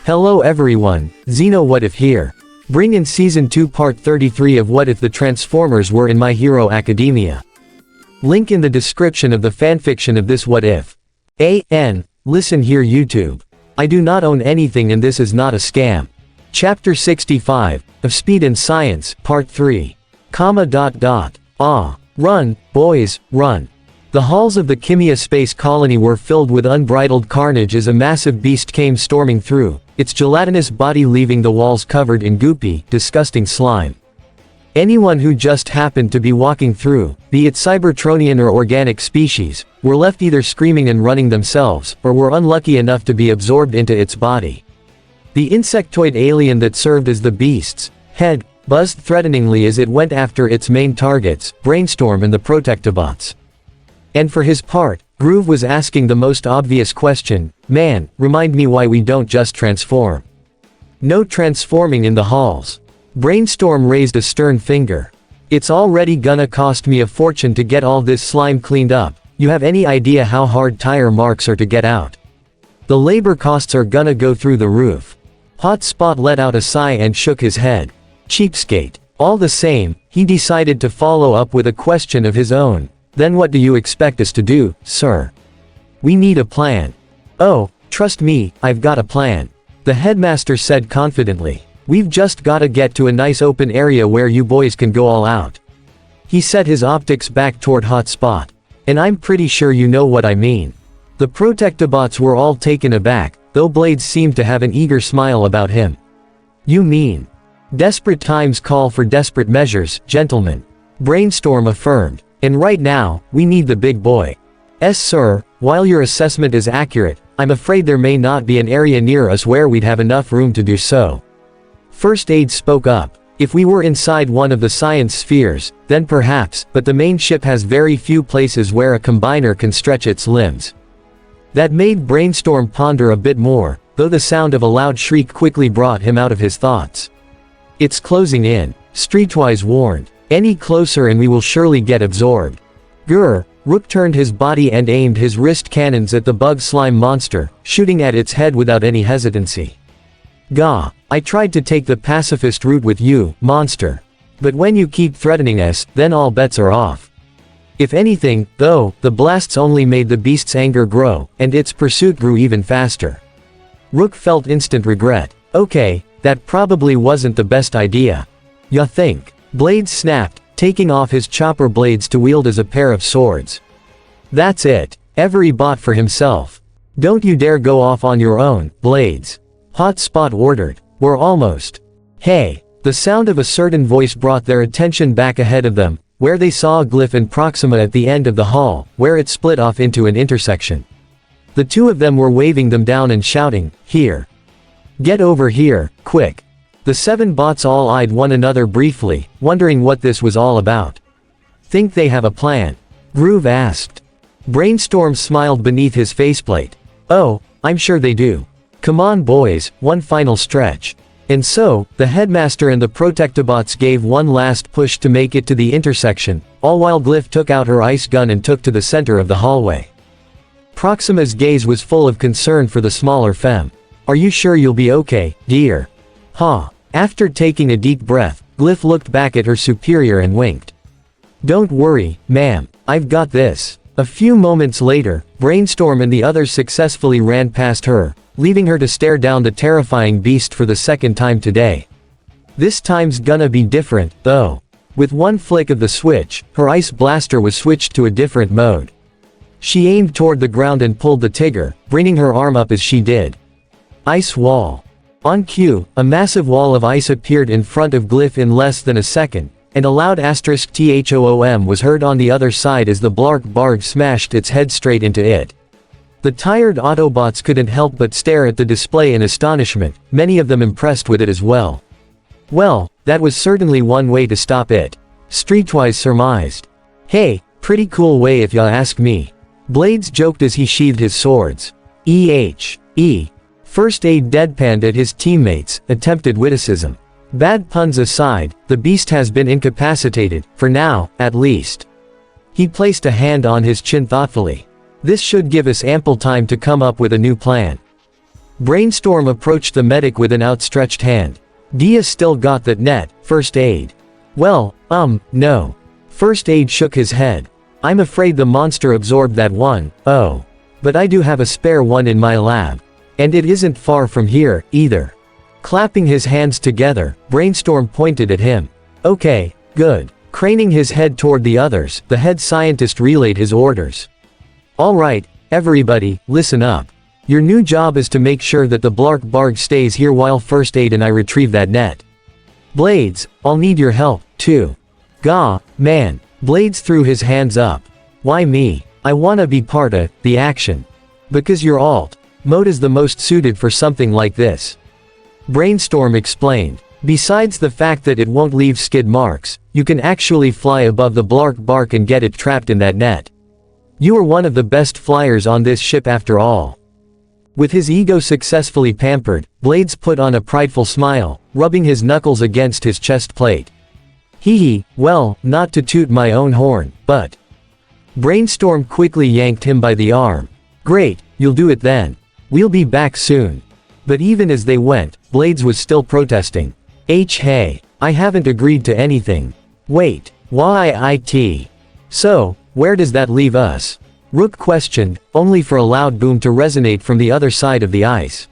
Hello everyone, Xeno What If here. Bring in Season 2 Part 33 of What If the Transformers Were in My Hero Academia. Link in the description of the fanfiction of this What If. Listen here YouTube. I do not own anything and this is not a scam. Chapter 65, of Speed and Science, Part 3. Run, boys, run. The halls of the Kimia space colony were filled with unbridled carnage as a massive beast came storming through, its gelatinous body leaving the walls covered in goopy, disgusting slime. Anyone who just happened to be walking through, be it Cybertronian or organic species, were left either screaming and running themselves, or were unlucky enough to be absorbed into its body. The insectoid alien that served as the beast's head buzzed threateningly as it went after its main targets, Brainstorm and the Protectobots. And for his part, Groove was asking the most obvious question, man, remind me why we don't just transform. No transforming in the halls. Brainstorm raised a stern finger. It's already gonna cost me a fortune to get all this slime cleaned up, you have any idea how hard tire marks are to get out? The labor costs are gonna go through the roof. Hotspot let out a sigh and shook his head. Cheapskate. All the same, he decided to follow up with a question of his own. Then what do you expect us to do, sir? We need a plan. Oh, trust me, I've got a plan. The headmaster said confidently. We've just gotta get to a nice open area where you boys can go all out. He set his optics back toward Hotspot. And I'm pretty sure you know what I mean. The Protectobots were all taken aback, though Blades seemed to have an eager smile about him. You mean? Desperate times call for desperate measures, gentlemen. Brainstorm affirmed. And right now, we need the big boy. Sir, while your assessment is accurate, I'm afraid there may not be an area near us where we'd have enough room to do so. First Aid spoke up. If we were inside one of the science spheres, then perhaps, but the main ship has very few places where a combiner can stretch its limbs. That made Brainstorm ponder a bit more, though the sound of a loud shriek quickly brought him out of his thoughts. It's closing in, Streetwise warned. Any closer and we will surely get absorbed. Grr. Rook turned his body and aimed his wrist cannons at the bug slime monster, shooting at its head without any hesitancy. Gah, I tried to take the pacifist route with you, monster. But when you keep threatening us, then all bets are off. If anything, though, the blasts only made the beast's anger grow, and its pursuit grew even faster. Rook felt instant regret. Okay, that probably wasn't the best idea. Ya think? Blades snapped, taking off his chopper blades to wield as a pair of swords. That's it. Every bot for himself. Don't you dare go off on your own, Blades. Hotspot ordered. We're almost. Hey. The sound of a certain voice brought their attention back ahead of them, where they saw a glyph in Proxima at the end of the hall, where it split off into an intersection. The two of them were waving them down and shouting, here. Get over here, quick. The 7 bots all eyed one another briefly, wondering what this was all about. Think they have a plan? Groove asked. Brainstorm smiled beneath his faceplate. Oh, I'm sure they do. Come on boys, one final stretch. And so, the headmaster and the Protectobots gave one last push to make it to the intersection, all while Glyph took out her ice gun and took to the center of the hallway. Proxima's gaze was full of concern for the smaller femme. Are you sure you'll be okay, dear? Huh. After taking a deep breath, Glyph looked back at her superior and winked. Don't worry, ma'am, I've got this. A few moments later, Brainstorm and the others successfully ran past her, leaving her to stare down the terrifying beast for the second time today. This time's gonna be different, though. With one flick of the switch, her ice blaster was switched to a different mode. She aimed toward the ground and pulled the trigger, bringing her arm up as she did. Ice wall. On cue, a massive wall of ice appeared in front of Glyph in less than a second, and a loud asterisk THOOM was heard on the other side as the Blark Barg smashed its head straight into it. The tired Autobots couldn't help but stare at the display in astonishment, many of them impressed with it as well. Well, that was certainly one way to stop it. Streetwise surmised. Hey, pretty cool way if ya ask me. Blades joked as he sheathed his swords. First Aid deadpanned at his teammates' attempted witticism. Bad puns aside, the beast has been incapacitated, for now, at least. He placed a hand on his chin thoughtfully. This should give us ample time to come up with a new plan. Brainstorm approached the medic with an outstretched hand. Dia still got that net, first aid. Well, no. First aid shook his head. I'm afraid the monster absorbed that one, oh. But I do have a spare one in my lab. And it isn't far from here, either. Clapping his hands together, Brainstorm pointed at him. Okay, good. Craning his head toward the others, the head scientist relayed his orders. Alright, everybody, listen up. Your new job is to make sure that the Blark Barg stays here while First Aid and I retrieve that net. Blades, I'll need your help, too. Gah, man. Blades threw his hands up. Why me? I wanna be part of the action. Because your alt mode is the most suited for something like this. Brainstorm explained. Besides the fact that it won't leave skid marks, you can actually fly above the Blark Bark and get it trapped in that net. You are one of the best flyers on this ship after all. With his ego successfully pampered, Blades put on a prideful smile, rubbing his knuckles against his chest plate. Hee, well, not to toot my own horn, but... Brainstorm quickly yanked him by the arm. Great, you'll do it then. We'll be back soon. But even as they went, Blades was still protesting. Hey, I haven't agreed to anything. Wait, YIT. So, where does that leave us? Rook questioned, only for a loud boom to resonate from the other side of the ice.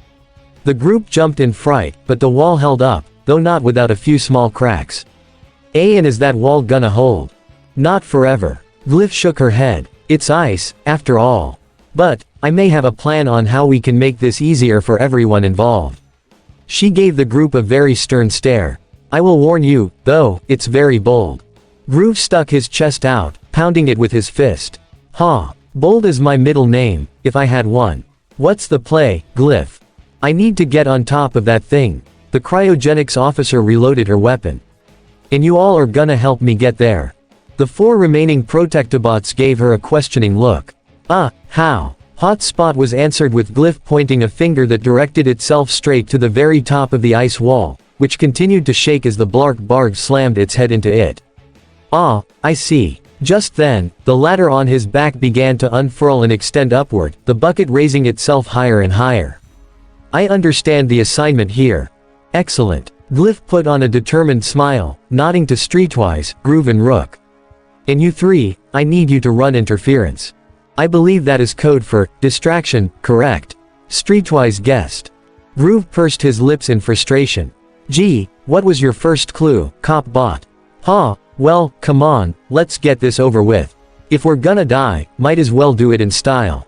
The group jumped in fright, but the wall held up, though not without a few small cracks. And is that wall gonna hold? Not forever. Glyph shook her head. It's ice, after all. But, I may have a plan on how we can make this easier for everyone involved. She gave the group a very stern stare. I will warn you, though, it's very bold. Groove stuck his chest out, pounding it with his fist. Bold is my middle name, if I had one. What's the play, Glyph? I need to get on top of that thing. The cryogenics officer reloaded her weapon. And you all are gonna help me get there. The 4 remaining Protectobots gave her a questioning look. How? Hotspot was answered with Glyph pointing a finger that directed itself straight to the very top of the ice wall, which continued to shake as the Blark Barg slammed its head into it. I see. Just then, the ladder on his back began to unfurl and extend upward, the bucket raising itself higher and higher. I understand the assignment here. Excellent. Glyph put on a determined smile, nodding to Streetwise, Groove and Rook. And you 3, I need you to run interference. I believe that is code for distraction, correct? Streetwise guessed. Groove pursed his lips in frustration. Gee, what was your first clue, Cop Bot? Well, come on, let's get this over with. If we're gonna die, might as well do it in style.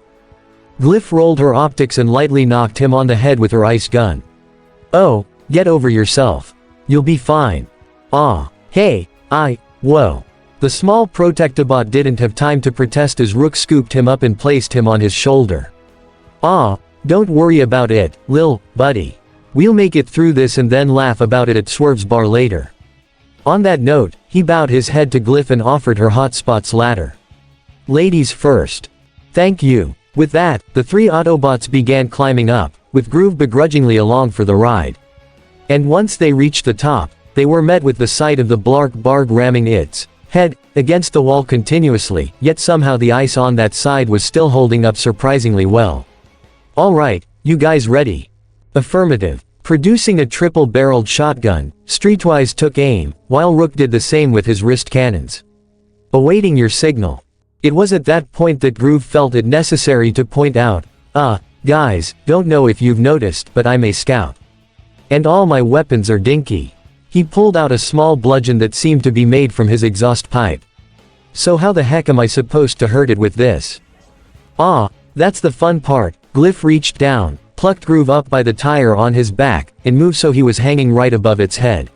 Glyph rolled her optics and lightly knocked him on the head with her ice gun. Oh, get over yourself. You'll be fine. Hey, whoa. The small Protectobot didn't have time to protest as Rook scooped him up and placed him on his shoulder. Don't worry about it, lil, buddy. We'll make it through this and then laugh about it at Swerve's bar later. On that note, he bowed his head to Glyph and offered her Hotspot's ladder. Ladies first. Thank you. With that, the 3 Autobots began climbing up, with Groove begrudgingly along for the ride. And once they reached the top, they were met with the sight of the Blark Barg ramming its head against the wall continuously, yet somehow the ice on that side was still holding up surprisingly well. Alright, you guys ready? Affirmative. Producing a triple-barreled shotgun, Streetwise took aim, while Rook did the same with his wrist cannons. Awaiting your signal. It was at that point that Groove felt it necessary to point out, guys, don't know if you've noticed, but I'm a scout. And all my weapons are dinky. He pulled out a small bludgeon that seemed to be made from his exhaust pipe. So how the heck am I supposed to hurt it with this? That's the fun part. Glyph reached down, plucked Groove up by the tire on his back, and moved so he was hanging right above its head.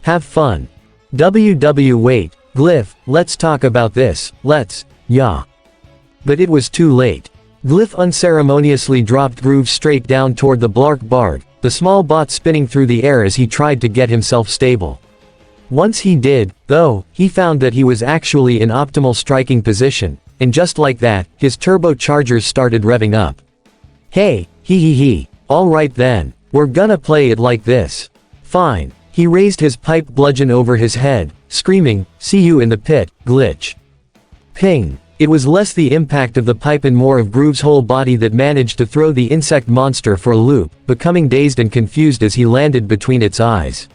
Have fun. Wait, Glyph, let's talk about this, yeah. But it was too late. Glyph unceremoniously dropped Groove straight down toward the Blark Barg, the small bot spinning through the air as he tried to get himself stable. Once he did, though, he found that he was actually in optimal striking position, and just like that, his turbochargers started revving up. Hey, alright then, we're gonna play it like this. Fine. He raised his pipe bludgeon over his head, screaming, see you in the pit, glitch. Ping. It was less the impact of the pipe and more of Groove's whole body that managed to throw the insect monster for a loop, becoming dazed and confused as he landed between its eyes.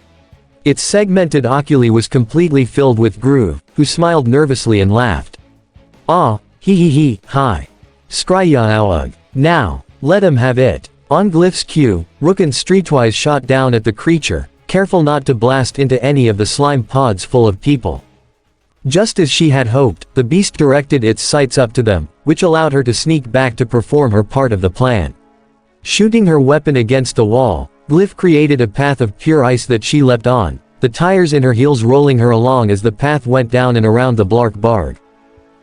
Its segmented oculi was completely filled with Groove, who smiled nervously and laughed. "Ah, he, hi. Scry-ya-oug. Now, let him have it." On Glyph's cue, Rook and Streetwise shot down at the creature, careful not to blast into any of the slime pods full of people. Just as she had hoped, the beast directed its sights up to them, which allowed her to sneak back to perform her part of the plan. Shooting her weapon against the wall, Glyph created a path of pure ice that she leapt on, the tires in her heels rolling her along as the path went down and around the Blark Barg.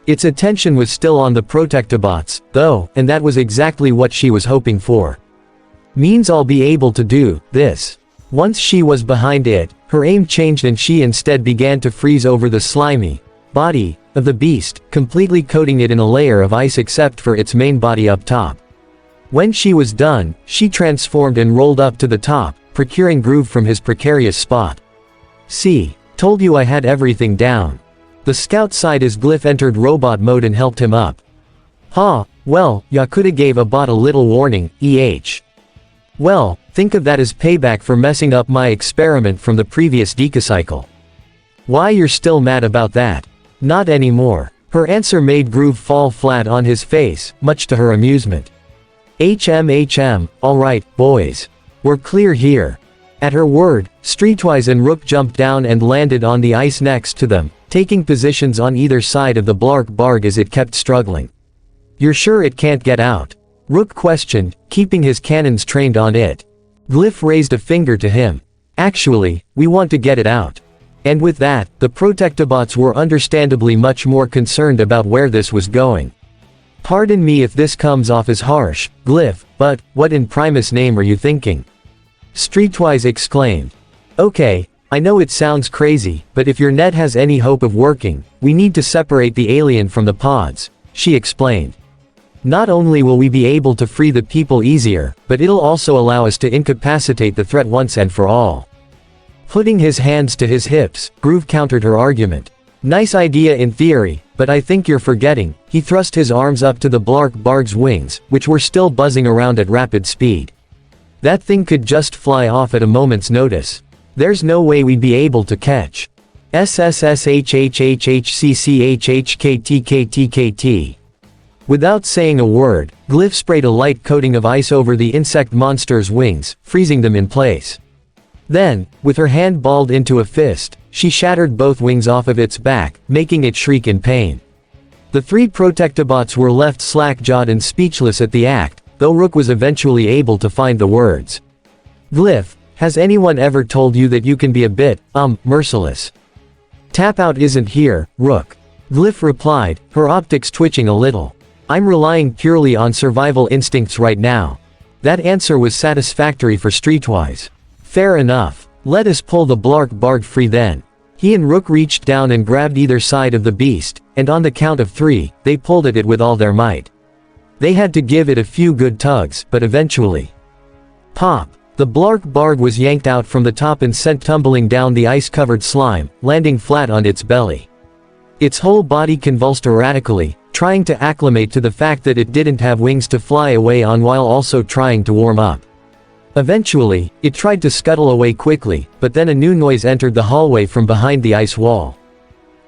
Its attention was still on the Protectobots, though, and that was exactly what she was hoping for. Means I'll be able to do this. Once she was behind it, her aim changed and she instead began to freeze over the slimy body of the beast, completely coating it in a layer of ice except for its main body up top. When she was done, she transformed and rolled up to the top, procuring Groove from his precarious spot. "See, told you I had everything down." The scout sighed as Glyph entered robot mode and helped him up. "Ha, well, ya coulda gave a bot a little warning, Well, think of that as payback for messing up my experiment from the previous decacycle." "Why, you're still mad about that?" "Not anymore." Her answer made Groove fall flat on his face, much to her amusement. Alright, boys. We're clear here." At her word, Streetwise and Rook jumped down and landed on the ice next to them, taking positions on either side of the Blark Barg as it kept struggling. "You're sure it can't get out?" Rook questioned, keeping his cannons trained on it. Glyph raised a finger to him. "Actually, we want to get it out." And with that, the Protectobots were understandably much more concerned about where this was going. "Pardon me if this comes off as harsh, Glyph, but, what in Primus' name are you thinking?" Streetwise exclaimed. "Okay, I know it sounds crazy, but if your net has any hope of working, we need to separate the alien from the pods," she explained. "Not only will we be able to free the people easier, but it'll also allow us to incapacitate the threat once and for all." Putting his hands to his hips, Groove countered her argument. "Nice idea in theory, but I think you're forgetting." He thrust his arms up to the Blark Barg's wings, which were still buzzing around at rapid speed. "That thing could just fly off at a moment's notice. There's no way we'd be able to catch. SSSHHHCCHHKTKTKT. Without saying a word, Glyph sprayed a light coating of ice over the insect monster's wings, freezing them in place. Then, with her hand balled into a fist, she shattered both wings off of its back, making it shriek in pain. The three Protectobots were left slack-jawed and speechless at the act, though Rook was eventually able to find the words. "Glyph, has anyone ever told you that you can be a bit, merciless?" "Tap out isn't here, Rook," Glyph replied, her optics twitching a little. "I'm relying purely on survival instincts right now." That answer was satisfactory for Streetwise. "Fair enough. Let us pull the Blark Barg free then." He and Rook reached down and grabbed either side of the beast, and on the count of 3, they pulled at it with all their might. They had to give it a few good tugs, but eventually. Pop! The Blark Barg was yanked out from the top and sent tumbling down the ice-covered slime, landing flat on its belly. Its whole body convulsed erratically, trying to acclimate to the fact that it didn't have wings to fly away on while also trying to warm up. Eventually, it tried to scuttle away quickly, but then a new noise entered the hallway from behind the ice wall.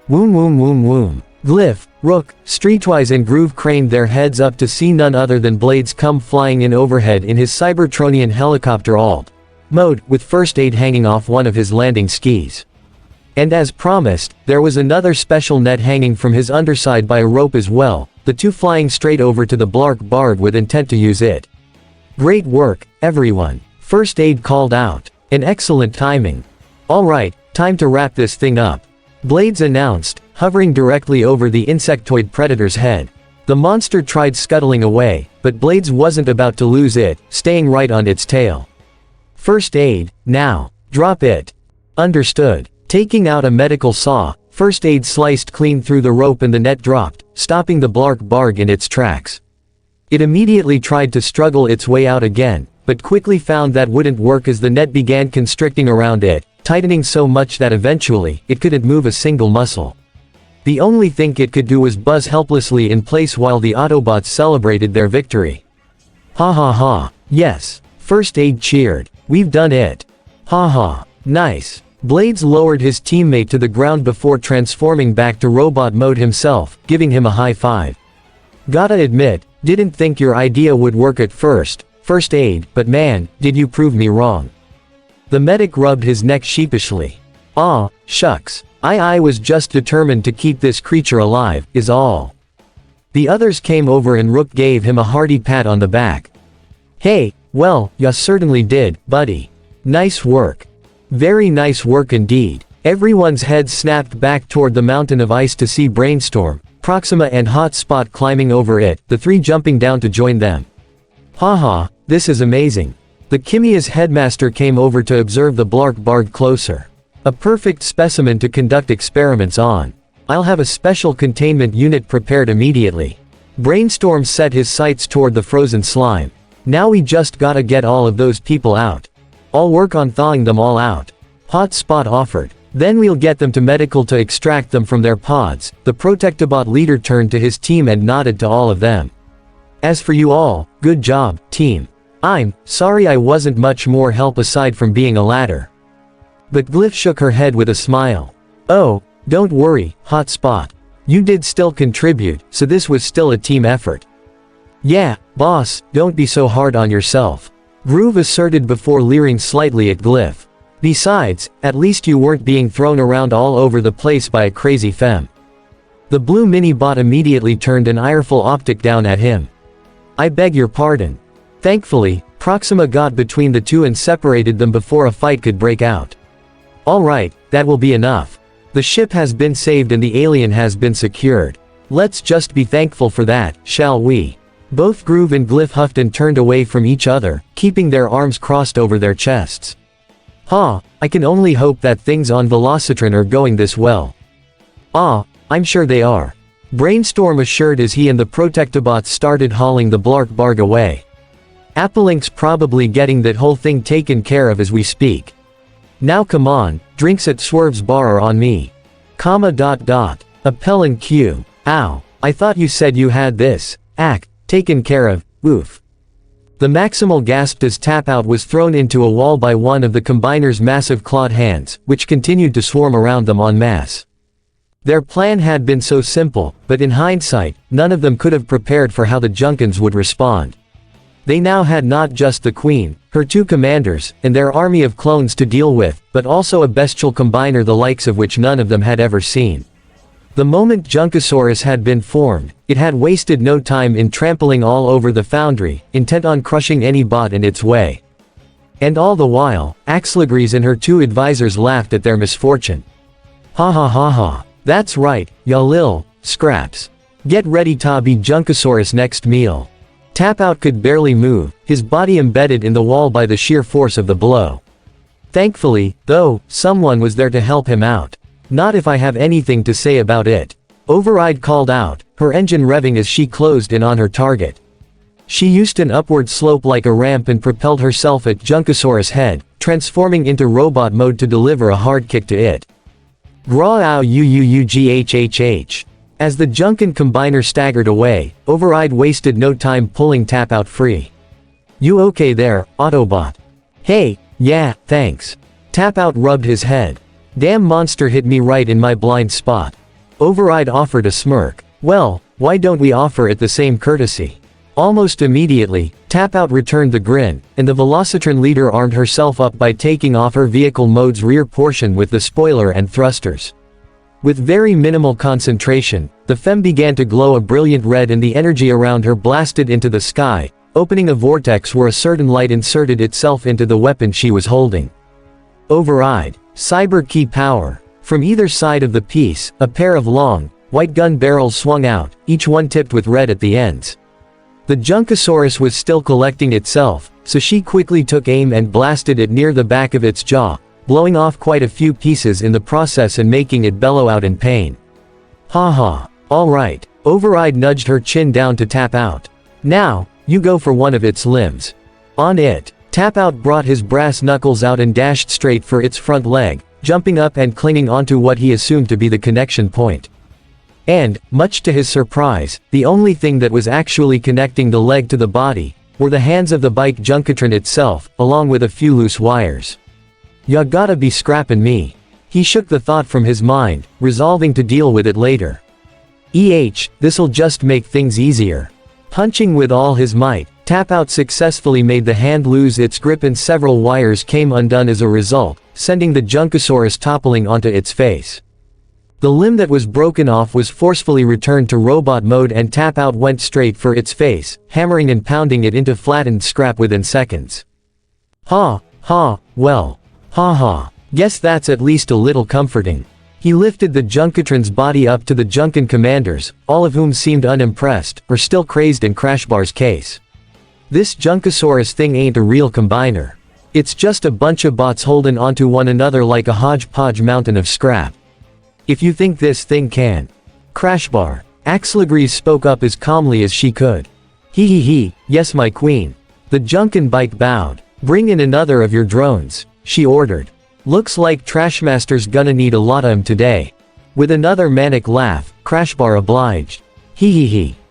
Woom woom woom woom. Glyph, Rook, Streetwise and Groove craned their heads up to see none other than Blades come flying in overhead in his Cybertronian helicopter alt mode, with first aid hanging off one of his landing skis. And as promised, there was another special net hanging from his underside by a rope as well, the two flying straight over to the Blark Barg with intent to use it. "Great work, everyone," First Aid called out. "An excellent timing. Alright, time to wrap this thing up," Blades announced, hovering directly over the insectoid predator's head. The monster tried scuttling away, but Blades wasn't about to lose it, staying right on its tail. "First Aid, now. Drop it." "Understood." Taking out a medical saw, First Aid sliced clean through the rope and the net dropped, stopping the Blark Barg in its tracks. It immediately tried to struggle its way out again, but quickly found that wouldn't work as the net began constricting around it, tightening so much that eventually, it couldn't move a single muscle. The only thing it could do was buzz helplessly in place while the Autobots celebrated their victory. Ha ha ha. Yes. First Aid cheered. We've done it. Ha ha. Nice. Blades lowered his teammate to the ground before transforming back to robot mode himself, giving him a high five. Gotta admit, didn't think your idea would work at first, First Aid, but man, did you prove me wrong. The medic rubbed his neck sheepishly. Aw, shucks. I was just determined to keep this creature alive, is all. The others came over and Rook gave him a hearty pat on the back. Hey, well, ya certainly did, buddy. Nice work. Very nice work indeed. Everyone's heads snapped back toward the mountain of ice to see Brainstorm, Proxima and Hotspot climbing over it, the three jumping down to join them. Haha, this is amazing. The Kimia's headmaster came over to observe the Blark Bard closer. A perfect specimen to conduct experiments on. I'll have a special containment unit prepared immediately. Brainstorm set his sights toward the frozen slime. Now we just gotta get all of those people out. I'll work on thawing them all out. Hotspot offered. Then we'll get them to medical to extract them from their pods. The Protectobot leader turned to his team and nodded to all of them. As for you all, good job, team. I'm sorry I wasn't much more help aside from being a ladder. But Glyph shook her head with a smile. Oh, don't worry, Hotspot. You did still contribute, so this was still a team effort. Yeah, boss, don't be so hard on yourself. Groove asserted before leering slightly at Glyph. Besides, at least you weren't being thrown around all over the place by a crazy femme. The blue mini-bot immediately turned an ireful optic down at him. I beg your pardon. Thankfully, Proxima got between the two and separated them before a fight could break out. Alright, that will be enough. The ship has been saved and the alien has been secured. Let's just be thankful for that, shall we? Both Groove and Glyph huffed and turned away from each other, keeping their arms crossed over their chests. I can only hope that things on Velocitron are going this well. I'm sure they are. Brainstorm assured as he and the Protectobots started hauling the Blark Barg away. Applelink's probably getting that whole thing taken care of as we speak. Now come on, drinks at Swerve's bar are on me. Appellant Q. Ow, I thought you said you had this, taken care of, oof. The Maximal gasped as Tap-Out was thrown into a wall by one of the Combiner's massive clawed hands, which continued to swarm around them en masse. Their plan had been so simple, but in hindsight, none of them could have prepared for how the Junkans would respond. They now had not just the Queen, her two commanders, and their army of clones to deal with, but also a bestial combiner the likes of which none of them had ever seen. The moment Junkosaurus had been formed, it had wasted no time in trampling all over the Foundry, intent on crushing any bot in its way. And all the while, Axelagris and her two advisors laughed at their misfortune. Ha ha ha ha, that's right, ya lil, scraps. Get ready to be Junkosaurus' next meal. Tap-Out could barely move, his body embedded in the wall by the sheer force of the blow. Thankfully, though, someone was there to help him out. Not if I have anything to say about it. Override called out, her engine revving as she closed in on her target. She used an upward slope like a ramp and propelled herself at Junkosaurus' head, transforming into robot mode to deliver a hard kick to it. Graw uuughhh. As the Junkan combiner staggered away, Override wasted no time pulling Tap-Out free. You okay there, Autobot? Hey, yeah, thanks. Tap-Out rubbed his head. Damn monster hit me right in my blind spot. Override offered a smirk. Well, why don't we offer it the same courtesy? Almost immediately, Tap-Out returned the grin, and the Velocitron leader armed herself up by taking off her vehicle mode's rear portion with the spoiler and thrusters. With very minimal concentration, the femme began to glow a brilliant red and the energy around her blasted into the sky, opening a vortex where a certain light inserted itself into the weapon she was holding. Override. Cyber key power. From either side of the piece, a pair of long, white gun barrels swung out, each one tipped with red at the ends. The Junkosaurus was still collecting itself, so she quickly took aim and blasted it near the back of its jaw, blowing off quite a few pieces in the process and making it bellow out in pain. Haha, alright. Override nudged her chin down to Tap-Out. Now, you go for one of its limbs. On it. Tap-Out brought his brass knuckles out and dashed straight for its front leg, jumping up and clinging onto what he assumed to be the connection point. And, much to his surprise, the only thing that was actually connecting the leg to the body were the hands of the bike Junkatron itself, along with a few loose wires. "Ya gotta be scrappin' me." He shook the thought from his mind, resolving to deal with it later. This'll just make things easier. Punching with all his might, Tap Out successfully made the hand lose its grip and several wires came undone as a result, sending the Junkosaurus toppling onto its face. The limb that was broken off was forcefully returned to robot mode and Tap Out went straight for its face, hammering and pounding it into flattened scrap within seconds. Well, guess that's at least a little comforting. He lifted the Junkatron's body up to the Junkan commanders, all of whom seemed unimpressed, or still crazed in Crashbar's case. This Junkosaurus thing ain't a real combiner. It's just a bunch of bots holding onto one another like a hodgepodge mountain of scrap. If you think this thing can. Crashbar. Axelagrees spoke up as calmly as she could. Yes my queen. The Junkan bike bowed. Bring in another of your drones, she ordered. Looks like Trashmaster's gonna need a lot of 'em today. With another manic laugh, Crashbar obliged.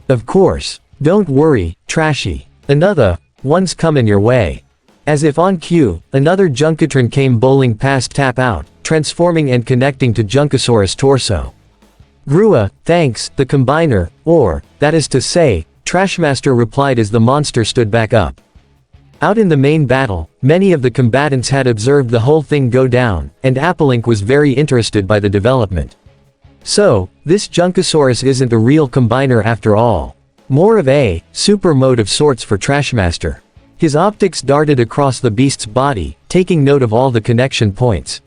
Of course. Don't worry, Trashy. Another one's coming your way. As if on cue, another Junkatron came bowling past Tap Out, transforming and connecting to Junkosaurus' torso. Grua, thanks, the combiner, or, that is to say, Trashmaster replied as the monster stood back up. Out in the main battle, many of the combatants had observed the whole thing go down, and Applink was very interested by the development. So, this Junkosaurus isn't a real combiner after all. More of a super mode of sorts for Trashmaster. His optics darted across the beast's body, taking note of all the connection points.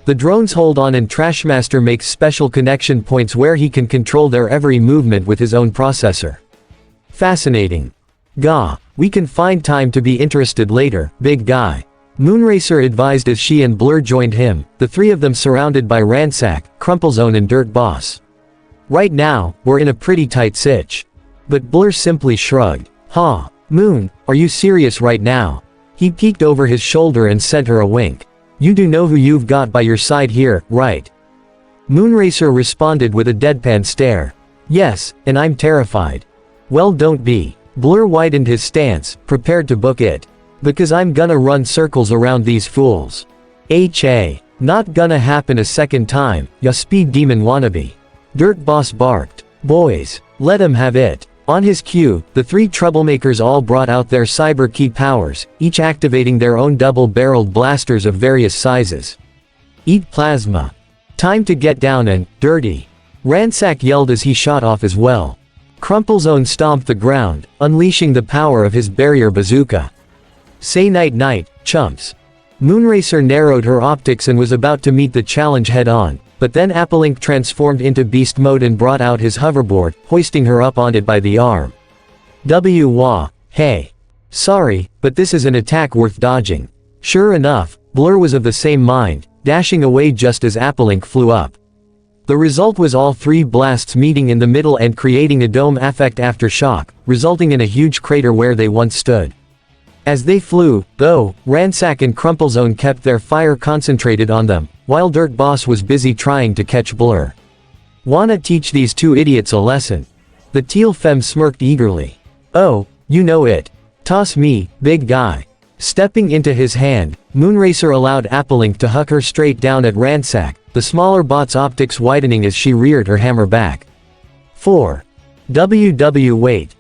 The drones hold on and Trashmaster makes special connection points where he can control their every movement with his own processor. Fascinating. Gah, we can find time to be interested later, big guy. Moonracer advised as she and Blur joined him, the three of them surrounded by Ransack, Crumplezone and Dirt Boss. Right now, we're in a pretty tight sitch. But Blur simply shrugged. Moon, are you serious right now? He peeked over his shoulder and sent her a wink. You do know who you've got by your side here, right? Moonracer responded with a deadpan stare. Yes, and I'm terrified. Well don't be. Blur widened his stance, prepared to book it. Because I'm gonna run circles around these fools. MHA. Not gonna happen a second time, ya speed demon wannabe. Dirt Boss barked. Boys, let 'em have it. On his cue, the three troublemakers all brought out their cyber key powers, each activating their own double-barreled blasters of various sizes. Eat plasma. Time to get down and dirty. Ransack yelled as he shot off as well. Crumplezone stomped the ground, unleashing the power of his barrier bazooka. Say night-night, chumps. Moonracer narrowed her optics and was about to meet the challenge head-on, but then Applink transformed into beast mode and brought out his hoverboard, hoisting her up on it by the arm. Hey. Sorry, but this is an attack worth dodging. Sure enough, Blur was of the same mind, dashing away just as Applink flew up. The result was all three blasts meeting in the middle and creating a dome effect aftershock, resulting in a huge crater where they once stood. As they flew, though, Ransack and Crumplezone kept their fire concentrated on them, while Dirt Boss was busy trying to catch Blur. Wanna teach these two idiots a lesson? The teal femme smirked eagerly. Oh, you know it. Toss me, big guy. Stepping into his hand, Moonracer allowed Applink to huck her straight down at Ransack, the smaller bot's optics widening as she reared her hammer back. 4. Wait.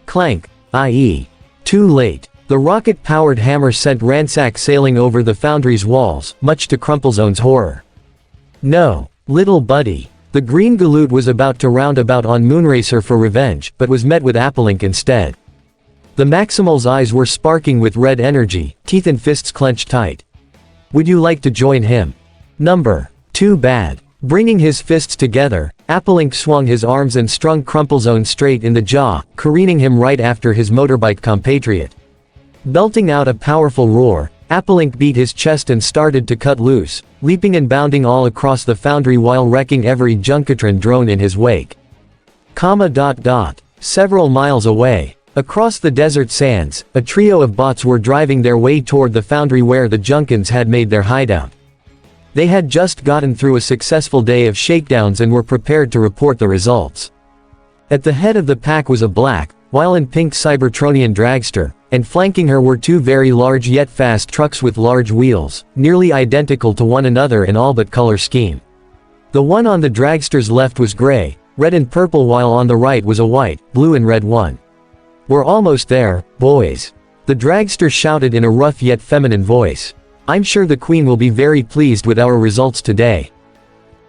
Clank. I.e. Too late. The rocket-powered hammer sent Ransack sailing over the Foundry's walls, much to Crumplezone's horror. No, little buddy. The green galoot was about to roundabout on Moonracer for revenge, but was met with Applink instead. The Maximal's eyes were sparking with red energy, teeth and fists clenched tight. Would you like to join him? Number. Too bad. Bringing his fists together, Applink swung his arms and strung Crumplezone straight in the jaw, careening him right after his motorbike compatriot. Belting out a powerful roar, Applink beat his chest and started to cut loose, leaping and bounding all across the Foundry while wrecking every Junkatron drone in his wake. Several miles away. Across the desert sands, a trio of bots were driving their way toward the Foundry where the Junkans had made their hideout. They had just gotten through a successful day of shakedowns and were prepared to report the results. At the head of the pack was a black, while in pink Cybertronian dragster, and flanking her were two very large yet fast trucks with large wheels, nearly identical to one another in all but color scheme. The one on the dragster's left was gray, red and purple, while on the right was a white, blue and red one. "We're almost there, boys," the dragster shouted in a rough yet feminine voice. "I'm sure the Queen will be very pleased with our results today."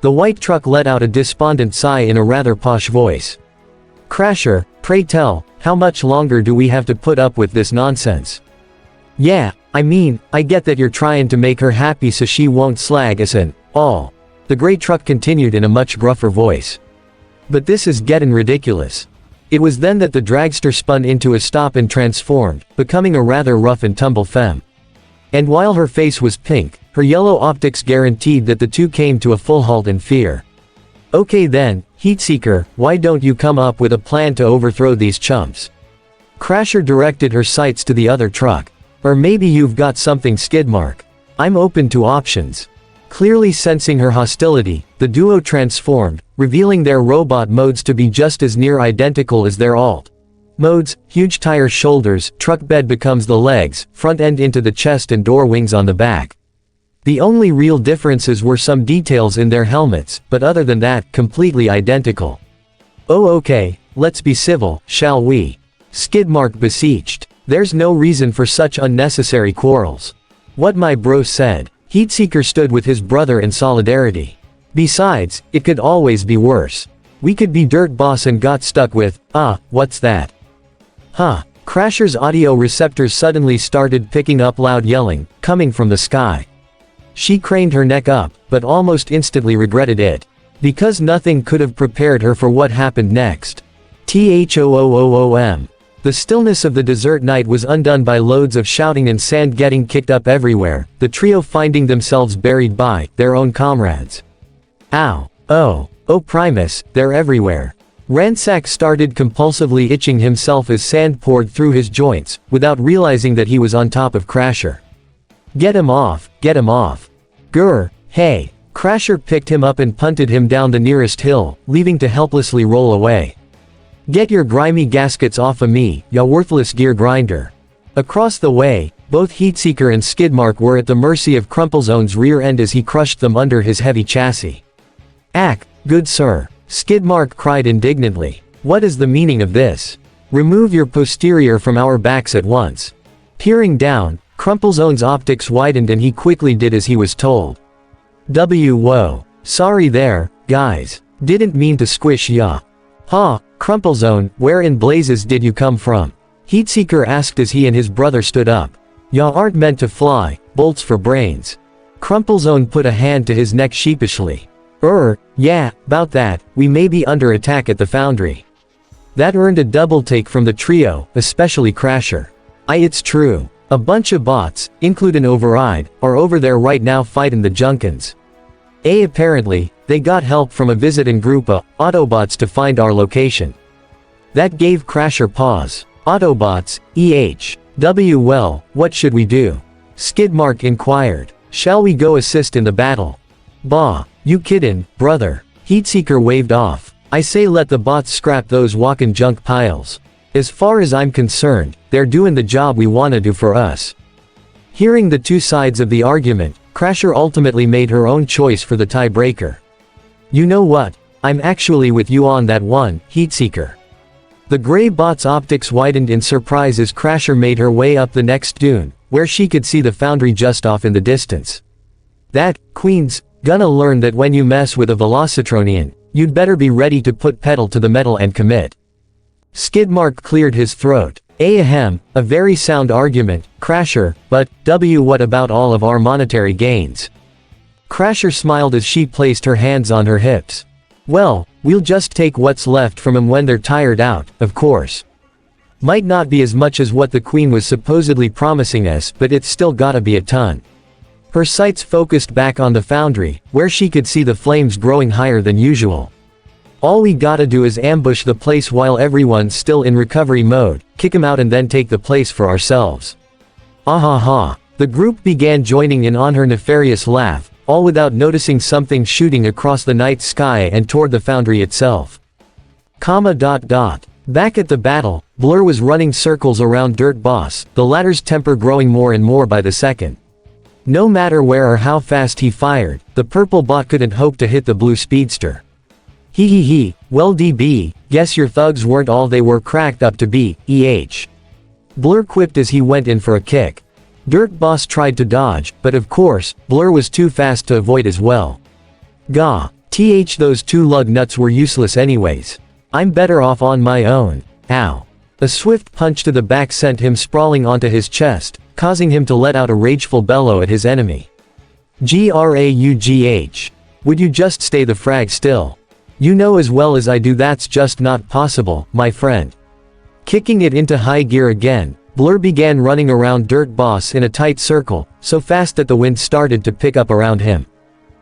The white truck let out a despondent sigh in a rather posh voice. "Crasher, pray tell, how much longer do we have to put up with this nonsense?" "Yeah, I mean, I get that you're trying to make her happy so she won't slag us and all," the gray truck continued in a much gruffer voice. "But this is gettin' ridiculous." It was then that the dragster spun into a stop and transformed, becoming a rather rough and tumble femme. And while her face was pink, her yellow optics guaranteed that the two came to a full halt in fear. "Okay then, Heatseeker, why don't you come up with a plan to overthrow these chumps?" Crasher directed her sights to the other truck. "Or maybe you've got something, Skidmark. I'm open to options." Clearly sensing her hostility, the duo transformed, revealing their robot modes to be just as near identical as their alt modes: huge tire shoulders, truck bed becomes the legs, front end into the chest and door wings on the back. The only real differences were some details in their helmets, but other than that, completely identical. "Oh okay, let's be civil, shall we?" Skidmark beseeched. "There's no reason for such unnecessary quarrels." "What my bro said." Heatseeker stood with his brother in solidarity. "Besides, it could always be worse. We could be Dirt Boss and got stuck with, what's that?" "Huh." Crasher's audio receptors suddenly started picking up loud yelling, coming from the sky. She craned her neck up, but almost instantly regretted it. Because nothing could have prepared her for what happened next. THOOOOM. The stillness of the desert night was undone by loads of shouting and sand getting kicked up everywhere, the trio finding themselves buried by their own comrades. "Ow. Oh Primus, they're everywhere." Ransack started compulsively itching himself as sand poured through his joints, without realizing that he was on top of Crasher. Get him off, get him off. Grr, hey." Crasher picked him up and punted him down the nearest hill, leaving to helplessly roll away. "Get your grimy gaskets off of me, ya worthless gear grinder." Across the way, both Heatseeker and Skidmark were at the mercy of Crumplezone's rear end as he crushed them under his heavy chassis. "Ack, good sir," Skidmark cried indignantly. "What is the meaning of this? Remove your posterior from our backs at once." Peering down, Crumplezone's optics widened and he quickly did as he was told. Whoa. Sorry there, guys. Didn't mean to squish ya. "Huh, Crumplezone, where in blazes did you come from?" Heatseeker asked as he and his brother stood up. "Ya aren't meant to fly, bolts for brains." Crumplezone put a hand to his neck sheepishly. Yeah, about that, we may be under attack at the Foundry." That earned a double take from the trio, especially Crasher. It's true. A bunch of bots, including Override, are over there right now fighting the Junkans. Apparently, they got help from a visiting group of Autobots to find our location. That gave Crasher pause. Autobots, well, what should we do? Skidmark inquired. Shall we go assist in the battle? Bah, you kiddin', brother. Heatseeker waved off. I say let the bots scrap those walkin' junk piles. As far as I'm concerned, they're doing the job we wanna do for us. Hearing the two sides of the argument, Crasher ultimately made her own choice for the tiebreaker. You know what? I'm actually with you on that one, Heatseeker. The gray bot's optics widened in surprise as Crasher made her way up the next dune, where she could see the Foundry just off in the distance. That, Queen's, gonna learn that when you mess with a Velocitronian, you'd better be ready to put pedal to the metal and commit. Skidmark cleared his throat. A very sound argument, Crasher, but, what about all of our monetary gains? Crasher smiled as she placed her hands on her hips. Well, we'll just take what's left from 'em when they're tired out, of course. Might not be as much as what the Queen was supposedly promising us, but it's still gotta be a ton. Her sights focused back on the Foundry, where she could see the flames growing higher than usual. All we gotta do is ambush the place while everyone's still in recovery mode, kick 'em out and then take the place for ourselves. Ah ha ha. The group began joining in on her nefarious laugh, all without noticing something shooting across the night sky and toward the Foundry itself. Back at the battle, Blur was running circles around Dirt Boss, the latter's temper growing more and more by the second. No matter where or how fast he fired, the purple bot couldn't hope to hit the blue speedster. Well DB, guess your thugs weren't all they were cracked up to be, Blur quipped as he went in for a kick. Dirt Boss tried to dodge, but of course, Blur was too fast to avoid as well. Those two lug nuts were useless anyways. I'm better off on my own. Ow. A swift punch to the back sent him sprawling onto his chest, causing him to let out a rageful bellow at his enemy. Graugh. Would you just stay the frag still? You know as well as I do that's just not possible, my friend. Kicking it into high gear again, Blur began running around Dirt Boss in a tight circle, so fast that the wind started to pick up around him.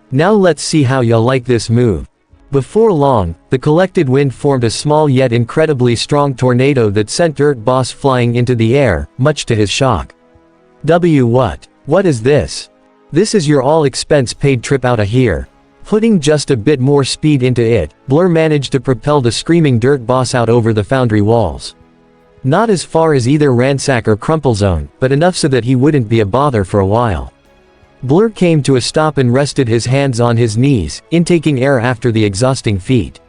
Now let's see how y'all like this move. Before long, the collected wind formed a small yet incredibly strong tornado that sent Dirt Boss flying into the air, much to his shock. What is this? This is your all-expense-paid trip outta here. Putting just a bit more speed into it, Blur managed to propel the screaming Dirt Boss out over the Foundry walls. Not as far as either Ransack or Crumple Zone, but enough so that he wouldn't be a bother for a while. Blur came to a stop and rested his hands on his knees, intaking air after the exhausting feat.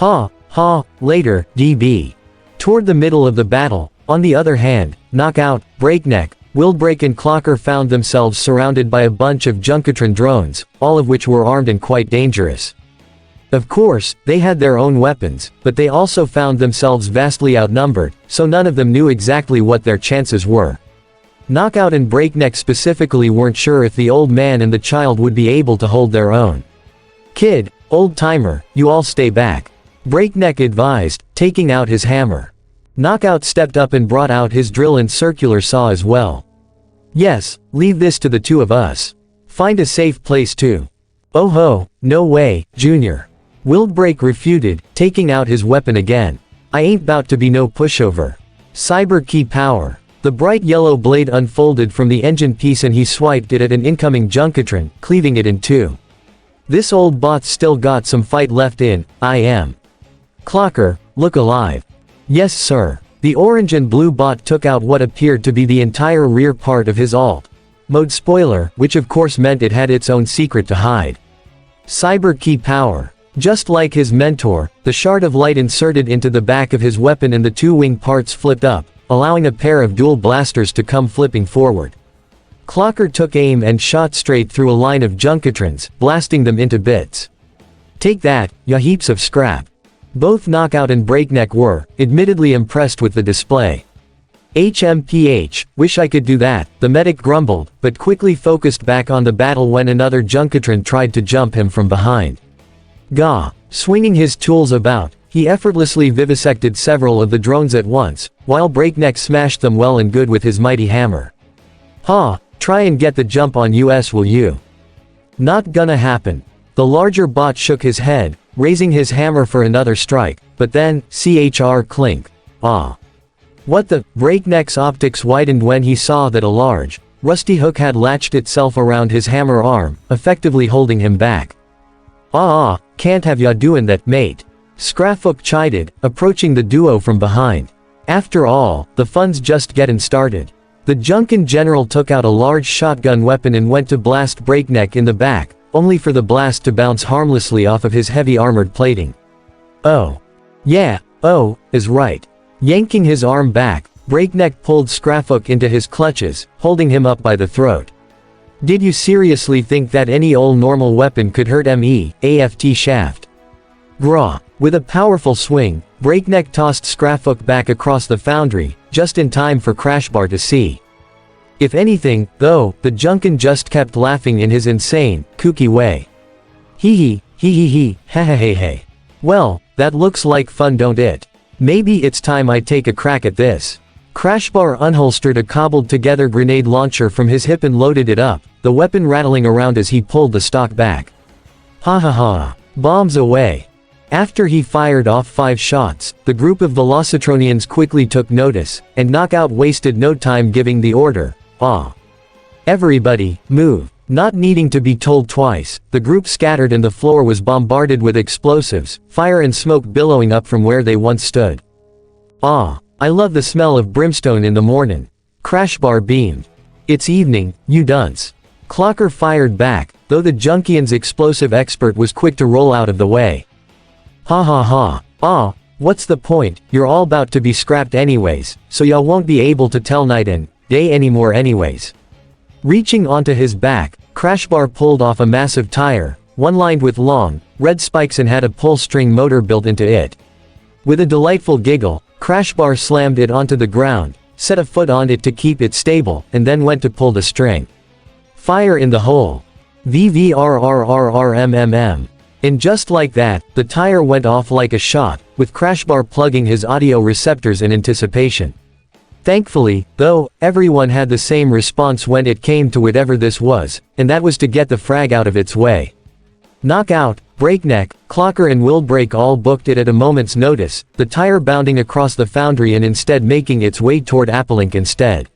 Later, DB. Toward the middle of the battle, on the other hand, Knockout, Breakneck, Willbreak and Clocker found themselves surrounded by a bunch of Junkatron drones, all of which were armed and quite dangerous. Of course, they had their own weapons, but they also found themselves vastly outnumbered, so none of them knew exactly what their chances were. Knockout and Breakneck specifically weren't sure if the old man and the child would be able to hold their own. Kid, old timer, you all stay back. Breakneck advised, taking out his hammer. Knockout stepped up and brought out his drill and circular saw as well. Yes, leave this to the two of us. Find a safe place too. Oh ho, no way, Junior. Willbreak refuted, taking out his weapon again. I ain't bout to be no pushover. Cyber key power. The bright yellow blade unfolded from the engine piece and he swiped it at an incoming Junkatron, cleaving it in two. This old bot's still got some fight left in, I am. Clocker, look alive. Yes sir. The orange and blue bot took out what appeared to be the entire rear part of his alt mode spoiler, which of course meant it had its own secret to hide. Cyber key power. Just like his mentor, the shard of light inserted into the back of his weapon and the two wing parts flipped up, allowing a pair of dual blasters to come flipping forward. Clocker took aim and shot straight through a line of Junkatrons, blasting them into bits. Take that, ya heaps of scrap. Both Knockout and Breakneck were, admittedly impressed with the display. HMPH, wish I could do that, the medic grumbled, but quickly focused back on the battle when another Junkatron tried to jump him from behind. Swinging his tools about, he effortlessly vivisected several of the drones at once, while Breakneck smashed them well and good with his mighty hammer. Try and get the jump on us will you? Not gonna happen. The larger bot shook his head, raising his hammer for another strike, but then, clink. What the? Breakneck's optics widened when he saw that a large, rusty hook had latched itself around his hammer arm, effectively holding him back. Can't have ya doin' that, mate. Scrap-fook chided, approaching the duo from behind. After all, the fun's just gettin' started. The Junkan general took out a large shotgun weapon and went to blast Breakneck in the back, only for the blast to bounce harmlessly off of his heavy armored plating. Is right. Yanking his arm back, Breakneck pulled Scrap-fook into his clutches, holding him up by the throat. Did you seriously think that any old normal weapon could hurt me, shaft? With a powerful swing, Breakneck tossed Scrap-fook back across the Foundry, just in time for Crashbar to see. If anything, though, the Junkan just kept laughing in his insane, kooky way. Hee, hey. Well, that looks like fun, don't it? Maybe it's time I take a crack at this. Crashbar unholstered a cobbled-together grenade launcher from his hip and loaded it up, the weapon rattling around as he pulled the stock back. Bombs away. After he fired off 5 shots, the group of Velocitronians quickly took notice, and Knockout wasted no time giving the order, Everybody, move. Not needing to be told twice, the group scattered and the floor was bombarded with explosives, fire and smoke billowing up from where they once stood. "Ah, I love the smell of brimstone in the mornin'." Crashbar beamed. "It's evening, you dunce." Clocker fired back, though the Junkans explosive expert was quick to roll out of the way. "Ha ha ha. Ah, what's the point, you're all about to be scrapped anyways, so y'all won't be able to tell night and day anymore anyways." Reaching onto his back, Crashbar pulled off a massive tire, one lined with long, red spikes and had a pull-string motor built into it. With a delightful giggle, Crashbar slammed it onto the ground, set a foot on it to keep it stable, and then went to pull the string. Fire in the hole. VVRRRRMMM. And just like that, the tire went off like a shot, with Crashbar plugging his audio receptors in anticipation. Thankfully, though, everyone had the same response when it came to whatever this was, and that was to get the frag out of its way. Knockout, Breakneck, Clocker and Willbreak all booked it at a moment's notice, the tire bounding across the Foundry and instead making its way toward Applink instead.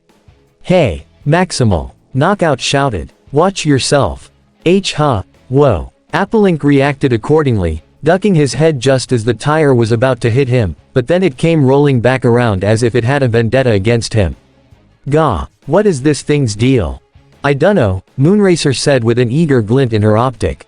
"Hey, Maximal," Knockout shouted. "Watch yourself." Whoa. Applink reacted accordingly, ducking his head just as the tire was about to hit him, but then it came rolling back around as if it had a vendetta against him. "Gah, what is this thing's deal?" "I dunno," Moonracer said with an eager glint in her optic.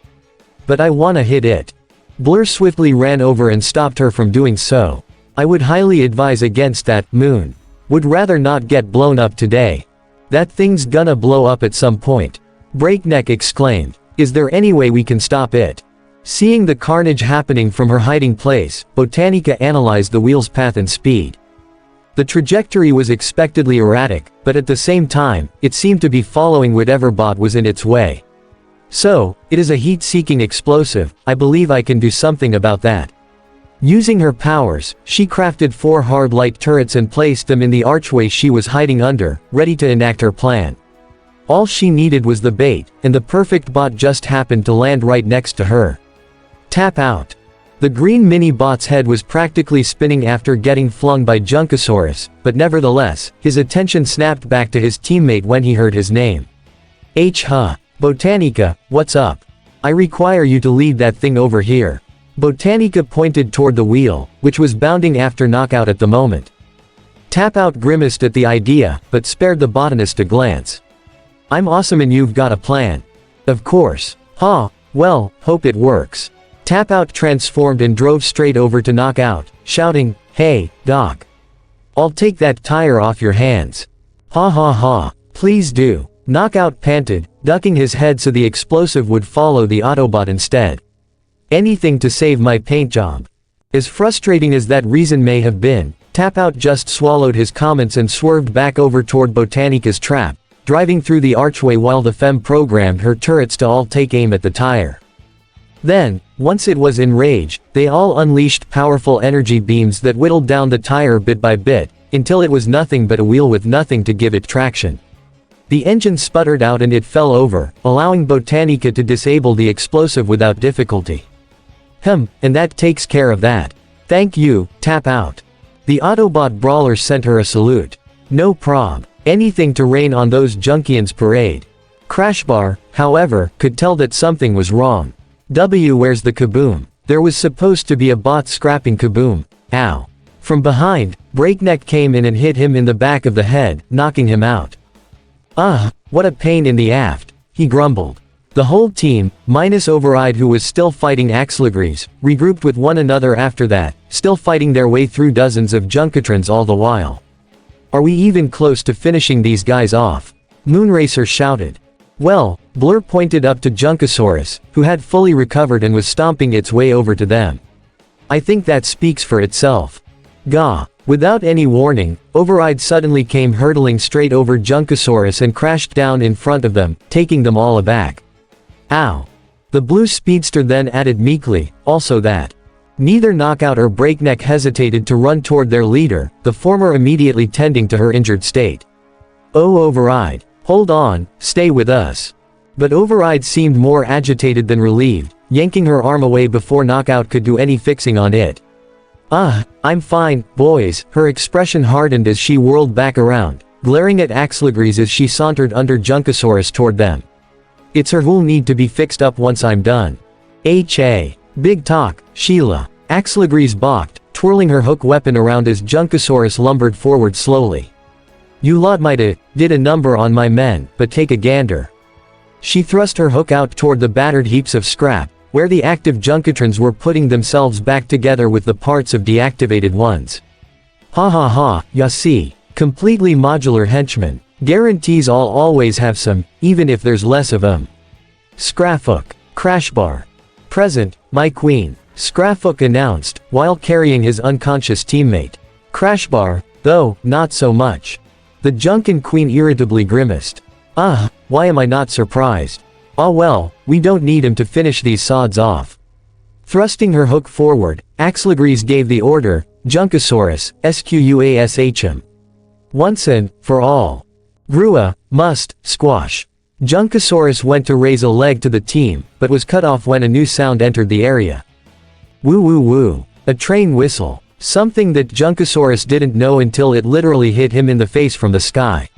"But I wanna hit it." Blur swiftly ran over and stopped her from doing so. "I would highly advise against that, Moon. Would rather not get blown up today. That thing's gonna blow up at some point." Breakneck exclaimed. "Is there any way we can stop it?" Seeing the carnage happening from her hiding place, Botanica analyzed the wheel's path and speed. The trajectory was expectedly erratic, but at the same time, it seemed to be following whatever bot was in its way. "So, it is a heat-seeking explosive, I believe I can do something about that." Using her powers, she crafted 4 hard light turrets and placed them in the archway she was hiding under, ready to enact her plan. All she needed was the bait, and the perfect bot just happened to land right next to her. Tap out. The green mini-bot's head was practically spinning after getting flung by Junkosaurus, but nevertheless, his attention snapped back to his teammate when he heard his name. Botanica, what's up? I require you to lead that thing over here." Botanica pointed toward the wheel, which was bounding after Knockout at the moment. Tap Out grimaced at the idea, but spared the botanist a glance. "I'm awesome and you've got a plan." "Of course. Well, hope it works." Tap Out transformed and drove straight over to Knockout, shouting, "Hey, Doc. I'll take that tire off your hands." Please do." Knockout panted, ducking his head so the explosive would follow the Autobot instead. "Anything to save my paint job." As frustrating as that reason may have been, Tap Out just swallowed his comments and swerved back over toward Botanica's trap, driving through the archway while the Femme programmed her turrets to all take aim at the tire. Then, once it was enraged, they all unleashed powerful energy beams that whittled down the tire bit by bit, until it was nothing but a wheel with nothing to give it traction. The engine sputtered out and it fell over, allowing Botanica to disable the explosive without difficulty. And that takes care of that. Thank you, Tap Out. The Autobot brawler sent her a salute. No prob. Anything to rain on those Junkians parade. Crashbar, however, could tell that something was wrong. Where's the Kaboom? There was supposed to be a bot scrapping Kaboom. Ow. From behind, Breakneck came in and hit him in the back of the head, knocking him out. What a pain in the aft, he grumbled. The whole team, minus Override who was still fighting Axelagries, regrouped with one another after that, still fighting their way through dozens of Junkatrons all the while. Are we even close to finishing these guys off? Moonracer shouted. Well, Blur pointed up to Junkosaurus, who had fully recovered and was stomping its way over to them. I think that speaks for itself. Gah. Without any warning, Override suddenly came hurtling straight over Junkosaurus and crashed down in front of them, taking them all aback. Ow. The blue speedster then added meekly, also that. Neither Knockout or Breakneck hesitated to run toward their leader, the former immediately tending to her injured state. Oh Override. Hold on, stay with us. But Override seemed more agitated than relieved, yanking her arm away before Knockout could do any fixing on it. I'm fine, boys, her expression hardened as she whirled back around, glaring at Axelagries as she sauntered under Junkosaurus toward them. It's her who'll need to be fixed up once I'm done. MHA. Big talk, Sheila. Axel agrees balked, twirling her hook weapon around as Junkosaurus lumbered forward slowly. You lot mighta did a number on my men, but take a gander. She thrust her hook out toward the battered heaps of scrap, where the active Junkatrons were putting themselves back together with the parts of deactivated ones. Ha ha ha, ya see. Completely modular henchman. Guarantees I'll always have some, even if there's less of 'em. Scrap-fook. Crashbar. Present, my queen, Scrap-fook announced, while carrying his unconscious teammate. Crashbar, though, not so much. The Junkan queen irritably grimaced. Why am I not surprised? Ah well, we don't need him to finish these sods off. Thrusting her hook forward, Axelagrees gave the order, Junkosaurus, squash him. Once and for all. Grua, must, squash. Junkosaurus went to raise a leg to the team, but was cut off when a new sound entered the area. Woo woo woo. A train whistle. Something that Junkosaurus didn't know until it literally hit him in the face from the sky.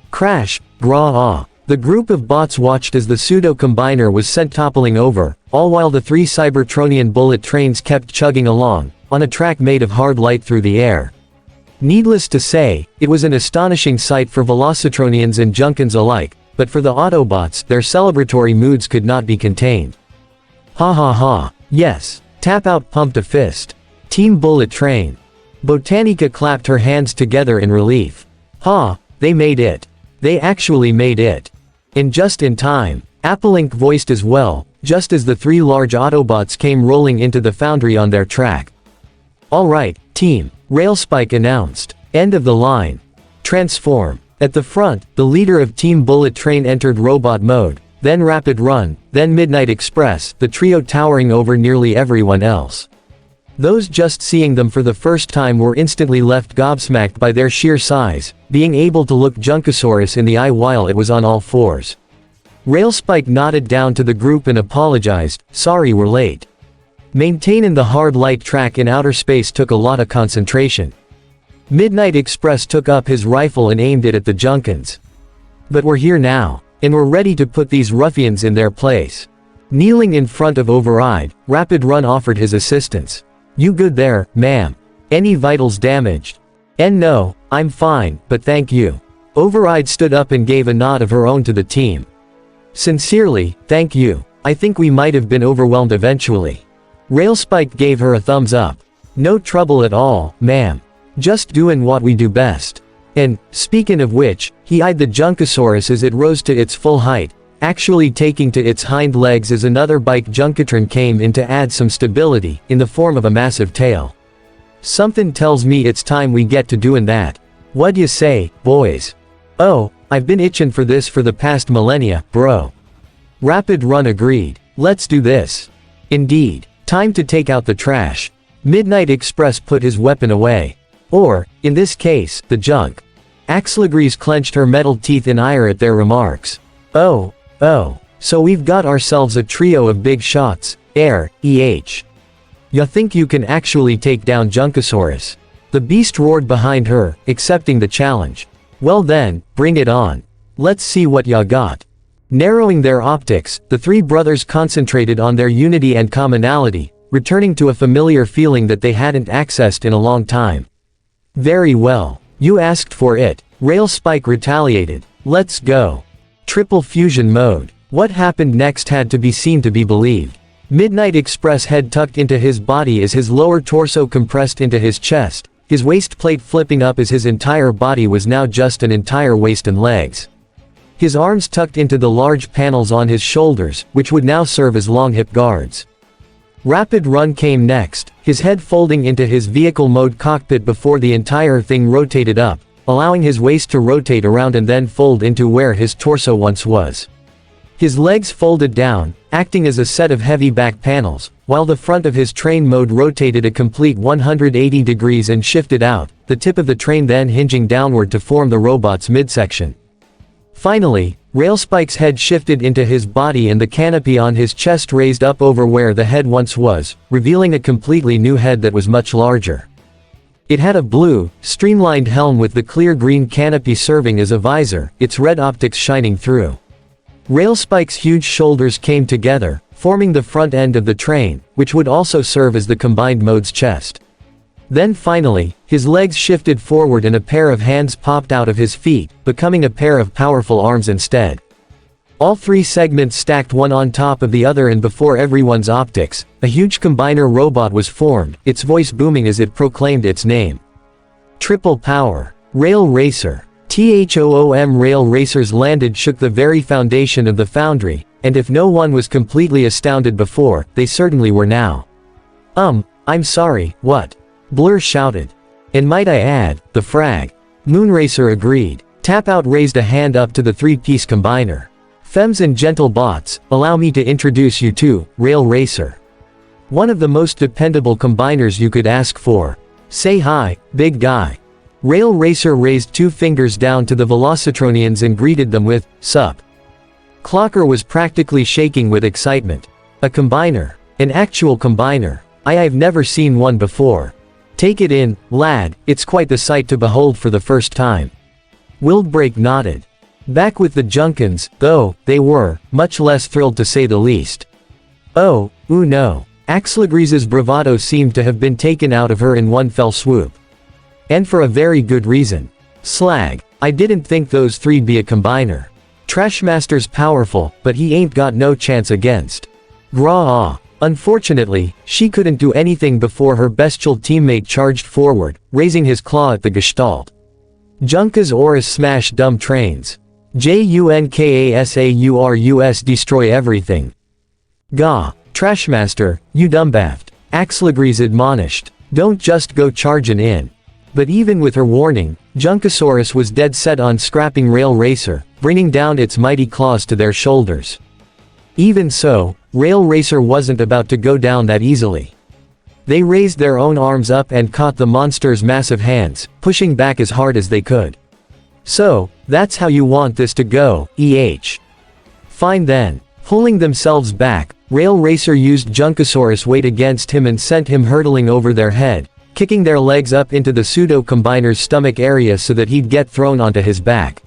Crash, grah. The group of bots watched as the pseudo-combiner was sent toppling over, all while the 3 Cybertronian bullet trains kept chugging along, on a track made of hard light through the air. Needless to say, it was an astonishing sight for Velocitronians and Junkans alike, but for the Autobots, their celebratory moods could not be contained. Ha ha ha, yes. Tap Out pumped a fist. Team Bullet Train. Botanica clapped her hands together in relief. They made it. They actually made it. And just in time. Applelink voiced as well, just as the 3 large Autobots came rolling into the Foundry on their track. Alright, team, Railspike announced. End of the line. Transform. At the front, the leader of Team Bullet Train entered robot mode, then Rapid Run, then Midnight Express, the trio towering over nearly everyone else. Those just seeing them for the first time were instantly left gobsmacked by their sheer size, being able to look Junkosaurus in the eye while it was on all fours. Railspike nodded down to the group and apologized, sorry we're late. Maintaining the hard light track in outer space took a lot of concentration. Midnight Express took up his rifle and aimed it at the Junkans. But we're here now, and we're ready to put these ruffians in their place. Kneeling in front of Override, Rapid Run offered his assistance. You good there, ma'am? Any vitals damaged? And no, I'm fine, but thank you. Override stood up and gave a nod of her own to the team. Sincerely, thank you. I think we might have been overwhelmed eventually. Railspike gave her a thumbs up. No trouble at all, ma'am. Just doing what we do best. And, speaking of which, he eyed the Junkosaurus as it rose to its full height, actually taking to its hind legs as another bike Junkatron came in to add some stability, in the form of a massive tail. Something tells me it's time we get to doing that. What'd you say, boys? Oh, I've been itching for this for the past millennia, bro. Rapid Run agreed. Let's do this. Indeed. Time to take out the trash. Midnight Express put his weapon away. Or, in this case, the junk. Axelagrees clenched her metal teeth in ire at their remarks. Oh, so we've got ourselves a trio of big shots, Ya think you can actually take down Junkosaurus? The beast roared behind her, accepting the challenge. Well then, bring it on. Let's see what ya got. Narrowing their optics, the 3 brothers concentrated on their unity and commonality, returning to a familiar feeling that they hadn't accessed in a long time. Very well. You asked for it. Railspike retaliated. Let's go. Triple fusion mode. What happened next had to be seen to be believed. Midnight Express head tucked into his body as his lower torso compressed into his chest, his waist plate flipping up as his entire body was now just an entire waist and legs. His arms tucked into the large panels on his shoulders, which would now serve as long hip guards. Rapid Run came next, his head folding into his vehicle mode cockpit before the entire thing rotated up, allowing his waist to rotate around and then fold into where his torso once was. His legs folded down, acting as a set of heavy back panels, while the front of his train mode rotated a complete 180 degrees and shifted out, the tip of the train then hinging downward to form the robot's midsection. Finally, Railspike's head shifted into his body and the canopy on his chest raised up over where the head once was, revealing a completely new head that was much larger. It had a blue, streamlined helm with the clear green canopy serving as a visor, its red optics shining through. Railspike's huge shoulders came together, forming the front end of the train, which would also serve as the combined mode's chest. Then finally, his legs shifted forward and a pair of hands popped out of his feet, becoming a pair of powerful arms instead. All three segments stacked one on top of the other, and before everyone's optics, a huge combiner robot was formed, its voice booming as it proclaimed its name. Triple Power. Rail Racer. THOOM. Rail Racers landed shook the very foundation of the Foundry, and if no one was completely astounded before, they certainly were now. I'm sorry, what? Blur shouted. And might I add, the frag. Moonracer agreed. Tap-Out raised a hand up to the three-piece combiner. Femmes and gentle bots, allow me to introduce you to Rail Racer. One of the most dependable combiners you could ask for. Say hi, big guy. Rail Racer raised two fingers down to the Velocitronians and greeted them with, sup. Clocker was practically shaking with excitement. A combiner. An actual combiner. I've never seen one before. Take it in, lad, it's quite the sight to behold for the first time. Wildbreak nodded. Back with the Junkans, though, they were, much less thrilled to say the least. Oh, no. Axelagrise's bravado seemed to have been taken out of her in one fell swoop. And for a very good reason. Slag. I didn't think those three'd be a combiner. Trashmaster's powerful, but he ain't got no chance against. Graw. Unfortunately, she couldn't do anything before her bestial teammate charged forward, raising his claw at the Gestalt. Junkas Oris smash dumb trains. Junkasaurus destroy everything. Gah. Trashmaster, you dumbbaffed. Axelagrise admonished. Don't just go charging in. But even with her warning, Junkasaurus was dead set on scrapping Rail Racer, bringing down its mighty claws to their shoulders. Even so, Rail Racer wasn't about to go down that easily. They raised their own arms up and caught the monster's massive hands, pushing back as hard as they could. So, that's how you want this to go, Fine then. Pulling themselves back, Rail Racer used Junkasaurus' weight against him and sent him hurtling over their head, kicking their legs up into the pseudo-combiner's stomach area so that he'd get thrown onto his back.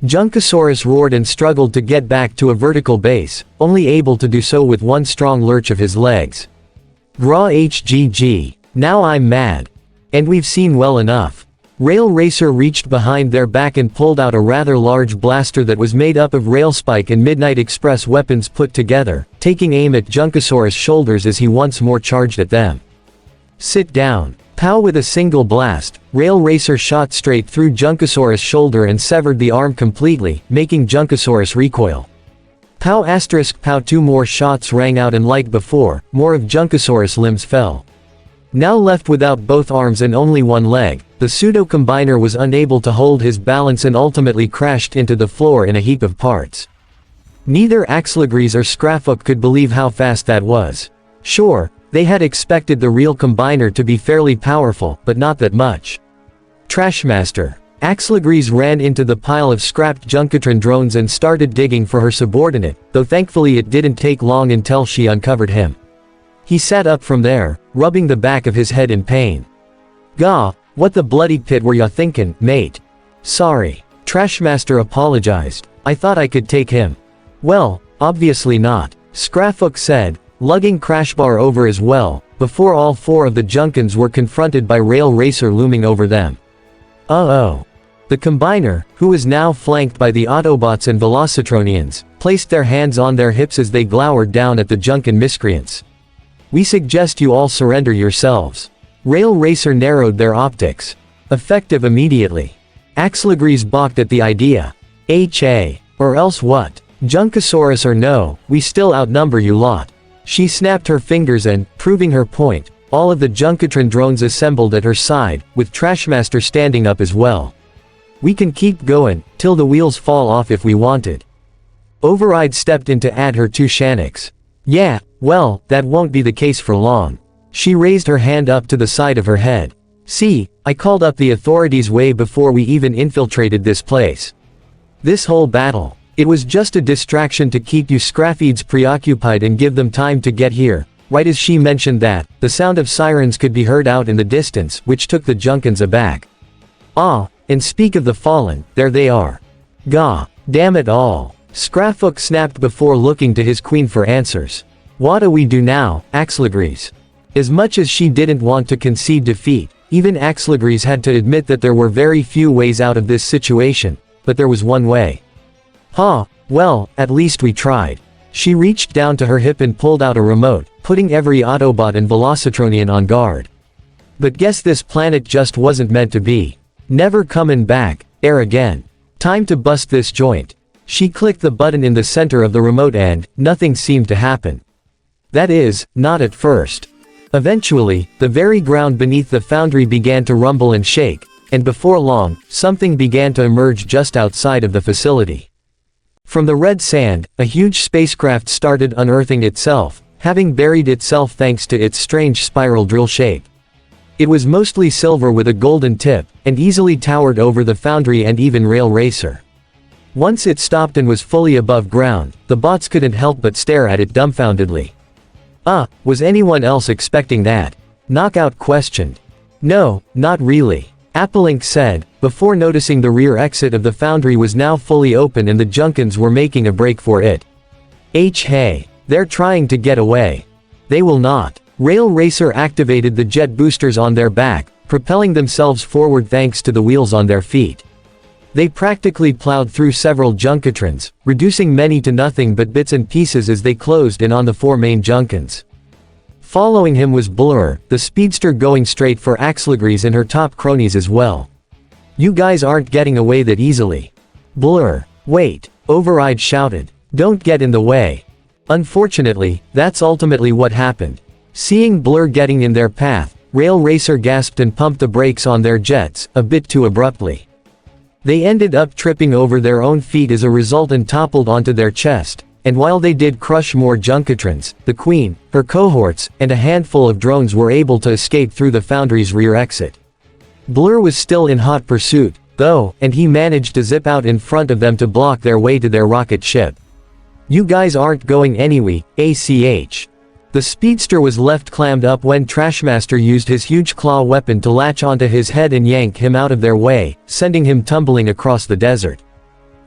Junkasaurus roared and struggled to get back to a vertical base, only able to do so with one strong lurch of his legs. Graw HGG. Now I'm mad. And we've seen well enough. Rail Racer reached behind their back and pulled out a rather large blaster that was made up of Railspike and Midnight Express weapons put together, taking aim at Junkasaurus' shoulders as he once more charged at them. Sit down. Pow! With a single blast, Rail Racer shot straight through Junkasaurus' shoulder and severed the arm completely, making Junkasaurus recoil. Pow! Pow! Two more shots rang out and like before, more of Junkasaurus' limbs fell. Now left without both arms and only one leg, the pseudo-combiner was unable to hold his balance and ultimately crashed into the floor in a heap of parts. Neither Axelagrise or Scrap-fook could believe how fast that was. Sure, they had expected the real combiner to be fairly powerful, but not that much. Trashmaster. Axelagrise ran into the pile of scrapped Junkatron drones and started digging for her subordinate, though thankfully it didn't take long until she uncovered him. He sat up from there, rubbing the back of his head in pain. Gah, what the bloody pit were ya thinkin', mate? Sorry. Trashmaster apologized. I thought I could take him. Well, obviously not, Scrap-fook said, lugging Crashbar over as well, before all four of the Junkans were confronted by Rail Racer looming over them. Uh-oh. The combiner, who was now flanked by the Autobots and Velocitronians, placed their hands on their hips as they glowered down at the Junkan miscreants. We suggest you all surrender yourselves. Rail Racer narrowed their optics. Effective immediately. Axelagrise balked at the idea. MHA. Or else what? Junkasaurus or no, we still outnumber you lot. She snapped her fingers and, proving her point, all of the Junkatron drones assembled at her side, with Trashmaster standing up as well. We can keep going, till the wheels fall off if we wanted. Override stepped in to add her two Shaniks. Yeah, well, that won't be the case for long. She raised her hand up to the side of her head. See, I called up the authorities way before we even infiltrated this place. This whole battle, it was just a distraction to keep you Scraffieds preoccupied and give them time to get here. Right as she mentioned that, the sound of sirens could be heard out in the distance, which took the Junkans aback. Ah, and speak of the fallen, there they are. Gah, damn it all. Scrap-fook snapped before looking to his queen for answers. What do we do now, Axelagres? As much as she didn't want to concede defeat, even Axelagres had to admit that there were very few ways out of this situation, but there was one way. Well, at least we tried. She reached down to her hip and pulled out a remote, putting every Autobot and Velocitronian on guard. But guess this planet just wasn't meant to be. Never coming back, air again. Time to bust this joint. She clicked the button in the center of the remote and nothing seemed to happen. That is, not at first. Eventually, the very ground beneath the foundry began to rumble and shake, and before long, something began to emerge just outside of the facility. From the red sand, a huge spacecraft started unearthing itself, having buried itself thanks to its strange spiral drill shape. It was mostly silver with a golden tip, and easily towered over the foundry and even Rail Racer. Once it stopped and was fully above ground, the bots couldn't help but stare at it dumbfoundedly. Was anyone else expecting that? Knockout questioned. No, not really, Applink said, before noticing the rear exit of the foundry was now fully open and the Junkans were making a break for it. Hey, they're trying to get away. They will not. Rail Racer activated the jet boosters on their back, propelling themselves forward thanks to the wheels on their feet. They practically plowed through several Junkatrons, reducing many to nothing but bits and pieces as they closed in on the four main Junkans. Following him was Blur, the speedster going straight for Axelagres and her top cronies as well. You guys aren't getting away that easily. Blur, wait, Override shouted. Don't get in the way. Unfortunately, that's ultimately what happened. Seeing Blur getting in their path, Rail Racer gasped and pumped the brakes on their jets, a bit too abruptly. They ended up tripping over their own feet as a result and toppled onto their chest, and while they did crush more Junkatrons, the Queen, her cohorts, and a handful of drones were able to escape through the foundry's rear exit. Blur was still in hot pursuit, though, and he managed to zip out in front of them to block their way to their rocket ship. You guys aren't going anywhere, ACH. The speedster was left clammed up when Trashmaster used his huge claw weapon to latch onto his head and yank him out of their way, sending him tumbling across the desert.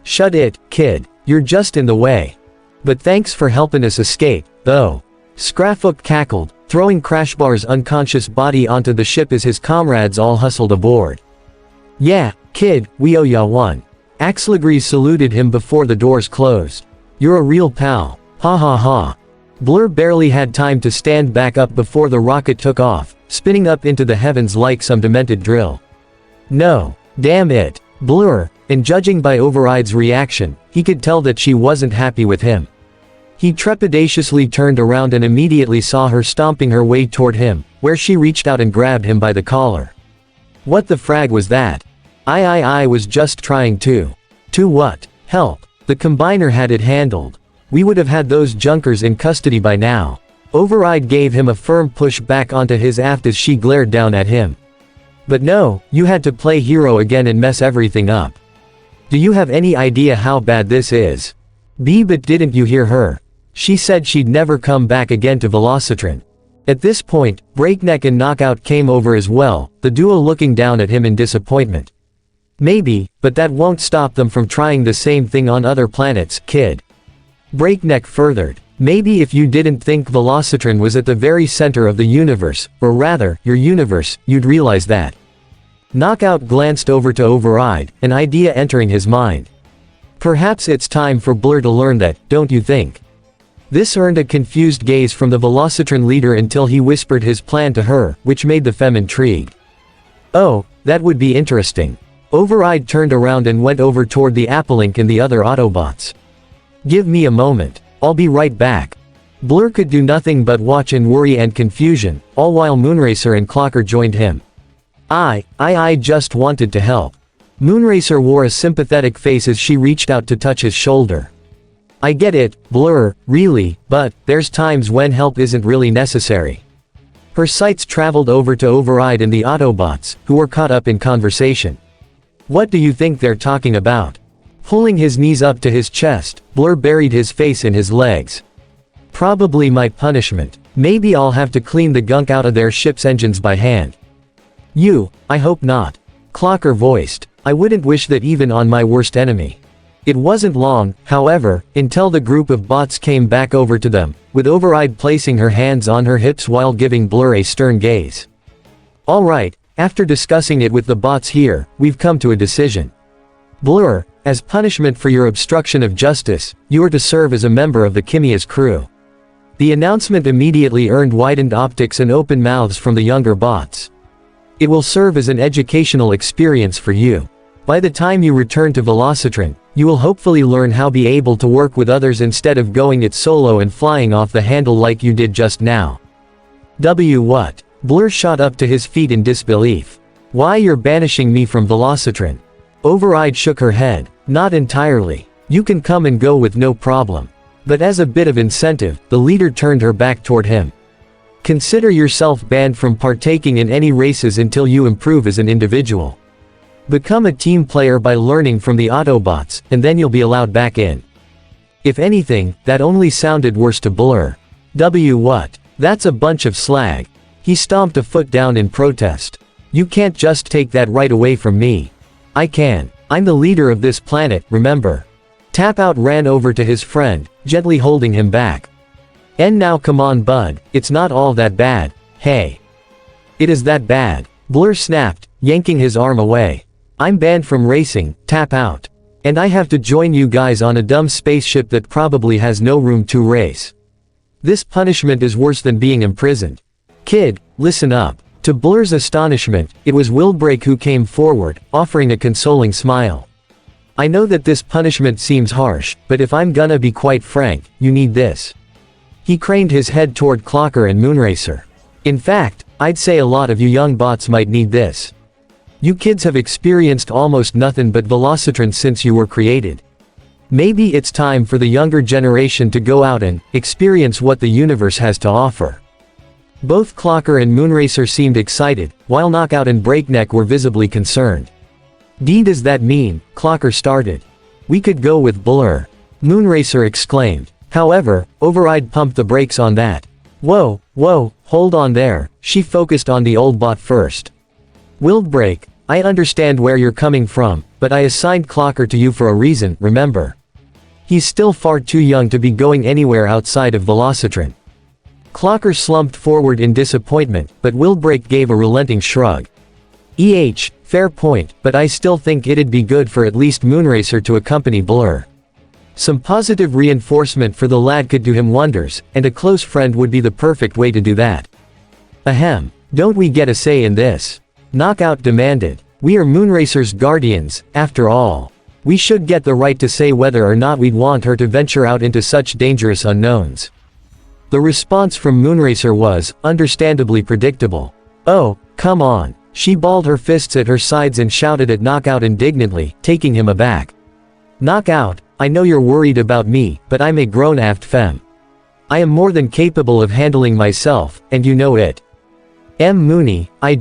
Shut it, kid, you're just in the way. But thanks for helping us escape, though. Scrap-fook cackled, throwing Crashbar's unconscious body onto the ship as his comrades all hustled aboard. Yeah, kid, we owe ya one. Axelagres saluted him before the doors closed. You're a real pal. Ha ha ha. Blur barely had time to stand back up before the rocket took off, spinning up into the heavens like some demented drill. No, damn it, Blur, and judging by Override's reaction, he could tell that she wasn't happy with him. He trepidatiously turned around and immediately saw her stomping her way toward him, where she reached out and grabbed him by the collar. What the frag was that? I was just trying to. To what? Help. The combiner had it handled. We would have had those junkers in custody by now. Override gave him a firm push back onto his aft as she glared down at him. But no, you had to play hero again and mess everything up. Do you have any idea how bad this is? But didn't you hear her? She said she'd never come back again to Velocitron. At this point, Breakneck and Knockout came over as well, the duo looking down at him in disappointment. Maybe, but that won't stop them from trying the same thing on other planets, kid. Breakneck furthered. Maybe if you didn't think Velocitron was at the very center of the universe, or rather, your universe, you'd realize that. Knockout glanced over to Override, an idea entering his mind. Perhaps it's time for Blur to learn that, don't you think? This earned a confused gaze from the Velocitron leader until he whispered his plan to her, which made the femme intrigued. Oh, that would be interesting. Override turned around and went over toward the Applink and the other Autobots. Give me a moment. I'll be right back. Blur could do nothing but watch in worry and confusion, all while Moonracer and Clocker joined him. I just wanted to help. Moonracer wore a sympathetic face as she reached out to touch his shoulder. I get it, Blur, really, but there's times when help isn't really necessary. Her sights traveled over to Override and the Autobots, who were caught up in conversation. What do you think they're talking about? Pulling his knees up to his chest, Blur buried his face in his legs. Probably my punishment. Maybe I'll have to clean the gunk out of their ship's engines by hand. I hope not. Clocker voiced. I wouldn't wish that even on my worst enemy. It wasn't long, however, until the group of bots came back over to them, with Override placing her hands on her hips while giving Blur a stern gaze. Alright, after discussing it with the bots here, we've come to a decision. Blur, as punishment for your obstruction of justice, you are to serve as a member of the Kimia's crew. The announcement immediately earned widened optics and open mouths from the younger bots. It will serve as an educational experience for you. By the time you return to Velocitron, you will hopefully learn how to be able to work with others instead of going it solo and flying off the handle like you did just now. What? Blur shot up to his feet in disbelief. Why you're banishing me from Velocitron? Override shook her head. Not entirely. You can come and go with no problem. But as a bit of incentive, the leader turned her back toward him. Consider yourself banned from partaking in any races until you improve as an individual. Become a team player by learning from the Autobots, and then you'll be allowed back in. If anything, that only sounded worse to Blur. What? That's a bunch of slag. He stomped a foot down in protest. You can't just take that right away from me. I can. I'm the leader of this planet, remember? Tap Out ran over to his friend, gently holding him back. And now come on bud, it's not all that bad, hey. It is that bad. Blur snapped, yanking his arm away. I'm banned from racing, Tap Out. And I have to join you guys on a dumb spaceship that probably has no room to race. This punishment is worse than being imprisoned. Kid, listen up. To Blur's astonishment, it was Wildbreak who came forward, offering a consoling smile. I know that this punishment seems harsh, but if I'm gonna be quite frank, you need this. He craned his head toward Clocker and Moonracer. In fact, I'd say a lot of you young bots might need this. You kids have experienced almost nothing but Velocitron since you were created. Maybe it's time for the younger generation to go out and experience what the universe has to offer. Both Clocker and Moonracer seemed excited, while Knockout and Breakneck were visibly concerned. D does that mean? Clocker started. We could go with Blur. Moonracer exclaimed. However, Override pumped the brakes on that. Whoa, hold on there, she focused on the old bot first. Wildbreak, I understand where you're coming from, but I assigned Clocker to you for a reason, remember? He's still far too young to be going anywhere outside of Velocitron. Clocker slumped forward in disappointment, but Wildbreak gave a relenting shrug. Fair point, but I still think it'd be good for at least Moonracer to accompany Blur. Some positive reinforcement for the lad could do him wonders, and a close friend would be the perfect way to do that. Ahem, don't we get a say in this? Knockout demanded. We are Moonracer's guardians, after all. We should get the right to say whether or not we'd want her to venture out into such dangerous unknowns. The response from Moonracer was, understandably predictable. Oh, come on. She balled her fists at her sides and shouted at Knockout indignantly, taking him aback. Knockout, I know you're worried about me, but I'm a grown-aft femme. I am more than capable of handling myself, and you know it. Mooney, I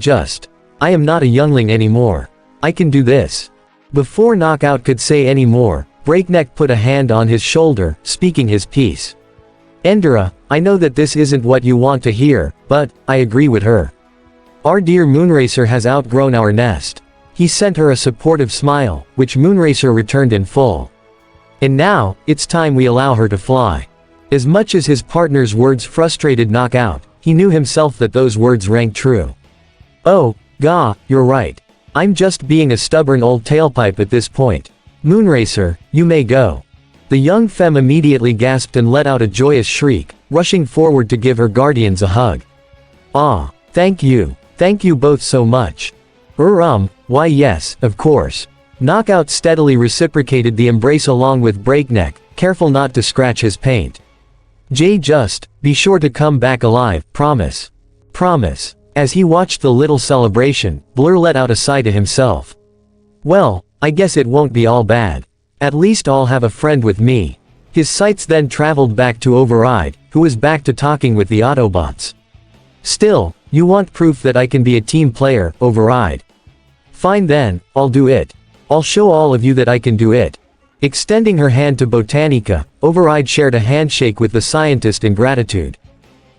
am not a youngling anymore. I can do this. Before Knockout could say any more, Breakneck put a hand on his shoulder, speaking his piece. Endera, I know that this isn't what you want to hear, but I agree with her. Our dear Moonracer has outgrown our nest. He sent her a supportive smile, which Moonracer returned in full. And now, it's time we allow her to fly. As much as his partner's words frustrated Knockout, he knew himself that those words rang true. Oh, you're right. I'm just being a stubborn old tailpipe at this point. Moonracer, you may go. The young femme immediately gasped and let out a joyous shriek, rushing forward to give her guardians a hug. Ah, thank you. Thank you both so much. Why yes, of course. Knockout steadily reciprocated the embrace along with Breakneck, careful not to scratch his paint. Be sure to come back alive, promise. Promise. As he watched the little celebration, Blur let out a sigh to himself. Well, I guess it won't be all bad. At least I'll have a friend with me. His sights then traveled back to Override, who was back to talking with the Autobots. Still, you want proof that I can be a team player, Override. Fine then, I'll do it. I'll show all of you that I can do it. Extending her hand to Botanica, Override shared a handshake with the scientist in gratitude.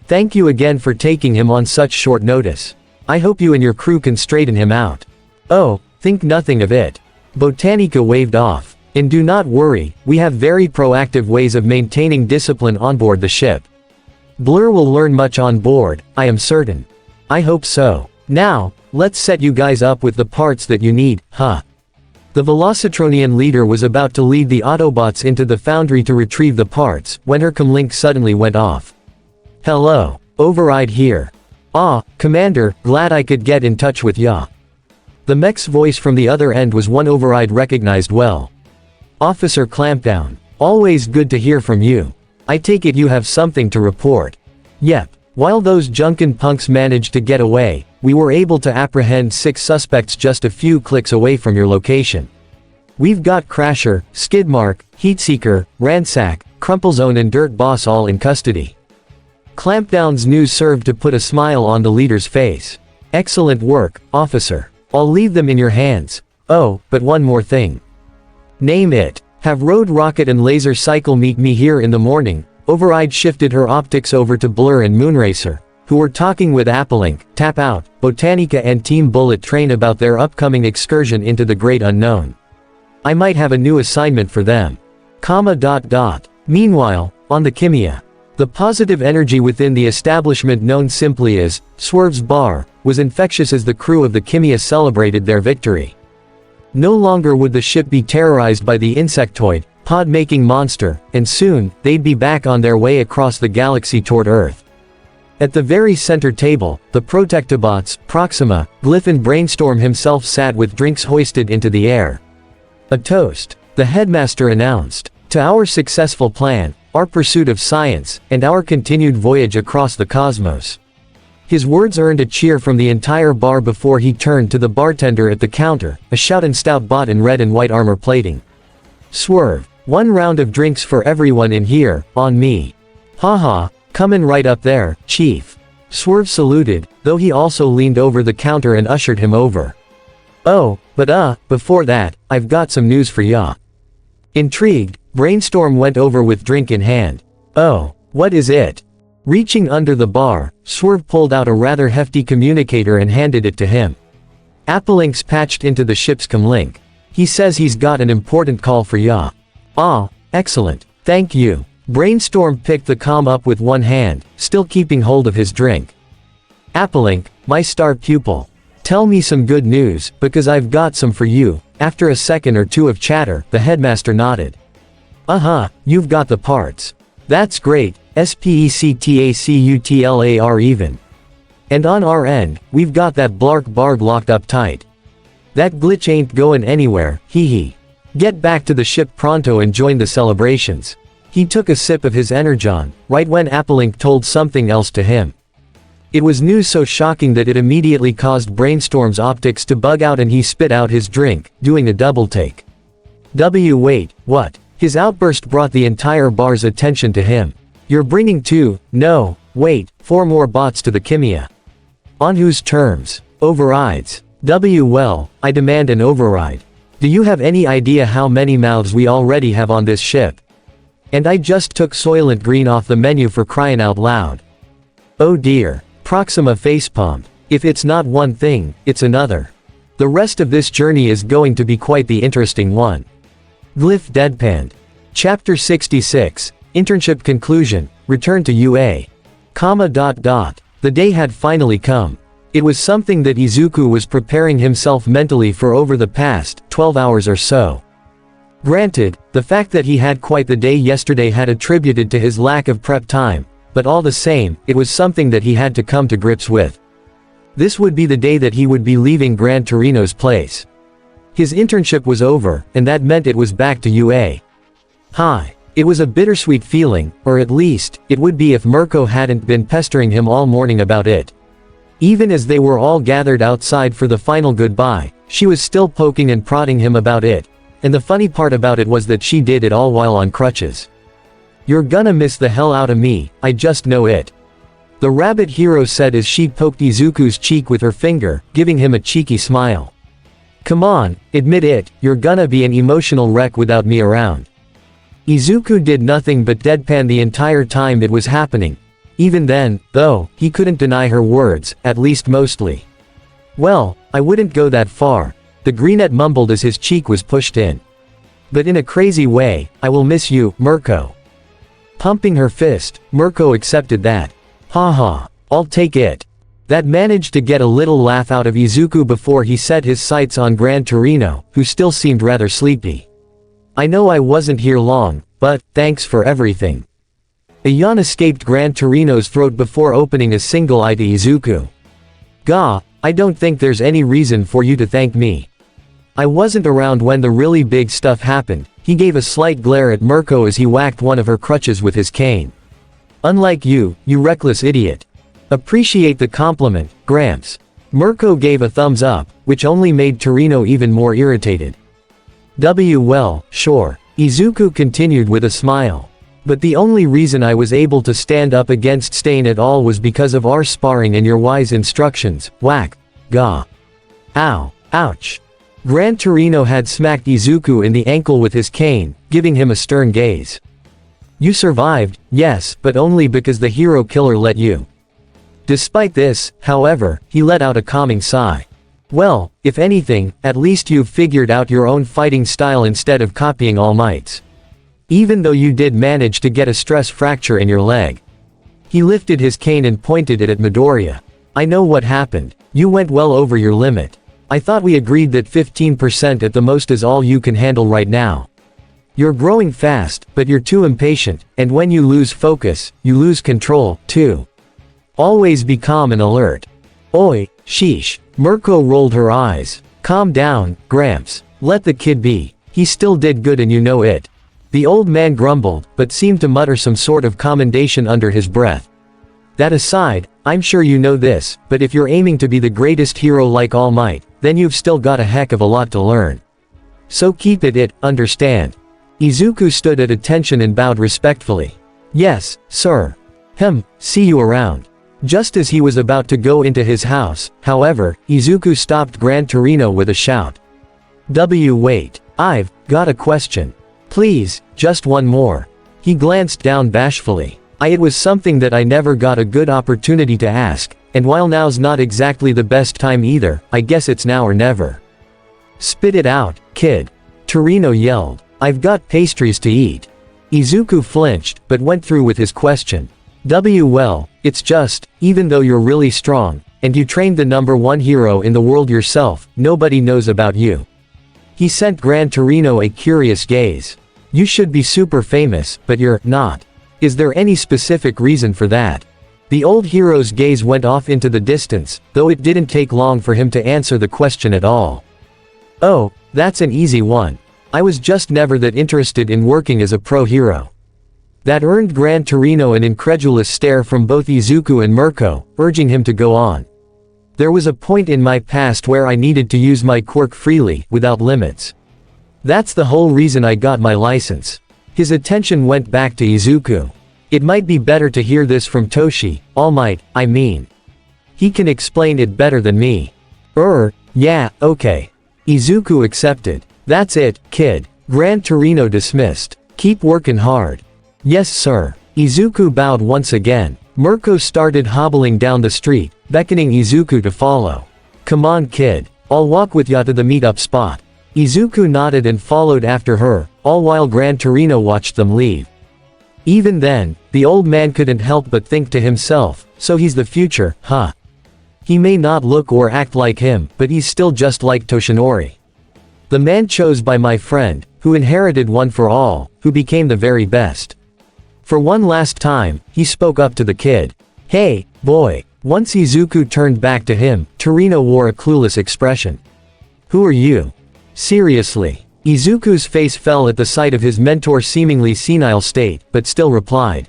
Thank you again for taking him on such short notice. I hope you and your crew can straighten him out. Oh, think nothing of it. Botanica waved off. And do not worry, we have very proactive ways of maintaining discipline on board the ship. Blur will learn much on board, I am certain. I hope so. Now, let's set you guys up with the parts that you need, huh? The Velocitronian leader was about to lead the Autobots into the Foundry to retrieve the parts, when her comlink suddenly went off. Hello. Override here. Ah, Commander, glad I could get in touch with ya. The mech's voice from the other end was one Override recognized well. Officer Clampdown. Always good to hear from you. I take it you have something to report. Yep. While those Junkan punks managed to get away, we were able to apprehend 6 suspects just a few clicks away from your location. We've got Crasher, Skidmark, Heatseeker, Ransack, Crumplezone and Dirt Boss all in custody. Clampdown's news served to put a smile on the leader's face. Excellent work, officer. I'll leave them in your hands. Oh, but one more thing. Name it. Have Road Rocket and Laser Cycle meet me here in the morning. Override shifted her optics over to Blur and Moonracer, who were talking with Applink, Tap Out, Botanica and Team Bullet Train about their upcoming excursion into the great unknown. I might have a new assignment for them. Meanwhile, on the Kimia. The positive energy within the establishment known simply as Swerve's Bar was infectious as the crew of the Kimia celebrated their victory. No longer would the ship be terrorized by the insectoid, pod-making monster, and soon, they'd be back on their way across the galaxy toward Earth. At the very center table, the Protectobots, Proxima, Glyph and Brainstorm himself sat with drinks hoisted into the air. A toast, the headmaster announced, to our successful plan, our pursuit of science, and our continued voyage across the cosmos. His words earned a cheer from the entire bar before he turned to the bartender at the counter, a shout and stout bot in red and white armor plating. Swerve. 1 round of drinks for everyone in here, on me. Haha, comin' right up there, Chief. Swerve saluted, though he also leaned over the counter and ushered him over. Oh, but before that, I've got some news for ya. Intrigued, Brainstorm went over with drink in hand. Oh, what is it? Reaching under the bar, Swerve pulled out a rather hefty communicator and handed it to him. Appllink's patched into the ship's comlink. He says he's got an important call for ya. Ah, excellent, thank you. Brainstorm picked the comm up with one hand, still keeping hold of his drink. Applink, my star pupil. Tell me some good news, because I've got some for you. After a second or two of chatter, the headmaster nodded. You've got the parts. That's great, SPECTACUTLAR even. And on our end, we've got that Blark Barg locked up tight. That glitch ain't going anywhere, hee. Get back to the ship pronto and join the celebrations. He took a sip of his energon, right when Applink told something else to him. It was news so shocking that it immediately caused Brainstorm's optics to bug out and he spit out his drink, doing a double take. Wait, what? His outburst brought the entire bar's attention to him. You're bringing 4 more bots to the Kimia. On whose terms? Overrides. Well, I demand an override. Do you have any idea how many mouths we already have on this ship? And I just took Soylent Green off the menu for crying out loud. Oh dear. Proxima facepalmed. If it's not one thing, it's another. The rest of this journey is going to be quite the interesting one. Glyph deadpanned. Chapter 66, Internship Conclusion, Return to UA. The day had finally come. It was something that Izuku was preparing himself mentally for over the past 12 hours or so. Granted, the fact that he had quite the day yesterday had attributed to his lack of prep time, but all the same, it was something that he had to come to grips with. This would be the day that he would be leaving Gran Torino's place. His internship was over, and that meant it was back to UA. It was a bittersweet feeling, or at least, it would be if Mirko hadn't been pestering him all morning about it. Even as they were all gathered outside for the final goodbye, she was still poking and prodding him about it, and the funny part about it was that she did it all while on crutches. You're gonna miss the hell out of me, I just know it. The rabbit hero said as she poked Izuku's cheek with her finger, giving him a cheeky smile. Come on, admit it, you're gonna be an emotional wreck without me around. Izuku did nothing but deadpan the entire time it was happening. Even then, though, he couldn't deny her words, at least mostly. Well, I wouldn't go that far, the greenette mumbled as his cheek was pushed in. But in a crazy way, I will miss you, Mirko. Pumping her fist, Mirko accepted that. Haha, I'll take it. That managed to get a little laugh out of Izuku before he set his sights on Gran Torino, who still seemed rather sleepy. I know I wasn't here long, but, thanks for everything. A yawn escaped Gran Torino's throat before opening a single eye to Izuku. Gah, I don't think there's any reason for you to thank me. I wasn't around when the really big stuff happened. He gave a slight glare at Mirko as he whacked one of her crutches with his cane. Unlike you, you reckless idiot. Appreciate the compliment, Gramps. Mirko gave a thumbs up, which only made Torino even more irritated. Well, sure. Izuku continued with a smile. But the only reason I was able to stand up against Stain at all was because of our sparring and your wise instructions. Whack. Gah. Ow. Ouch. Gran Torino had smacked Izuku in the ankle with his cane, giving him a stern gaze. You survived, yes, but only because the hero killer let you. Despite this, however, he let out a calming sigh. Well, if anything, at least you've figured out your own fighting style instead of copying All Might's. Even though you did manage to get a stress fracture in your leg. He lifted his cane and pointed it at Midoriya. I know what happened. You went well over your limit. I thought we agreed that 15% at the most is all you can handle right now. You're growing fast, but you're too impatient, and when you lose focus, you lose control, too. Always be calm and alert. Oi, sheesh. Mirko rolled her eyes. Calm down, Gramps. Let the kid be. He still did good and you know it. The old man grumbled, but seemed to mutter some sort of commendation under his breath. That aside, I'm sure you know this, but if you're aiming to be the greatest hero like All Might, then you've still got a heck of a lot to learn. So keep it, understand? Izuku stood at attention and bowed respectfully. Yes, sir. See you around. Just as he was about to go into his house, however, Izuku stopped Gran Torino with a shout. Wait. I've got a question. Please, just one more. He glanced down bashfully. It was something that I never got a good opportunity to ask, and while now's not exactly the best time either, I guess it's now or never. Spit it out, kid. Torino yelled. I've got pastries to eat. Izuku flinched, but went through with his question. Well, it's just, even though you're really strong, and you trained the #1 hero in the world yourself, nobody knows about you. He sent Gran Torino a curious gaze. You should be super famous, but you're not. Is there any specific reason for that? The old hero's gaze went off into the distance, though it didn't take long for him to answer the question at all. Oh, that's an easy one. I was just never that interested in working as a pro hero. That earned Gran Torino an incredulous stare from both Izuku and Mirko, urging him to go on. There was a point in my past where I needed to use my quirk freely, without limits. That's the whole reason I got my license. His attention went back to Izuku. It might be better to hear this from Toshi, All Might, I mean. He can explain it better than me. Yeah, okay. Izuku accepted. That's it, kid. Gran Torino dismissed. Keep working hard. Yes sir. Izuku bowed once again. Mirko started hobbling down the street, beckoning Izuku to follow. Come on kid. I'll walk with ya to the meet-up spot. Izuku nodded and followed after her, all while Gran Torino watched them leave. Even then, the old man couldn't help but think to himself, so he's the future, huh? He may not look or act like him, but he's still just like Toshinori. The man chose by my friend, who inherited one for all, who became the very best. For one last time, he spoke up to the kid. Hey, boy. Once Izuku turned back to him, Torino wore a clueless expression. Who are you? Seriously. Izuku's face fell at the sight of his mentor's seemingly senile state, but still replied.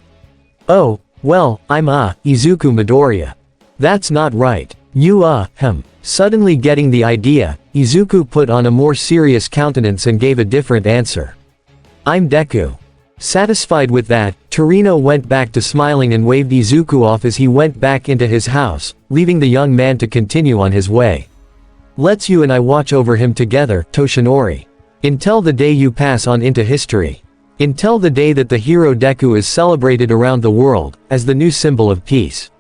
Oh, well, I'm Izuku Midoriya. That's not right. You Suddenly getting the idea, Izuku put on a more serious countenance and gave a different answer. I'm Deku. Satisfied with that, Torino went back to smiling and waved Izuku off as he went back into his house, leaving the young man to continue on his way. Let's you and I watch over him together, Toshinori. Until the day you pass on into history. Until the day that the hero Deku is celebrated around the world, as the new symbol of peace.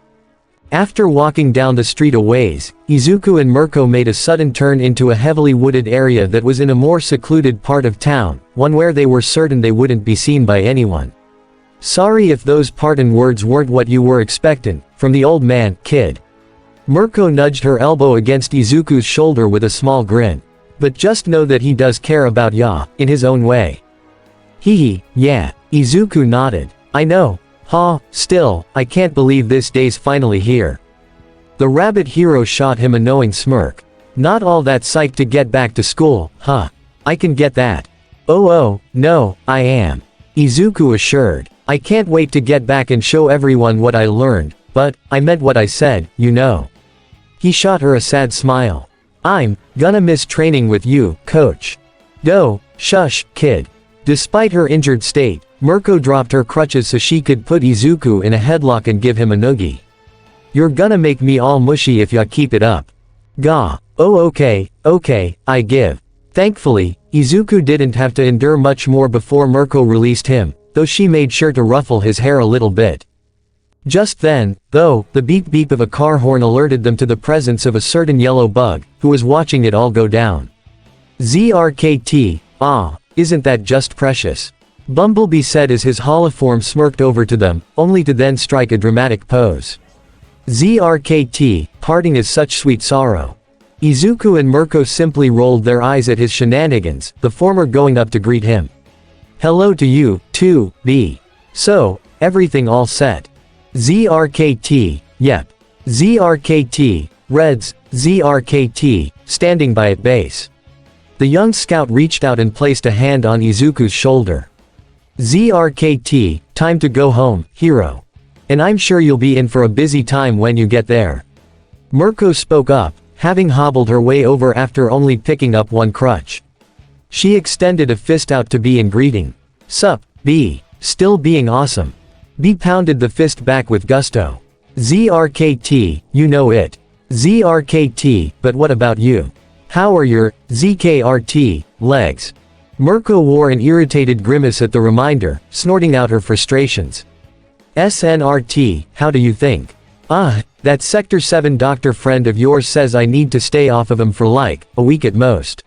After walking down the street a ways, Izuku and Mirko made a sudden turn into a heavily wooded area that was in a more secluded part of town, one where they were certain they wouldn't be seen by anyone. Sorry if those parting words weren't what you were expecting, from the old man, kid. Mirko nudged her elbow against Izuku's shoulder with a small grin. But just know that he does care about ya, in his own way. Hee, yeah, Izuku nodded. I know. Ha, still, I can't believe this day's finally here. The rabbit hero shot him a knowing smirk. Not all that psyched to get back to school, huh? I can get that. Oh, no, I am. Izuku assured. I can't wait to get back and show everyone what I learned, but, I meant what I said, you know. He shot her a sad smile. I'm gonna miss training with you, coach. Shush, kid. Despite her injured state, Mirko dropped her crutches so she could put Izuku in a headlock and give him a noogie. You're gonna make me all mushy if ya keep it up. Gah. Oh okay, I give. Thankfully, Izuku didn't have to endure much more before Mirko released him, though she made sure to ruffle his hair a little bit. Just then, though, the beep beep of a car horn alerted them to the presence of a certain yellow bug, who was watching it all go down. ZRKT, isn't that just precious? Bumblebee said as his holoform smirked over to them, only to then strike a dramatic pose. ZRKT, parting is such sweet sorrow. Izuku and Mirko simply rolled their eyes at his shenanigans, the former going up to greet him. Hello to you, too, B. So, everything all set. ZRKT, yep. ZRKT, Reds, ZRKT, standing by at base. The young scout reached out and placed a hand on Izuku's shoulder. ZRKT, time to go home, hero. And I'm sure you'll be in for a busy time when you get there. Mirko spoke up, having hobbled her way over after only picking up one crutch. She extended a fist out to B in greeting. Sup, B, still being awesome. B pounded the fist back with gusto. ZRKT, you know it. ZRKT, but what about you? How are your, ZKRT, legs? Mirko wore an irritated grimace at the reminder, snorting out her frustrations. SNRT, how do you think? That Sector 7 doctor friend of yours says I need to stay off of him for like, a week at most.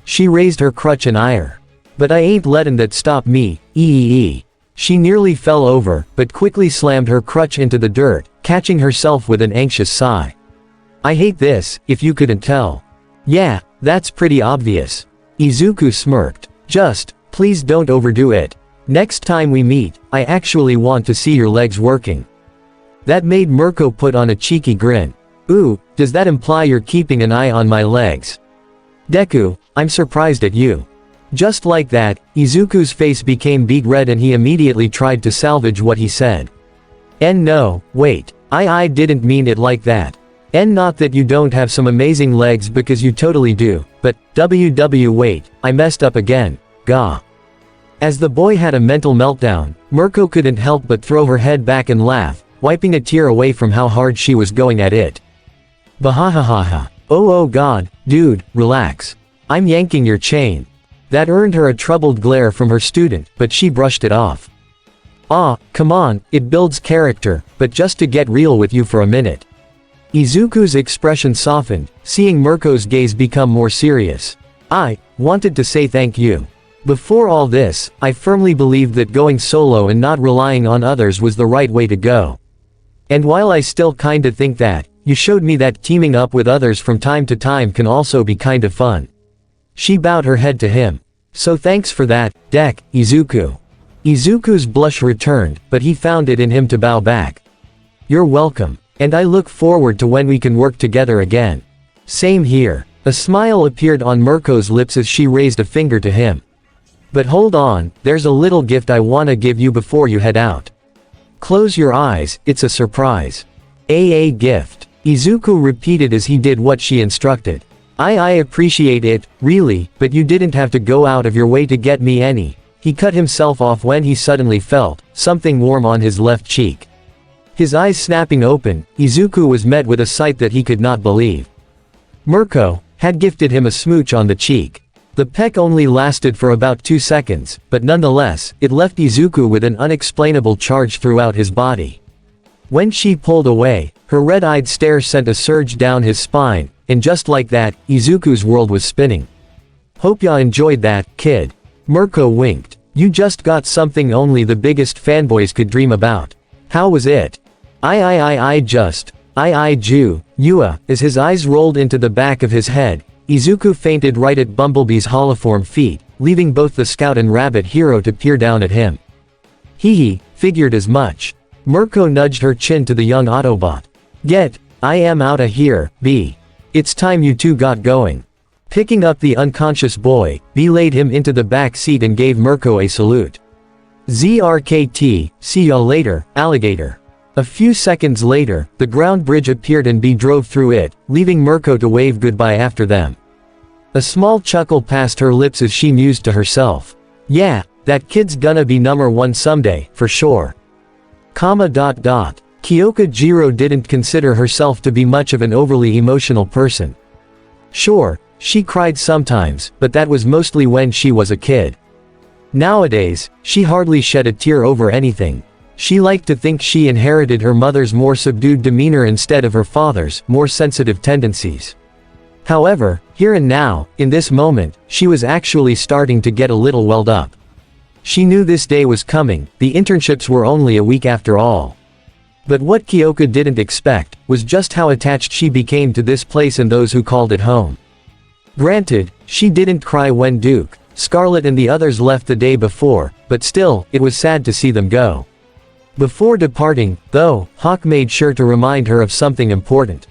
She raised her crutch in ire. But I ain't lettin' that stop me, She nearly fell over, but quickly slammed her crutch into the dirt, catching herself with an anxious sigh. I hate this, if you couldn't tell. Yeah, that's pretty obvious. Izuku smirked. Just, please don't overdo it. Next time we meet, I actually want to see your legs working. That made Mirko put on a cheeky grin. Ooh, does that imply you're keeping an eye on my legs? Deku, I'm surprised at you. Just like that, Izuku's face became beet red and he immediately tried to salvage what he said. No, wait, I didn't mean it like that. Not that you don't have some amazing legs because you totally do, but, wait, I messed up again, gah. As the boy had a mental meltdown, Mirko couldn't help but throw her head back and laugh, wiping a tear away from how hard she was going at it. Bahahaha. Oh god, dude, relax. I'm yanking your chain. That earned her a troubled glare from her student, but she brushed it off. Come on, it builds character, but just to get real with you for a minute. Izuku's expression softened, seeing Mirko's gaze become more serious. I wanted to say thank you. Before all this, I firmly believed that going solo and not relying on others was the right way to go. And while I still kinda think that, you showed me that teaming up with others from time to time can also be kinda fun. She bowed her head to him. So thanks for that, Izuku. Izuku's blush returned, but he found it in him to bow back. You're welcome, and I look forward to when we can work together again. Same here. A smile appeared on Mirko's lips as she raised a finger to him. But hold on, there's a little gift I wanna give you before you head out. Close your eyes, it's a surprise. A gift. Izuku repeated as he did what she instructed. I appreciate it, really, but you didn't have to go out of your way to get me any. He cut himself off when he suddenly felt something warm on his left cheek. His eyes snapping open, Izuku was met with a sight that he could not believe. Mirko had gifted him a smooch on the cheek. The peck only lasted for about 2 seconds, but nonetheless, it left Izuku with an unexplainable charge throughout his body. When she pulled away, her red-eyed stare sent a surge down his spine, and just like that, Izuku's world was spinning. "Hope ya enjoyed that, kid." Mirko winked. "You just got something only the biggest fanboys could dream about. How was it?" Ju, Yua." As his eyes rolled into the back of his head, Izuku fainted right at Bumblebee's holoform feet, leaving both the scout and rabbit hero to peer down at him. "Hee, figured as much." Mirko nudged her chin to the young Autobot. I am outta here, B. It's time you two got going." Picking up the unconscious boy, B laid him into the back seat and gave Mirko a salute. "ZRKT, see ya later, alligator." A few seconds later, the ground bridge appeared and B drove through it, leaving Mirko to wave goodbye after them. A small chuckle passed her lips as she mused to herself. "Yeah, that kid's gonna be number one someday, for sure." Kyoka Jiro didn't consider herself to be much of an overly emotional person. Sure, she cried sometimes, but that was mostly when she was a kid. Nowadays, she hardly shed a tear over anything. She liked to think she inherited her mother's more subdued demeanor instead of her father's more sensitive tendencies. However, here and now, in this moment, she was actually starting to get a little welled up. She knew this day was coming, the internships were only a week after all. But what Kyoka didn't expect, was just how attached she became to this place and those who called it home. Granted, she didn't cry when Duke, Scarlet and the others left the day before, but still, it was sad to see them go. Before departing, though, Hawk made sure to remind her of something important.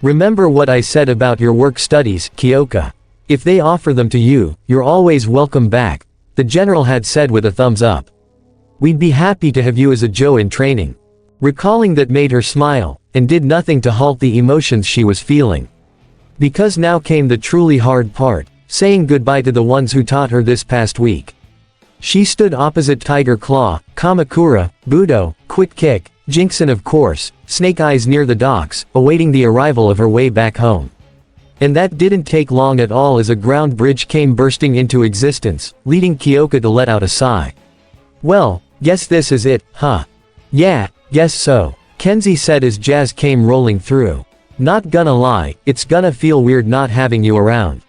"Remember what I said about your work studies, Kyoka. If they offer them to you, you're always welcome back," the general had said with a thumbs up. "We'd be happy to have you as a Joe in training." Recalling that made her smile, and did nothing to halt the emotions she was feeling. Because now came the truly hard part, saying goodbye to the ones who taught her this past week. She stood opposite Tiger Claw, Kamakura, Budo, Quick Kick, Jinx and of course, Snake Eyes near the docks, awaiting the arrival of her way back home. And that didn't take long at all as a ground bridge came bursting into existence, leading Kyoka to let out a sigh. "Well, guess this is it, huh?" "Yeah, guess so," Kenzie said as Jazz came rolling through. "Not gonna lie, it's gonna feel weird not having you around."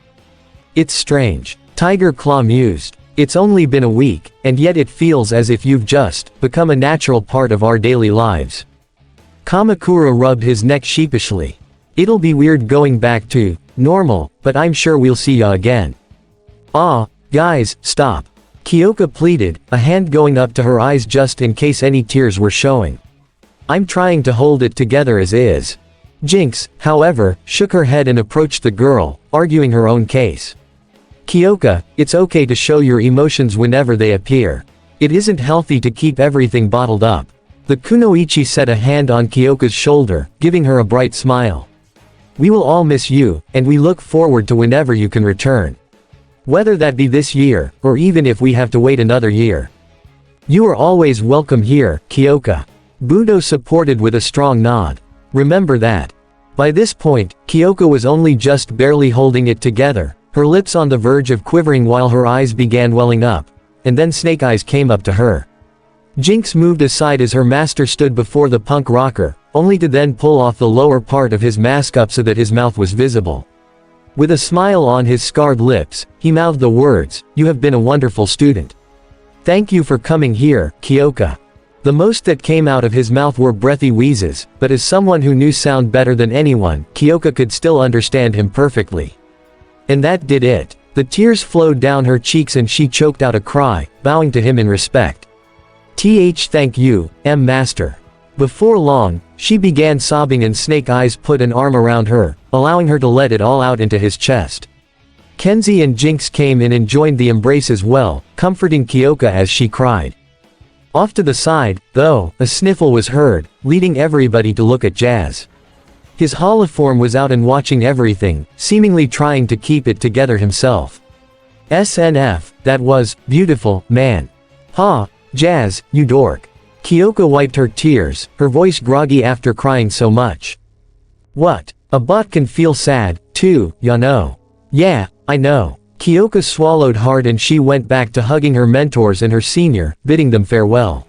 "It's strange," Tiger Claw mused. "It's only been a week, and yet it feels as if you've just become a natural part of our daily lives." Kamakura rubbed his neck sheepishly. "It'll be weird going back to normal, but I'm sure we'll see ya again." Guys, stop," Kyoka pleaded, a hand going up to her eyes just in case any tears were showing. "I'm trying to hold it together as is." Jinx, however, shook her head and approached the girl, arguing her own case. "Kyoka, it's okay to show your emotions whenever they appear. It isn't healthy to keep everything bottled up." The kunoichi set a hand on Kyoka's shoulder, giving her a bright smile. "We will all miss you, and we look forward to whenever you can return. Whether that be this year, or even if we have to wait another year. You are always welcome here, Kyoka." Budo supported with a strong nod. "Remember that." By this point, Kyoka was only just barely holding it together, her lips on the verge of quivering while her eyes began welling up. And then Snake Eyes came up to her. Jinx moved aside as her master stood before the punk rocker, only to then pull off the lower part of his mask up so that his mouth was visible. With a smile on his scarred lips, he mouthed the words, "You have been a wonderful student. Thank you for coming here, Kyoka." The most that came out of his mouth were breathy wheezes, but as someone who knew sound better than anyone, Kyoka could still understand him perfectly. And that did it. The tears flowed down her cheeks and she choked out a cry, bowing to him in respect. Thank you, Master." Before long, she began sobbing and Snake Eyes put an arm around her, allowing her to let it all out into his chest. Kenzie and Jinx came in and joined the embrace as well, comforting Kyoka as she cried. Off to the side, though, a sniffle was heard, leading everybody to look at Jazz. His holoform was out and watching everything, seemingly trying to keep it together himself. SNF, that was, beautiful, man. Ha, Jazz, you dork. Kyoka wiped her tears, her voice groggy after crying so much. What? A bot can feel sad, too, ya know. Yeah, I know. Kyoka swallowed hard and she went back to hugging her mentors and her senior, bidding them farewell.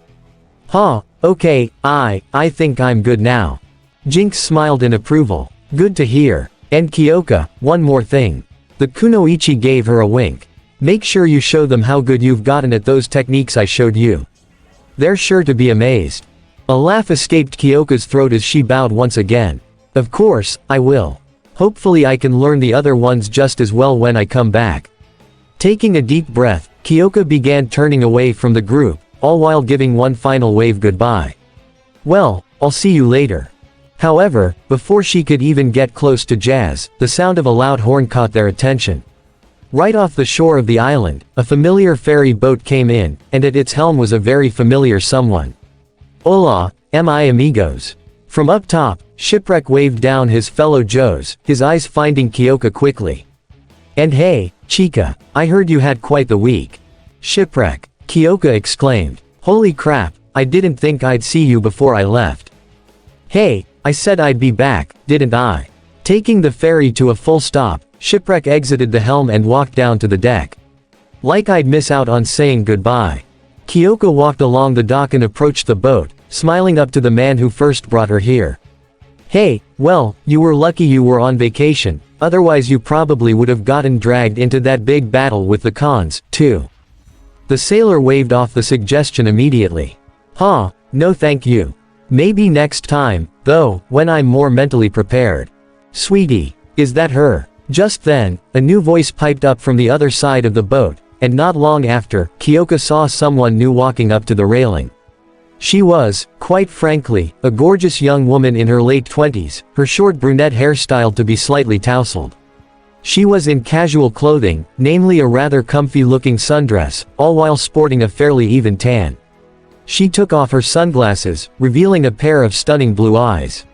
Huh, okay, I think I'm good now. Jinx smiled in approval. Good to hear. And Kyoka, one more thing. The kunoichi gave her a wink. Make sure you show them how good you've gotten at those techniques I showed you. They're sure to be amazed. A laugh escaped Kyoka's throat as she bowed once again. Of course, I will. Hopefully I can learn the other ones just as well when I come back. Taking a deep breath, Kyoka began turning away from the group, all while giving one final wave goodbye. Well, I'll see you later. However, before she could even get close to Jazz, the sound of a loud horn caught their attention. Right off the shore of the island, a familiar ferry boat came in, and at its helm was a very familiar someone. Hola, mi amigos. From up top, Shipwreck waved down his fellow Joes, his eyes finding Kyoka quickly. And hey, Chica, I heard you had quite the week. Shipwreck, Kyoka exclaimed. Holy crap, I didn't think I'd see you before I left. Hey, I said I'd be back, didn't I? Taking the ferry to a full stop, Shipwreck exited the helm and walked down to the deck. Like I'd miss out on saying goodbye. Kyoka walked along the dock and approached the boat, smiling up to the man who first brought her here. Hey, well, you were lucky you were on vacation, otherwise you probably would have gotten dragged into that big battle with the cons, too. The sailor waved off the suggestion immediately. Huh, no thank you. Maybe next time, though, when I'm more mentally prepared. Sweetie, is that her? Just then, a new voice piped up from the other side of the boat, and not long after, Kyoka saw someone new walking up to the railing. She was, quite frankly, a gorgeous young woman in her late 20s, her short brunette hair styled to be slightly tousled. She was in casual clothing, namely a rather comfy-looking sundress, all while sporting a fairly even tan. She took off her sunglasses, revealing a pair of stunning blue eyes.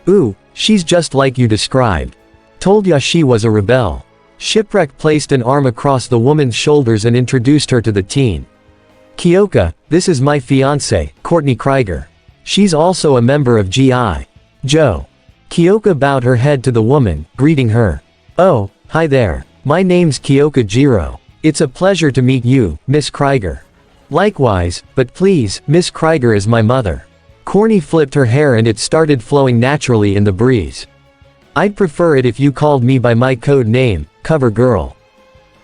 Ooh, she's just like you described. Told ya she was a rebel. Shipwreck placed an arm across the woman's shoulders and introduced her to the teen. Kyoka, this is my fiancée, Courtney Krieger. She's also a member of G.I. Joe. Kyoka bowed her head to the woman, greeting her. Oh, hi there. My name's Kyoka Jiro. It's a pleasure to meet you, Miss Krieger. Likewise, but please, Miss Krieger is my mother. Courtney flipped her hair and it started flowing naturally in the breeze. I'd prefer it if you called me by my code name, Covergirl.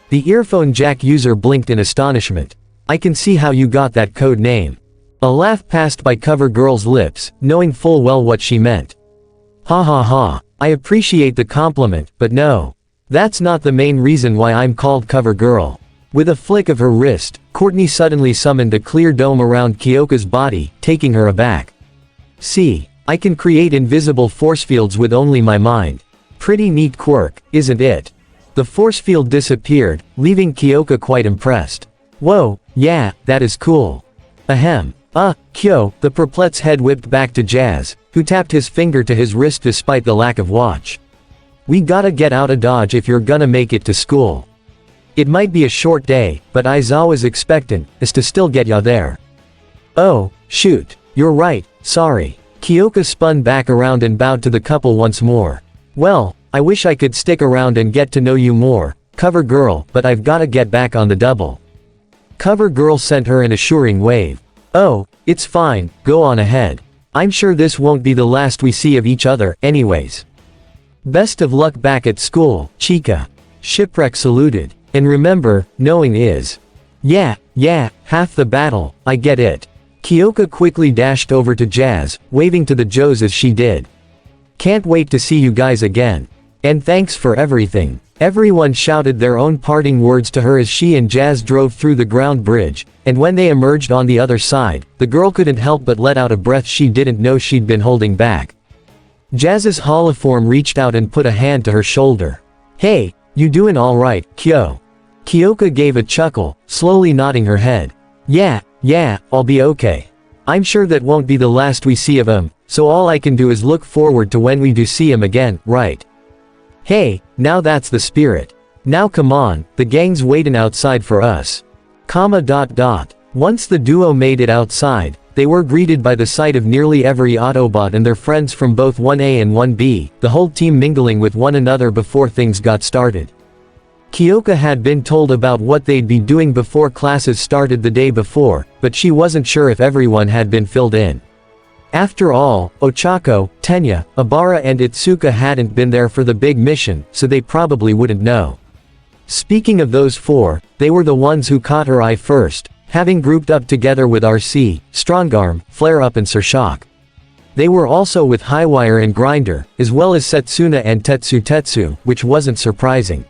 The earphone jack user blinked in astonishment. I can see how you got that code name. A laugh passed by Covergirl's lips, knowing full well what she meant. Ha ha ha, I appreciate the compliment, but no. That's not the main reason why I'm called Covergirl. With a flick of her wrist, Courtney suddenly summoned a clear dome around Kyoka's body, taking her aback. See, I can create invisible force fields with only my mind. Pretty neat quirk, isn't it? The force field disappeared, leaving Kyoka quite impressed. Whoa, yeah, that is cool. Ahem. Kyo, the perplexed head whipped back to Jazz, who tapped his finger to his wrist despite the lack of watch. We gotta get out of Dodge if you're gonna make it to school. It might be a short day, but Aizawa's expectant, is to still get ya there. Oh, shoot, you're right, sorry. Kyoka spun back around and bowed to the couple once more. Well, I wish I could stick around and get to know you more, Covergirl, but I've gotta get back on the double. Covergirl sent her an assuring wave. Oh, it's fine, go on ahead. I'm sure this won't be the last we see of each other, anyways. Best of luck back at school, Chica. Shipwreck saluted. And remember, knowing is. Yeah, half the battle, I get it. Kyoka quickly dashed over to Jazz, waving to the Joes as she did. Can't wait to see you guys again. And thanks for everything. Everyone shouted their own parting words to her as she and Jazz drove through the ground bridge, and when they emerged on the other side, the girl couldn't help but let out a breath she didn't know she'd been holding back. Jazz's holoform reached out and put a hand to her shoulder. Hey, you doing alright, Kyo? Kyoka gave a chuckle, slowly nodding her head. Yeah, I'll be okay. I'm sure that won't be the last we see of him, so all I can do is look forward to when we do see him again, right? Hey, now that's the spirit. Now come on, the gang's waiting outside for us. Once the duo made it outside, they were greeted by the sight of nearly every Autobot and their friends from both 1A and 1B, the whole team mingling with one another before things got started. Kyoka had been told about what they'd be doing before classes started the day before, but she wasn't sure if everyone had been filled in. After all, Ochako, Tenya, Abara and Itsuka hadn't been there for the big mission, so they probably wouldn't know. Speaking of those four, they were the ones who caught her eye first, having grouped up together with RC, Strongarm, Flare-Up and Surshock. They were also with Highwire and Grinder, as well as Setsuna and Tetsu, which wasn't surprising.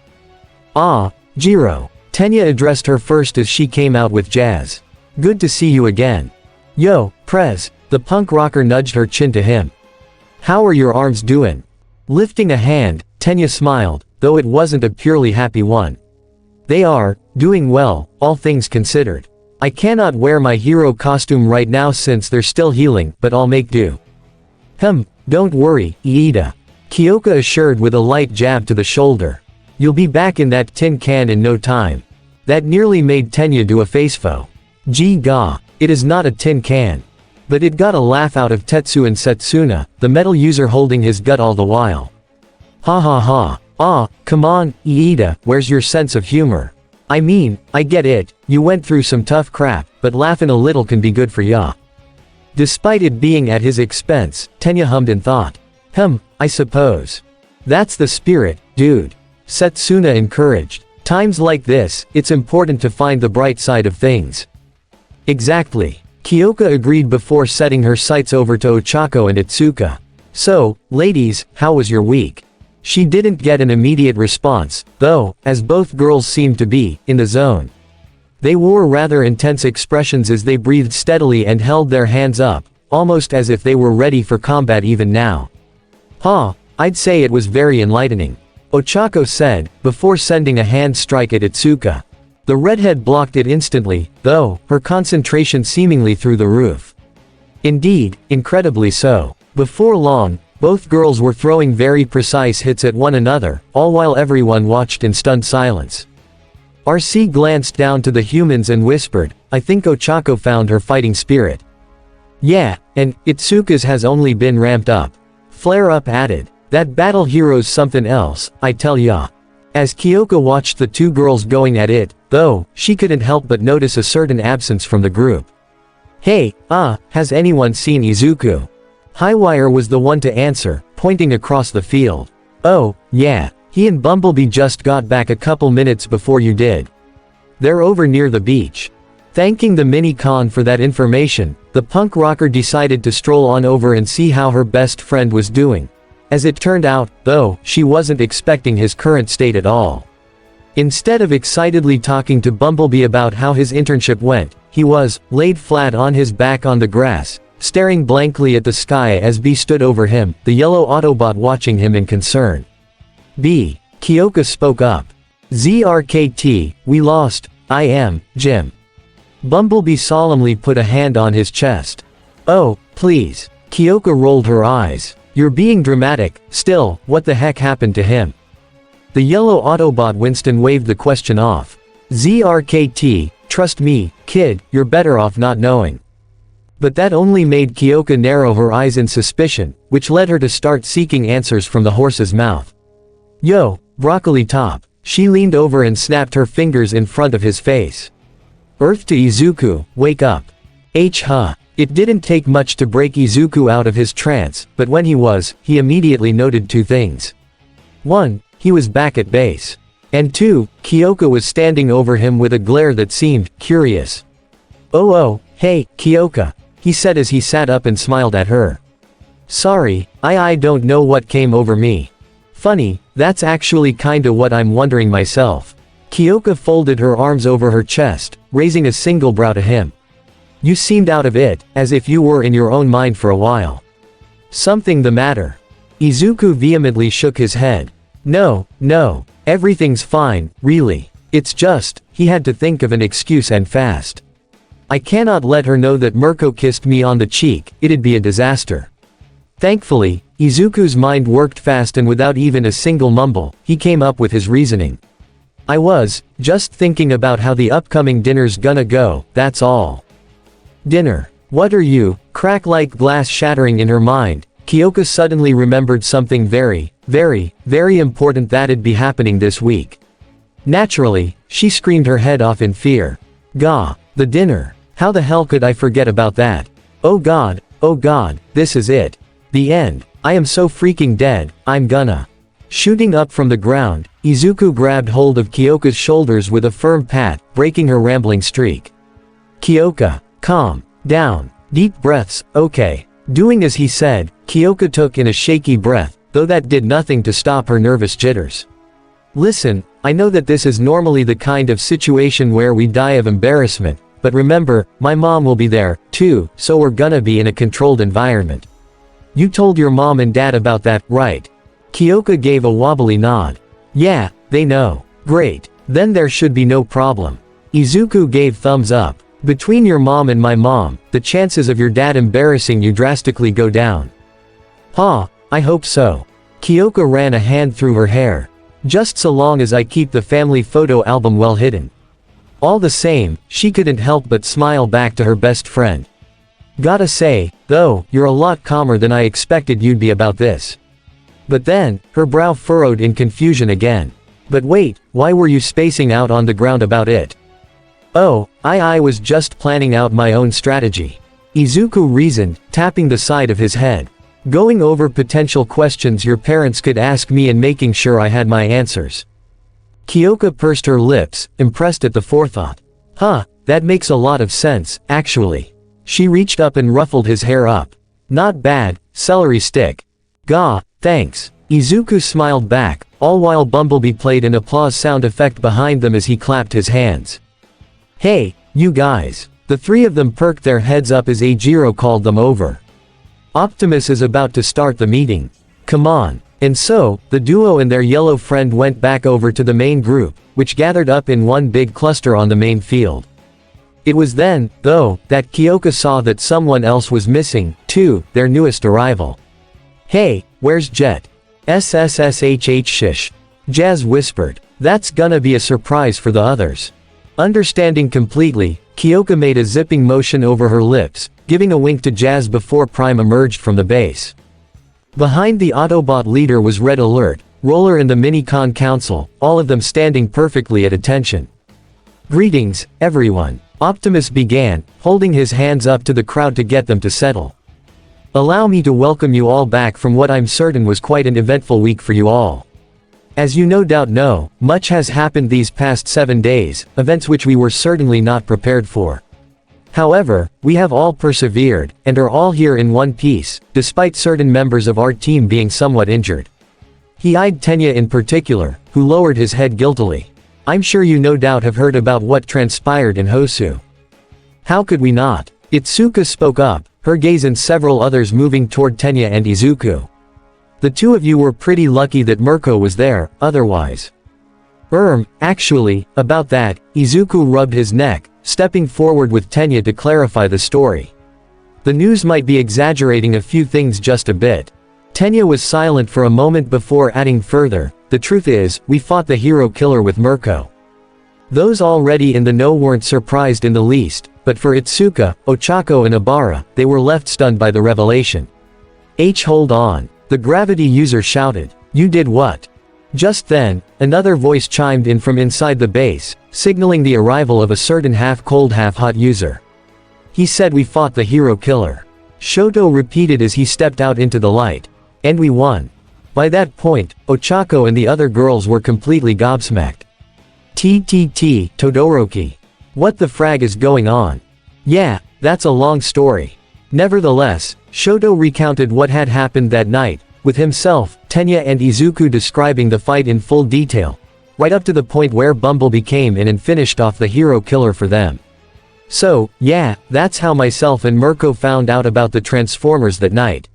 Ah, Jiro. Tenya addressed her first as she came out with Jazz. Good to see you again. Yo, Prez. The punk rocker nudged her chin to him. How are your arms doing? Lifting a hand, Tenya smiled, though it wasn't a purely happy one. They are doing well, all things considered. I cannot wear my hero costume right now since they're still healing, but I'll make do. Don't worry, Iida. Kyoka assured with a light jab to the shoulder. You'll be back in that tin can in no time. That nearly made Tenya do a facefo. Gee ga, it is not a tin can. But it got a laugh out of Tetsu and Setsuna, the metal user holding his gut all the while. Ha ha ha. Ah, come on, Iida, where's your sense of humor? I mean, I get it, you went through some tough crap, but laughing a little can be good for ya. Despite it being at his expense, Tenya hummed and thought. I suppose. That's the spirit, dude. Setsuna encouraged. Times like this, it's important to find the bright side of things. Exactly. Kyoka agreed before setting her sights over to Ochako and Itsuka. So, ladies, how was your week? She didn't get an immediate response, though, as both girls seemed to be, in the zone. They wore rather intense expressions as they breathed steadily and held their hands up, almost as if they were ready for combat even now. I'd say it was very enlightening. Ochako said, before sending a hand strike at Itsuka. The redhead blocked it instantly, though, her concentration seemingly through the roof. Indeed, incredibly so. Before long, both girls were throwing very precise hits at one another, all while everyone watched in stunned silence. RC glanced down to the humans and whispered, I think Ochako found her fighting spirit. Yeah, and Itsuka's has only been ramped up. Flare-Up added. That battle hero's something else, I tell ya. As Kyoka watched the two girls going at it, though, she couldn't help but notice a certain absence from the group. Hey, has anyone seen Izuku? Highwire was the one to answer, pointing across the field. Oh, yeah, he and Bumblebee just got back a couple minutes before you did. They're over near the beach. Thanking the minicon for that information, the punk rocker decided to stroll on over and see how her best friend was doing. As it turned out, though, she wasn't expecting his current state at all. Instead of excitedly talking to Bumblebee about how his internship went, he was, laid flat on his back on the grass, staring blankly at the sky as B stood over him, the yellow Autobot watching him in concern. B. Kyoka spoke up. ZRKT, we lost, I am, Jim. Bumblebee solemnly put a hand on his chest. Oh, please. Kyoka rolled her eyes. You're being dramatic, still, what the heck happened to him? The yellow Autobot Winston waved the question off. ZRKT, trust me, kid, you're better off not knowing. But that only made Kyoka narrow her eyes in suspicion, which led her to start seeking answers from the horse's mouth. Yo, Broccoli Top. She leaned over and snapped her fingers in front of his face. Earth to Izuku, wake up. It didn't take much to break Izuku out of his trance, but when he immediately noted two things. 1. He was back at base. And 2. Kyoka was standing over him with a glare that seemed curious. Oh, hey, Kyoka, he said as he sat up and smiled at her. Sorry, I don't know what came over me. Funny, that's actually kinda what I'm wondering myself. Kyoka folded her arms over her chest, raising a single brow to him. You seemed out of it, as if you were in your own mind for a while. Something the matter? Izuku vehemently shook his head. No, everything's fine, really. It's just, he had to think of an excuse and fast. I cannot let her know that Mirko kissed me on the cheek, it'd be a disaster. Thankfully, Izuku's mind worked fast and without even a single mumble, he came up with his reasoning. I was just thinking about how the upcoming dinner's gonna go, that's all. Dinner. What are you? Crack like glass shattering in her mind, Kyoka suddenly remembered something very important that'd be happening this week. Naturally, she screamed her head off in fear. Gah, the dinner. How the hell could I forget about that? Oh god, this is it. The end. I am so freaking dead, I'm gonna. Shooting up from the ground, Izuku grabbed hold of Kyoka's shoulders with a firm pat, breaking her rambling streak. Kyoka, calm down. Deep breaths, okay. Doing as he said, Kyoka took in a shaky breath, though that did nothing to stop her nervous jitters. Listen, I know that this is normally the kind of situation where we die of embarrassment, but remember, my mom will be there, too, so we're gonna be in a controlled environment. You told your mom and dad about that, right? Kyoka gave a wobbly nod. Yeah, they know. Great. Then there should be no problem. Izuku gave thumbs up. Between your mom and my mom, the chances of your dad embarrassing you drastically go down. I hope so. Kyoka ran a hand through her hair. Just so long as I keep the family photo album well hidden. All the same, she couldn't help but smile back to her best friend. Gotta say, though, you're a lot calmer than I expected you'd be about this. But then, her brow furrowed in confusion again. But wait, why were you spacing out on the ground about it? Oh, I was just planning out my own strategy. Izuku reasoned, tapping the side of his head. Going over potential questions your parents could ask me and making sure I had my answers. Kyoka pursed her lips, impressed at the forethought. That makes a lot of sense, actually. She reached up and ruffled his hair up. Not bad, celery stick. Gah, thanks. Izuku smiled back, all while Bumblebee played an applause sound effect behind them as he clapped his hands. Hey, you guys. The three of them perked their heads up as Jiro called them over. Optimus is about to start the meeting. Come on. And so, the duo and their yellow friend went back over to the main group, which gathered up in one big cluster on the main field. It was then, though, that Kyoka saw that someone else was missing, too, their newest arrival. Hey, where's Jet? SSSHH shish. Jazz whispered. That's gonna be a surprise for the others. Understanding completely, Kyoka made a zipping motion over her lips, giving a wink to Jazz before Prime emerged from the base. Behind the Autobot leader was Red Alert, Roller and the Minicon Council, all of them standing perfectly at attention. Greetings, everyone. Optimus began, holding his hands up to the crowd to get them to settle. Allow me to welcome you all back from what I'm certain was quite an eventful week for you all. As you no doubt know, much has happened these past 7 days, events which we were certainly not prepared for. However, we have all persevered, and are all here in one piece, despite certain members of our team being somewhat injured. He eyed Tenya in particular, who lowered his head guiltily. I'm sure you no doubt have heard about what transpired in Hosu. How could we not? Itsuka spoke up, her gaze and several others moving toward Tenya and Izuku. The two of you were pretty lucky that Mirko was there, otherwise. Actually, about that, Izuku rubbed his neck, stepping forward with Tenya to clarify the story. The news might be exaggerating a few things just a bit. Tenya was silent for a moment before adding further, the truth is, we fought the hero killer with Mirko. Those already in the know weren't surprised in the least, but for Itsuka, Ochako and Ibara, they were left stunned by the revelation. Hold on. The gravity user shouted. You did what? Just then, another voice chimed in from inside the base, signaling the arrival of a certain half-cold half-hot user. He said we fought the hero killer. Shoto repeated as he stepped out into the light. And we won. By that point, Ochako and the other girls were completely gobsmacked. Todoroki. What the frag is going on? Yeah, that's a long story. Nevertheless, Shoto recounted what had happened that night, with himself, Tenya and Izuku describing the fight in full detail, right up to the point where Bumblebee came in and finished off the hero killer for them. So, yeah, that's how myself and Mirko found out about the Transformers that night.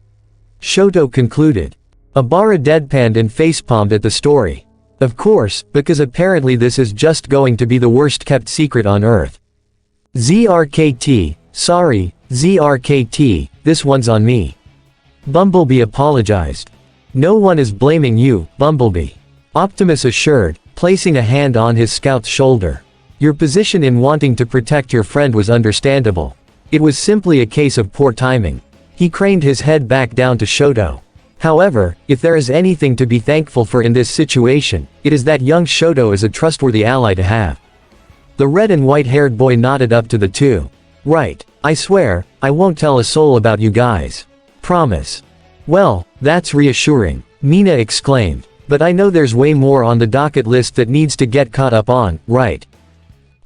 Shoto concluded. Ibara deadpanned and facepalmed at the story. Of course, because apparently this is just going to be the worst kept secret on Earth. Sorry, ZRKT, this one's on me. Bumblebee apologized. No one is blaming you, Bumblebee. Optimus assured, placing a hand on his scout's shoulder. Your position in wanting to protect your friend was understandable. It was simply a case of poor timing. He craned his head back down to Shoto. However, if there is anything to be thankful for in this situation, it is that young Shoto is a trustworthy ally to have. The red and white-haired boy nodded up to the two. Right, I swear, I won't tell a soul about you guys. Promise. Well, that's reassuring, Mina exclaimed. But I know there's way more on the docket list that needs to get caught up on, right?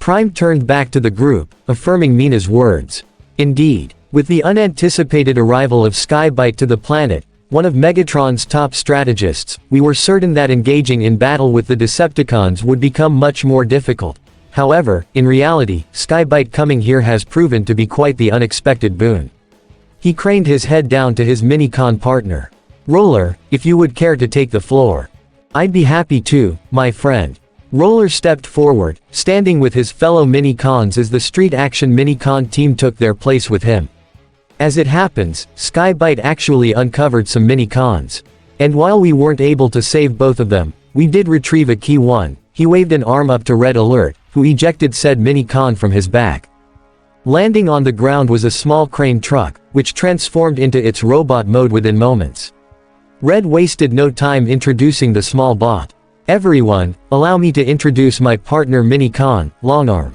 Prime turned back to the group, affirming Mina's words. Indeed, with the unanticipated arrival of Skybite to the planet, one of Megatron's top strategists, we were certain that engaging in battle with the Decepticons would become much more difficult. However, in reality, Skybite coming here has proven to be quite the unexpected boon. He craned his head down to his minicon partner. Roller, if you would care to take the floor. I'd be happy to, my friend. Roller stepped forward, standing with his fellow minicons as the street action minicon team took their place with him. As it happens, Skybite actually uncovered some minicons. And while we weren't able to save both of them, we did retrieve a key one. He waved an arm up to Red Alert, who ejected said minicon from his back. Landing on the ground was a small crane truck, which transformed into its robot mode within moments. Red wasted no time introducing the small bot. Everyone, allow me to introduce my partner minicon, Longarm.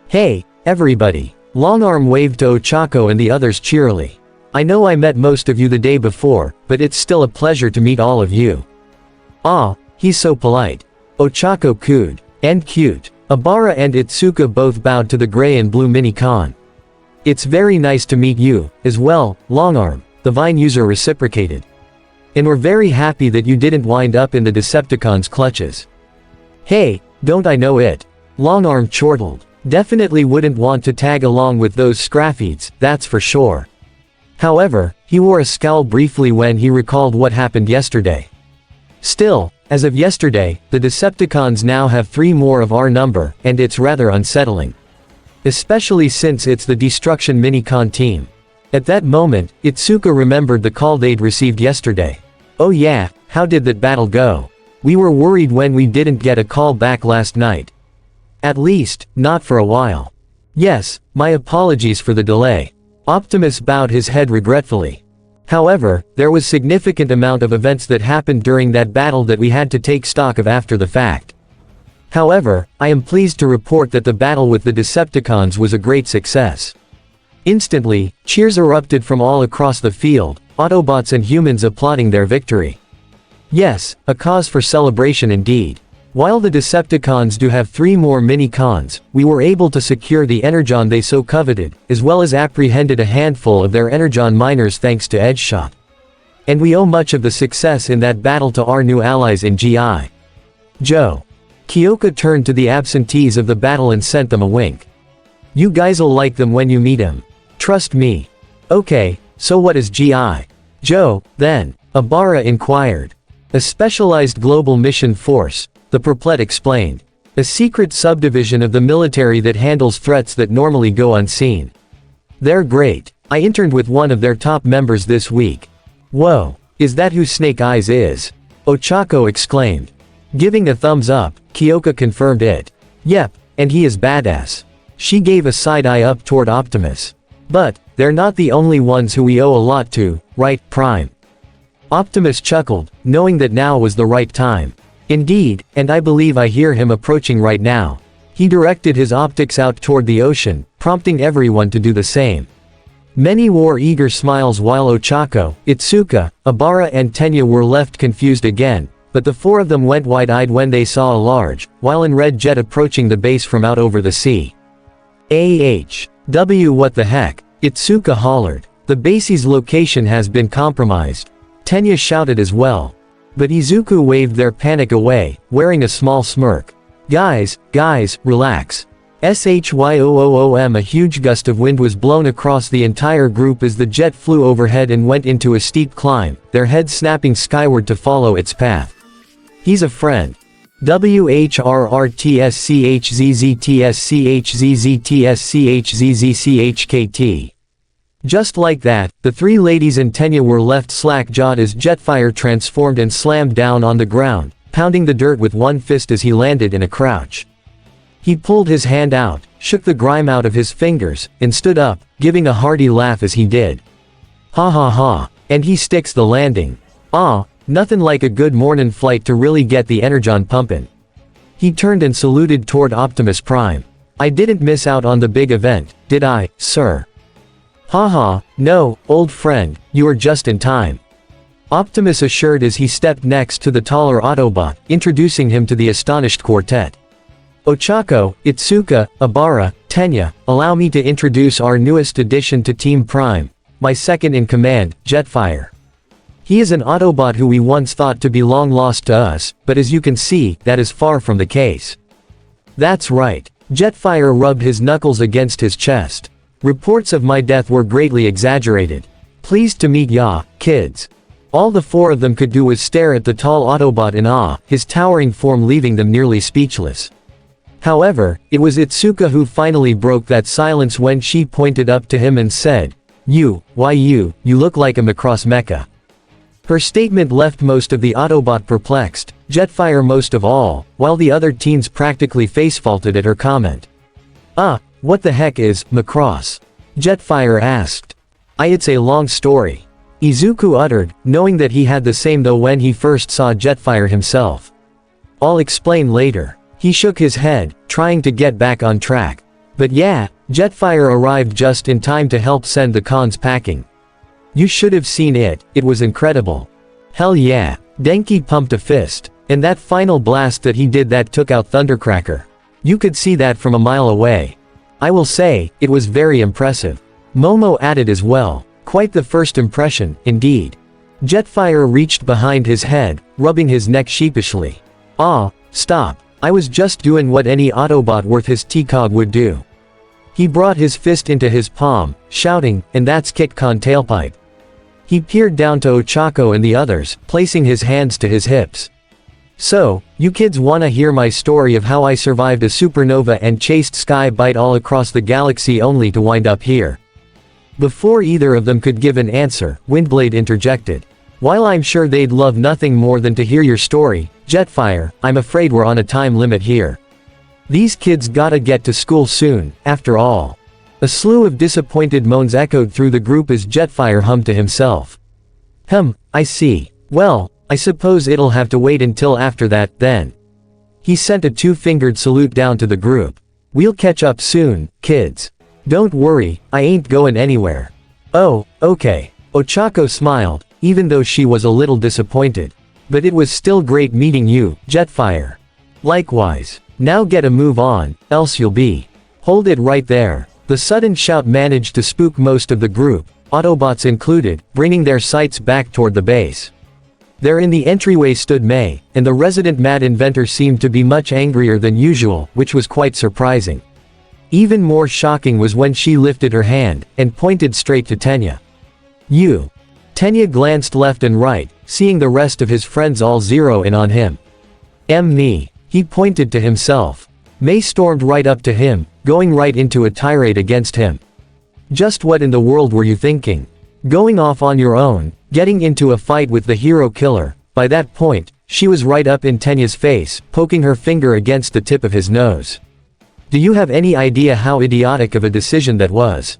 Hey, everybody. Longarm waved to Ochako and the others cheerily. I know I met most of you the day before, but it's still a pleasure to meet all of you. Ah, he's so polite. Ochako cooed. And cute. Abara and Itsuka both bowed to the gray and blue minicon. It's very nice to meet you, as well, Longarm, the Vine user reciprocated. And we're very happy that you didn't wind up in the Decepticons' clutches. Hey, don't I know it? Longarm chortled. Definitely wouldn't want to tag along with those scraffies, that's for sure. However, he wore a scowl briefly when he recalled what happened yesterday. Still, as of yesterday, the Decepticons now have 3 more of our number, and it's rather unsettling. Especially since it's the Destruction Minicon team. At that moment, Itsuka remembered the call they'd received yesterday. Oh yeah, how did that battle go? We were worried when we didn't get a call back last night. At least, not for a while. Yes, my apologies for the delay. Optimus bowed his head regretfully. However, there was significant amount of events that happened during that battle that we had to take stock of after the fact. However, I am pleased to report that the battle with the Decepticons was a great success. Instantly, cheers erupted from all across the field, Autobots and humans applauding their victory. Yes, a cause for celebration indeed. While the Decepticons do have 3 more minicons, we were able to secure the Energon they so coveted, as well as apprehended a handful of their Energon miners thanks to Edgeshot. And we owe much of the success in that battle to our new allies in GI. Joe. Kyoka turned to the absentees of the battle and sent them a wink. You guys'll like them when you meet him. Trust me. Okay, so what is GI? Joe, then, Abara inquired. A specialized global mission force, the Perplet explained. A secret subdivision of the military that handles threats that normally go unseen. They're great. I interned with one of their top members this week. Whoa, is that who Snake Eyes is? Ochako exclaimed. Giving a thumbs up, Kyoka confirmed it. Yep, and he is badass. She gave a side eye up toward Optimus. But, they're not the only ones who we owe a lot to, right, Prime? Optimus chuckled, knowing that now was the right time. Indeed, and I believe I hear him approaching right now. He directed his optics out toward the ocean, prompting everyone to do the same. Many wore eager smiles while Ochako, Itsuka, Abara and Tenya were left confused again, but the 4 of them went wide-eyed when they saw a large, while in red jet approaching the base from out over the sea. AHW what the heck? Itsuka hollered. The base's location has been compromised. Tenya shouted as well. But Izuku waved their panic away, wearing a small smirk. Guys, relax. SHYOOOM. A huge gust of wind was blown across the entire group as the jet flew overhead and went into a steep climb, their heads snapping skyward to follow its path. He's a friend. WHRRTSCHZZTSCHZZTSCHZZCHKT. Just like that, the 3 ladies and Tenya were left slack-jawed as Jetfire transformed and slammed down on the ground, pounding the dirt with one fist as he landed in a crouch. He pulled his hand out, shook the grime out of his fingers, and stood up, giving a hearty laugh as he did. Ha ha ha. And he sticks the landing. Nothing like a good mornin' flight to really get the energon pumpin'. He turned and saluted toward Optimus Prime. I didn't miss out on the big event, did I, sir? Haha, no, old friend, you are just in time. Optimus assured as he stepped next to the taller Autobot, introducing him to the astonished quartet. Ochako, Itsuka, Abara, Tenya, allow me to introduce our newest addition to Team Prime, my second in command, Jetfire. He is an Autobot who we once thought to be long lost to us, but as you can see, that is far from the case. That's right. Jetfire rubbed his knuckles against his chest. Reports of my death were greatly exaggerated. Pleased to meet ya, kids. All the four of them could do was stare at the tall Autobot in awe, his towering form leaving them nearly speechless. However, it was Itsuka who finally broke that silence when she pointed up to him and said, you look like a Macross mecha. Her statement left most of the Autobot perplexed, Jetfire most of all, while the other teens practically face-faulted at her comment. What the heck is Macross? Jetfire asked. It's a long story. Izuku uttered, knowing that he had the same though when he first saw Jetfire himself. I'll explain later. He shook his head, trying to get back on track. But yeah, Jetfire arrived just in time to help send the cons packing. You should have seen it, it was incredible. Hell yeah, Denki pumped a fist. And that final blast that he did that took out Thundercracker. You could see that from a mile away. I will say, it was very impressive. Momo added as well. Quite the first impression, indeed. Jetfire reached behind his head, rubbing his neck sheepishly. Stop. I was just doing what any Autobot worth his T-Cog would do. He brought his fist into his palm, shouting, and that's KitCon tailpipe. He peered down to Ochako and the others, placing his hands to his hips. So, you kids wanna hear my story of how I survived a supernova and chased Sky Bite all across the galaxy only to wind up here? Before either of them could give an answer, Windblade interjected. While I'm sure they'd love nothing more than to hear your story, Jetfire, I'm afraid we're on a time limit here. These kids gotta get to school soon, after all. A slew of disappointed moans echoed through the group as Jetfire hummed to himself. I see. Well, I suppose it'll have to wait until after that, then. He sent a two-fingered salute down to the group. We'll catch up soon, kids. Don't worry, I ain't going anywhere. Oh, okay. Ochako smiled, even though she was a little disappointed. But it was still great meeting you, Jetfire. Likewise. Now get a move on, else you'll be. Hold it right there. The sudden shout managed to spook most of the group, Autobots included, bringing their sights back toward the base. There in the entryway stood May, and the resident mad inventor seemed to be much angrier than usual, which was quite surprising. Even more shocking was when she lifted her hand, and pointed straight to Tenya. You. Tenya glanced left and right, seeing the rest of his friends all zero in on him. Me. He pointed to himself. May stormed right up to him, going right into a tirade against him. Just what in the world were you thinking? Going off on your own, getting into a fight with the hero killer. By that point, she was right up in Tenya's face, poking her finger against the tip of his nose. Do you have any idea how idiotic of a decision that was?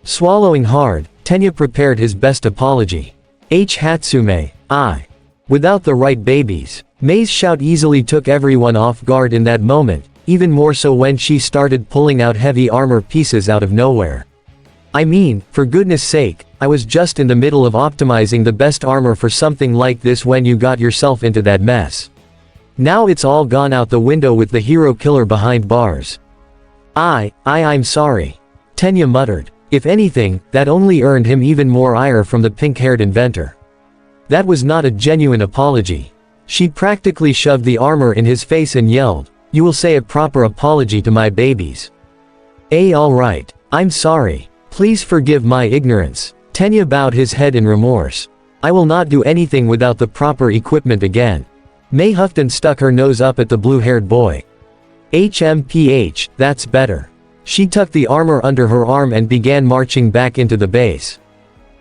Swallowing hard, Tenya prepared his best apology. Hatsume, without the right babies. May's shout easily took everyone off guard in that moment, even more so when she started pulling out heavy armor pieces out of nowhere. I mean, for goodness sake, I was just in the middle of optimizing the best armor for something like this when you got yourself into that mess. Now it's all gone out the window with the hero killer behind bars. I'm sorry. Tenya muttered. If anything, that only earned him even more ire from the pink-haired inventor. That was not a genuine apology. She practically shoved the armor in his face and yelled, "You will say a proper apology to my babies." Alright. I'm sorry. Please forgive my ignorance. Tenya bowed his head in remorse. I will not do anything without the proper equipment again. May huffed and stuck her nose up at the blue-haired boy. HMPH, that's better. She tucked the armor under her arm and began marching back into the base.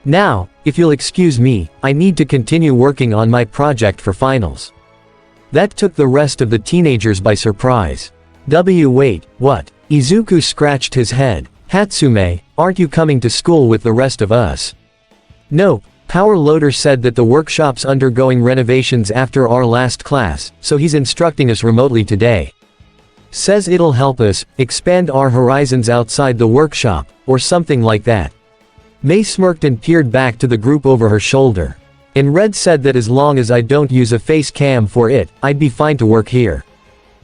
Now, if you'll excuse me, I need to continue working on my project for finals. That took the rest of the teenagers by surprise. Wait, what? Izuku scratched his head. Hatsume, aren't you coming to school with the rest of us? Nope, Power Loader said that the workshop's undergoing renovations after our last class, so he's instructing us remotely today. Says it'll help us expand our horizons outside the workshop, or something like that. May smirked and peered back to the group over her shoulder. And Red said that as long as I don't use a face cam for it, I'd be fine to work here.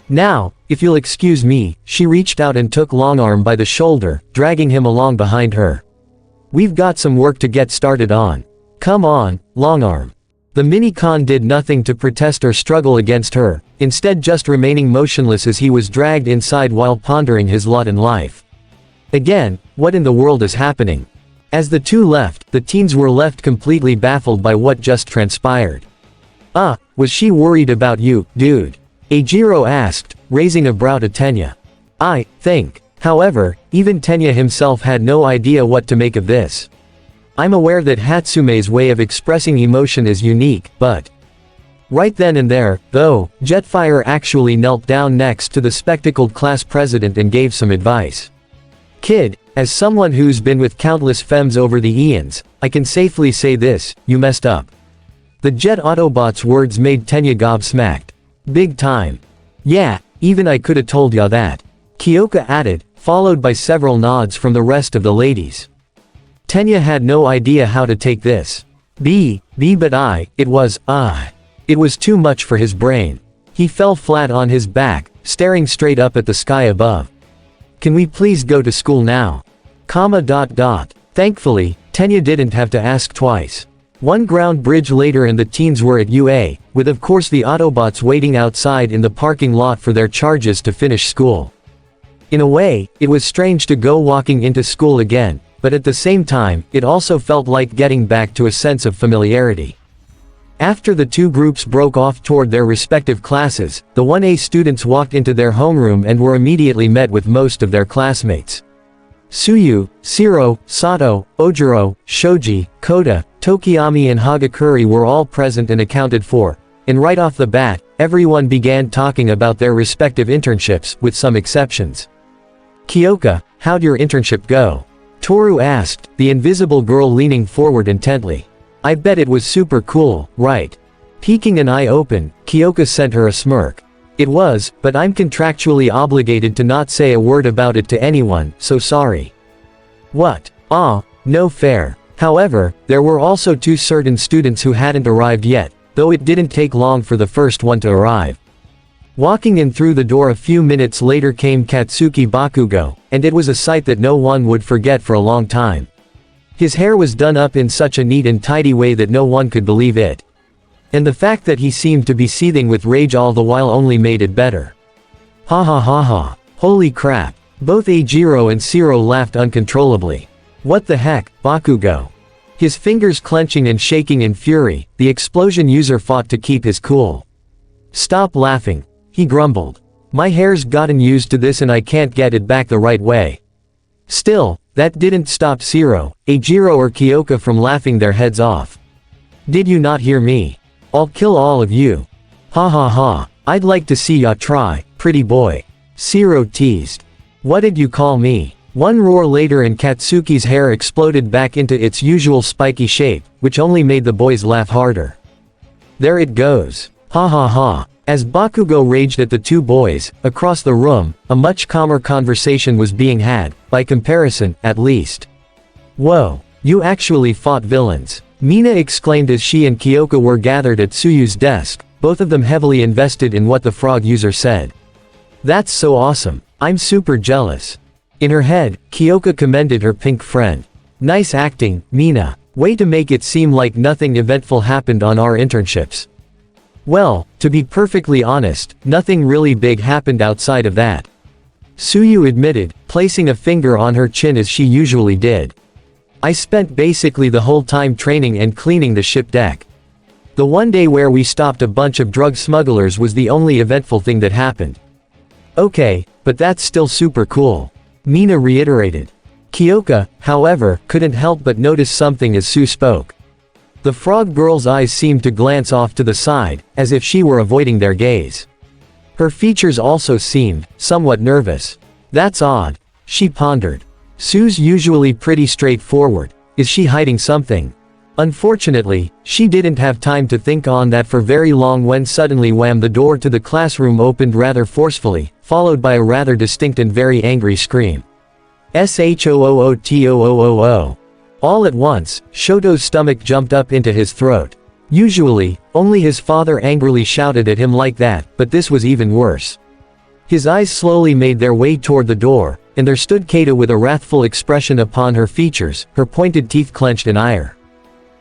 Now, if you'll excuse me, she reached out and took Longarm by the shoulder, dragging him along behind her. We've got some work to get started on. Come on, Longarm. The minicon did nothing to protest or struggle against her, instead just remaining motionless as he was dragged inside while pondering his lot in life. Again, what in the world is happening? As the two left, the teens were left completely baffled by what just transpired. Was she worried about you, dude? Jiro asked, raising a brow to Tenya. I think. However, even Tenya himself had no idea what to make of this. I'm aware that Hatsume's way of expressing emotion is unique, but... Right then and there, though, Jetfire actually knelt down next to the spectacled class president and gave some advice. Kid, as someone who's been with countless femmes over the eons, I can safely say this, you messed up. The Jet Autobot's words made Tenya gobsmacked. Big time. Yeah, even I coulda told ya that. Kyoka added, followed by several nods from the rest of the ladies. Tenya had no idea how to take this. It was too much for his brain. He fell flat on his back, staring straight up at the sky above. Can we please go to school now? Thankfully, Tenya didn't have to ask twice. One ground bridge later and the teens were at UA, with of course the Autobots waiting outside in the parking lot for their charges to finish school. In a way, it was strange to go walking into school again, but at the same time, it also felt like getting back to a sense of familiarity. After the two groups broke off toward their respective classes, the 1A students walked into their homeroom and were immediately met with most of their classmates. Tsuyu, Shiro, Sato, Ojiro, Shoji, Koda, Tokiyami and Hagakure were all present and accounted for, and right off the bat, everyone began talking about their respective internships, with some exceptions. Kyoka, how'd your internship go? Toru asked, the invisible girl leaning forward intently. I bet it was super cool, right? Peeking an eye open, Kyoka sent her a smirk. It was, but I'm contractually obligated to not say a word about it to anyone, so sorry. What? No fair. However, there were also two certain students who hadn't arrived yet, though it didn't take long for the first one to arrive. Walking in through the door a few minutes later came Katsuki Bakugo, and it was a sight that no one would forget for a long time. His hair was done up in such a neat and tidy way that no one could believe it. And the fact that he seemed to be seething with rage all the while only made it better. Ha ha ha ha. Holy crap. Both Jiro and Shiro laughed uncontrollably. What the heck, Bakugo? His fingers clenching and shaking in fury, the explosion user fought to keep his cool. Stop laughing, he grumbled. My hair's gotten used to this and I can't get it back the right way. Still, that didn't stop Shiro, Jiro or Kyoka from laughing their heads off. Did you not hear me? I'll kill all of you. Ha ha ha, I'd like to see ya try, pretty boy. Shiro teased. What did you call me? One roar later and Katsuki's hair exploded back into its usual spiky shape, which only made the boys laugh harder. There it goes. Ha ha ha. As Bakugo raged at the two boys, across the room, a much calmer conversation was being had, by comparison, at least. Whoa, you actually fought villains. Mina exclaimed as she and Kyoka were gathered at Tsuyu's desk, both of them heavily invested in what the frog user said. That's so awesome, I'm super jealous. In her head, Kyoka commended her pink friend. Nice acting, Mina. Way to make it seem like nothing eventful happened on our internships. Well, to be perfectly honest, nothing really big happened outside of that. Tsuyu admitted, placing a finger on her chin as she usually did. I spent basically the whole time training and cleaning the ship deck. The one day where we stopped a bunch of drug smugglers was the only eventful thing that happened. Okay, but that's still super cool. Mina reiterated. Kyoka, however, couldn't help but notice something as Sue spoke. The frog girl's eyes seemed to glance off to the side, as if she were avoiding their gaze. Her features also seemed, somewhat nervous. That's odd. She pondered. Sue's usually pretty straightforward. Is she hiding something? Unfortunately, she didn't have time to think on that for very long when suddenly wham, the door to the classroom opened rather forcefully, followed by a rather distinct and very angry scream. S02. All at once, Shoto's stomach jumped up into his throat. Usually, only his father angrily shouted at him like that, but this was even worse. His eyes slowly made their way toward the door, and there stood Kada with a wrathful expression upon her features, her pointed teeth clenched in ire.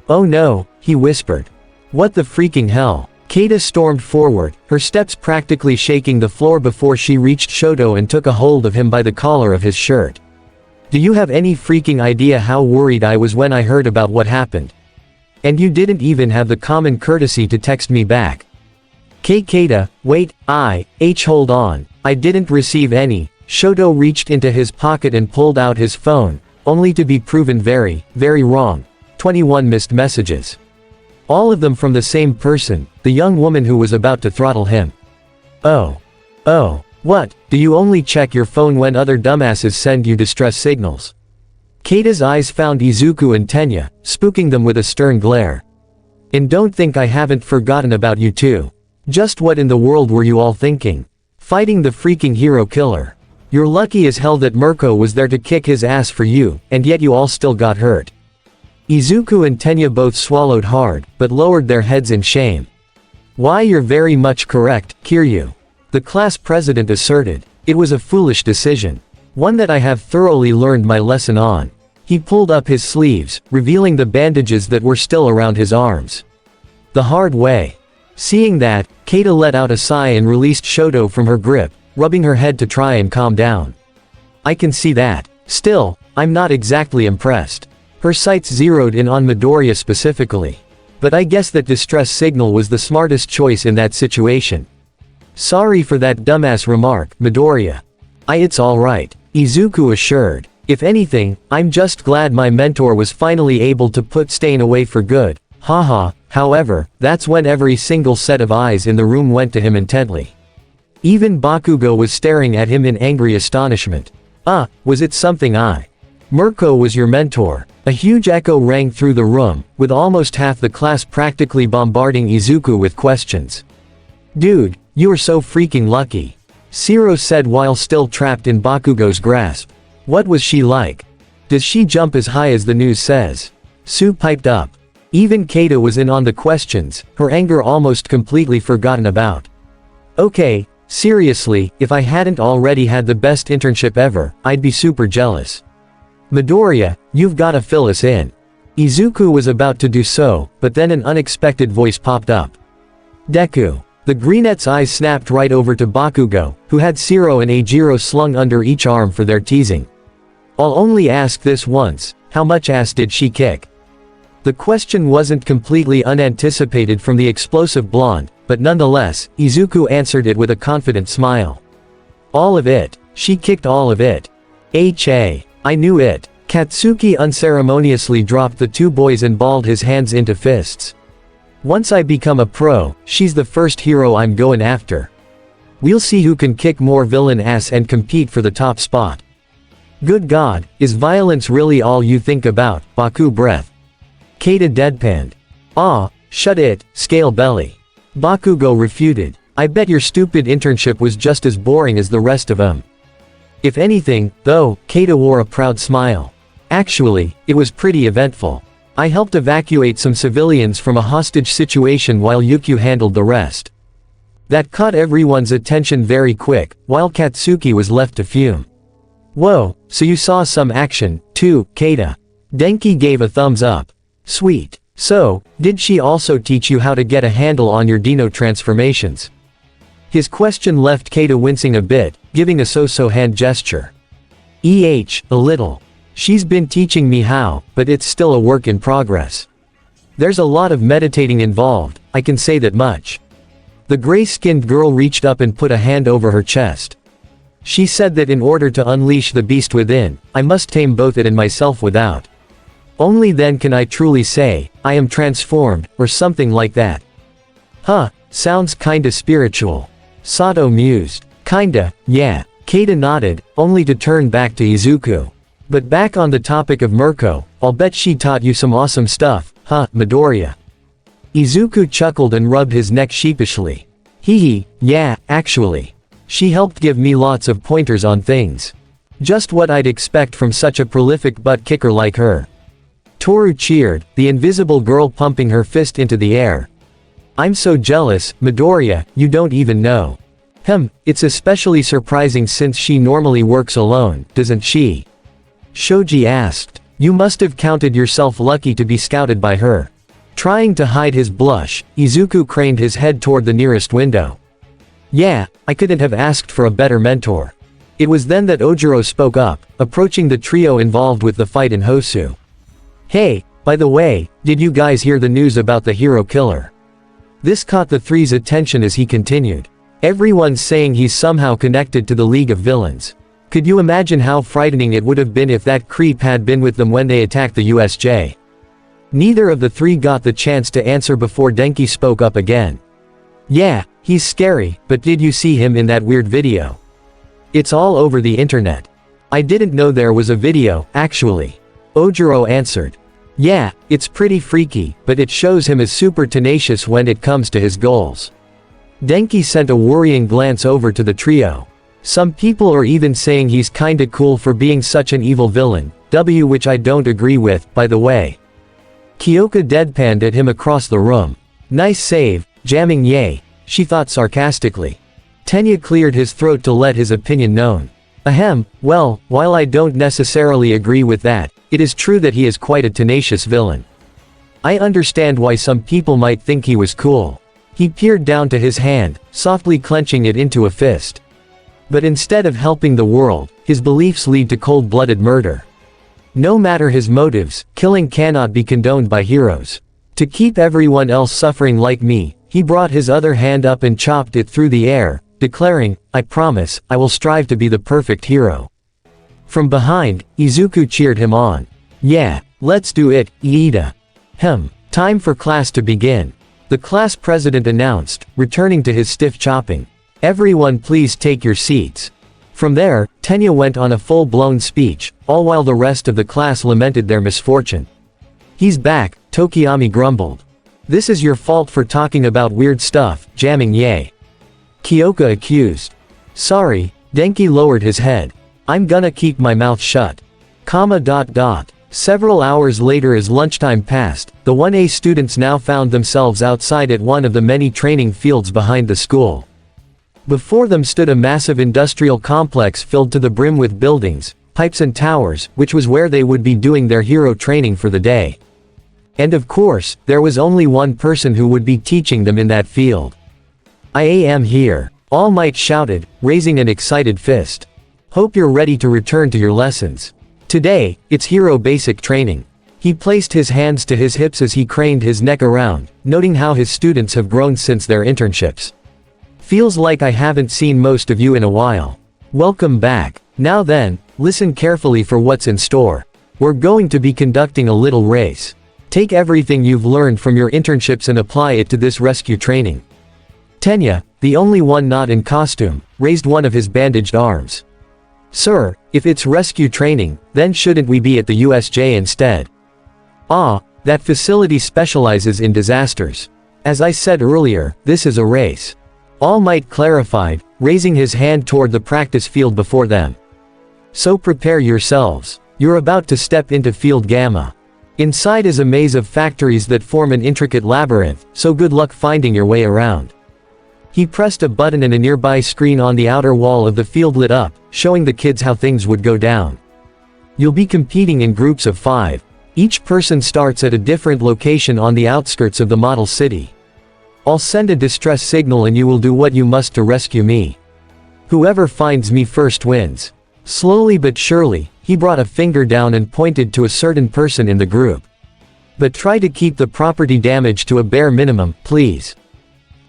"Oh no," he whispered. "What the freaking hell?" Kada stormed forward, her steps practically shaking the floor before she reached Shoto and took a hold of him by the collar of his shirt. "Do you have any freaking idea how worried I was when I heard about what happened? And you didn't even have the common courtesy to text me back." Kada, wait, hold on, I didn't receive any." Shoto reached into his pocket and pulled out his phone, only to be proven very, very wrong. 21 missed messages. All of them from the same person, the young woman who was about to throttle him. Oh, what, do you only check your phone when other dumbasses send you distress signals? Kada's eyes found Izuku and Tenya, spooking them with a stern glare. "And don't think I haven't forgotten about you too. Just what in the world were you all thinking? Fighting the freaking hero killer. You're lucky as hell that Mirko was there to kick his ass for you, and yet you all still got hurt." Izuku and Tenya both swallowed hard, but lowered their heads in shame. "Why, you're very much correct, Kiryu," the class president asserted. "It was a foolish decision. One that I have thoroughly learned my lesson on." He pulled up his sleeves, revealing the bandages that were still around his arms. "The hard way." Seeing that, Kada let out a sigh and released Shoto from her grip, rubbing her head to try and calm down. "I can see that. Still, I'm not exactly impressed." Her sights zeroed in on Midoriya specifically. "But I guess that distress signal was the smartest choice in that situation. Sorry for that dumbass remark, Midoriya." It's alright," Izuku assured. "If anything, I'm just glad my mentor was finally able to put Stain away for good, haha." However, that's when every single set of eyes in the room went to him intently. Even Bakugo was staring at him in angry astonishment. Was it something Mirko was your mentor?" A huge echo rang through the room, with almost half the class practically bombarding Izuku with questions. "Dude, you are so freaking lucky," Shiro said while still trapped in Bakugo's grasp. "What was she like? Does she jump as high as the news says?" Sue piped up. Even Kada was in on the questions, her anger almost completely forgotten about. "Okay, seriously, if I hadn't already had the best internship ever, I'd be super jealous. Midoriya, you've gotta fill us in." Izuku was about to do so, but then an unexpected voice popped up. "Deku." The brunette's eyes snapped right over to Bakugo, who had Shiro and Jiro slung under each arm for their teasing. "I'll only ask this once, how much ass did she kick?" The question wasn't completely unanticipated from the explosive blonde, but nonetheless, Izuku answered it with a confident smile. "All of it. She kicked all of it. MHA. I knew it." Katsuki unceremoniously dropped the two boys and balled his hands into fists. "Once I become a pro, she's the first hero I'm going after. We'll see who can kick more villain ass and compete for the top spot." "Good God, is violence really all you think about?" Baku breath. Kada deadpanned. Shut it, scale belly." Bakugo refuted. "I bet your stupid internship was just as boring as the rest of them." If anything, though, Kada wore a proud smile. "Actually, it was pretty eventful. I helped evacuate some civilians from a hostage situation while Yukio handled the rest." That caught everyone's attention very quick, while Katsuki was left to fume. "Whoa, so you saw some action, too, Kada." Denki gave a thumbs up. "Sweet. So, did she also teach you how to get a handle on your Dino transformations?" His question left Kada wincing a bit, giving a so-so hand gesture. A little. She's been teaching me how, but it's still a work in progress. There's a lot of meditating involved, I can say that much." The gray-skinned girl reached up and put a hand over her chest. She said that in order to unleash the beast within, I must tame both it and myself without. Only then can I truly say, I am transformed, or something like that. Sounds kinda spiritual. Sato mused. Kinda, yeah. Kada nodded, only to turn back to Izuku. "But back on the topic of Mirko, I'll bet she taught you some awesome stuff, Huh, Midoriya. Izuku chuckled and rubbed his neck sheepishly. Hee hee, yeah, actually. She helped give me lots of pointers on things. Just what I'd expect from such a prolific butt kicker like her. Toru cheered, the invisible girl pumping her fist into the air. I'm so jealous, Midoriya, you don't even know. It's especially surprising since she normally works alone, doesn't she? Shoji asked. You must have counted yourself lucky to be scouted by her. Trying to hide his blush, Izuku craned his head toward the nearest window. Yeah, I couldn't have asked for a better mentor. It was then that Ojiro spoke up, approaching the trio involved with the fight in Hosu. Hey, by the way, did you guys hear the news about the hero killer? This caught the three's attention as he continued. Everyone's saying he's somehow connected to the League of Villains. Could you imagine how frightening it would have been if that creep had been with them when they attacked the USJ? Neither of the three got the chance to answer before Denki spoke up again. Yeah, he's scary, but did you see him in that weird video? It's all over the internet. I didn't know there was a video, actually. Ojiro answered. Yeah, it's pretty freaky, but it shows him as super tenacious when it comes to his goals. Denki sent a worrying glance over to the trio. Some people are even saying he's kinda cool for being such an evil villain, which I don't agree with, by the way. Kyoka deadpanned at him across the room. Nice save, jamming yay, she thought sarcastically. Tenya cleared his throat to let his opinion known. Well, while I don't necessarily agree with that, it is true that he is quite a tenacious villain. I understand why some people might think he was cool. He peered down to his hand, softly clenching it into a fist. But instead of helping the world, his beliefs lead to cold-blooded murder. No matter his motives, killing cannot be condoned by heroes. To keep everyone else suffering like me, he brought his other hand up and chopped it through the air, declaring, I promise, I will strive to be the perfect hero. From behind, Izuku cheered him on. Yeah, let's do it, Iida. Time for class to begin. The class president announced, returning to his stiff chopping. Everyone please take your seats. From there, Tenya went on a full-blown speech, all while the rest of the class lamented their misfortune. He's back, Tokiyami grumbled. This is your fault for talking about weird stuff, jamming yay. Kyoka accused. Sorry, Denki lowered his head. I'm gonna keep my mouth shut. Several hours later as lunchtime passed, the 1A students now found themselves outside at one of the many training fields behind the school. Before them stood a massive industrial complex filled to the brim with buildings, pipes and towers, which was where they would be doing their hero training for the day. And of course, there was only one person who would be teaching them in that field. I am here, All Might shouted, raising an excited fist. Hope you're ready to return to your lessons. Today, it's hero basic training. He placed his hands to his hips as he craned his neck around, noting how his students have grown since their internships. Feels like I haven't seen most of you in a while. Welcome back. Now then, listen carefully for what's in store. We're going to be conducting a little race. Take everything you've learned from your internships and apply it to this rescue training. Tenya, the only one not in costume, raised one of his bandaged arms. Sir, if it's rescue training, then shouldn't we be at the USJ instead? That facility specializes in disasters. As I said earlier, this is a race. All Might clarified, raising his hand toward the practice field before them. So prepare yourselves. You're about to step into Field Gamma. Inside is a maze of factories that form an intricate labyrinth, so good luck finding your way around. He pressed a button and a nearby screen on the outer wall of the field lit up, showing the kids how things would go down. You'll be competing in groups of 5. Each person starts at a different location on the outskirts of the model city. I'll send a distress signal and you will do what you must to rescue me. Whoever finds me first wins. Slowly but surely, he brought a finger down and pointed to a certain person in the group. But try to keep the property damage to a bare minimum, please.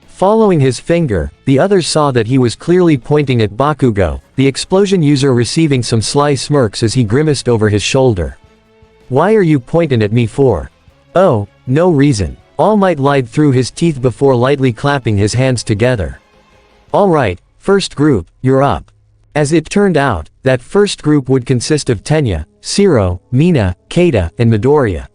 Following his finger, the others saw that he was clearly pointing at Bakugo, the explosion user, receiving some sly smirks as he grimaced over his shoulder. Why are you pointing at me for? Oh, no reason. All Might lied through his teeth before lightly clapping his hands together. Alright, first group, you're up. As it turned out, that first group would consist of Tenya, Shiro, Mina, Kada, and Midoriya.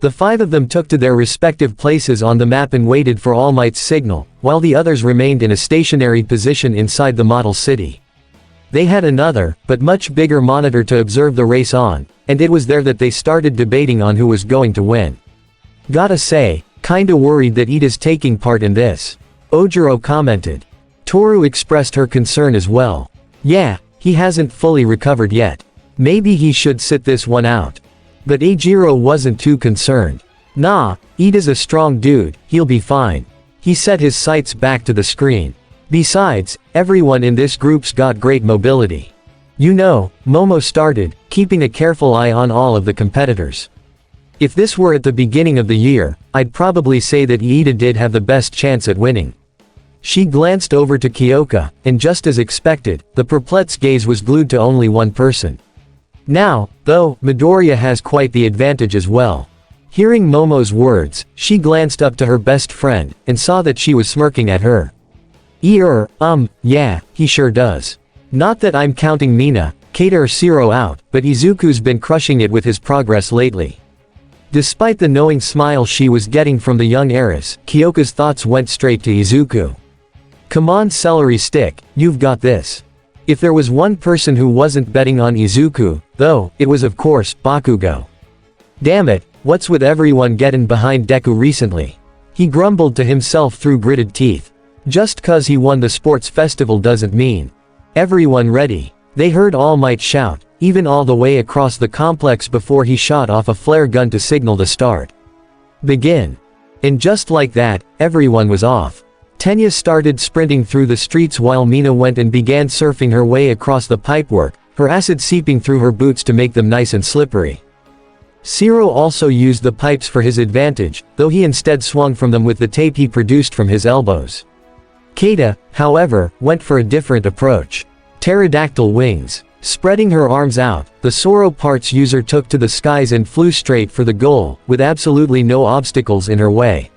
The 5 of them took to their respective places on the map and waited for All Might's signal, while the others remained in a stationary position inside the model city. They had another, but much bigger monitor to observe the race on, and it was there that they started debating on who was going to win. "Gotta say, kinda worried that Ida's taking part in this," Ojiro commented. Toru expressed her concern as well. "Yeah, he hasn't fully recovered yet. Maybe he should sit this one out." But Jiro wasn't too concerned. "Nah, Ida's a strong dude, he'll be fine." He set his sights back to the screen. "Besides, everyone in this group's got great mobility." "You know," Momo started, keeping a careful eye on all of the competitors. "If this were at the beginning of the year, I'd probably say that Ida did have the best chance at winning." She glanced over to Kyoka, and just as expected, the perplexed gaze was glued to only one person. Now, though, Midoriya has quite the advantage as well. Hearing Momo's words, she glanced up to her best friend, and saw that she was smirking at her. Yeah, he sure does. Not that I'm counting Mina, Kada or Shiro out, but Izuku's been crushing it with his progress lately." Despite the knowing smile she was getting from the young heiress, Kyoka's thoughts went straight to Izuku. "Come on celery stick, you've got this." If there was one person who wasn't betting on Izuku, though, it was of course, Bakugo. "Damn it, what's with everyone getting behind Deku recently?" He grumbled to himself through gritted teeth. Just 'cause he won the sports festival doesn't mean everyone ready. They heard All Might shout, even all the way across the complex before he shot off a flare gun to signal the start. "Begin." And just like that, everyone was off. Tenya started sprinting through the streets while Mina went and began surfing her way across the pipework, her acid seeping through her boots to make them nice and slippery. Shiro also used the pipes for his advantage, though he instead swung from them with the tape he produced from his elbows. Kada, however, went for a different approach. Pterodactyl wings. Spreading her arms out, the Soro parts user took to the skies and flew straight for the goal, with absolutely no obstacles in her way.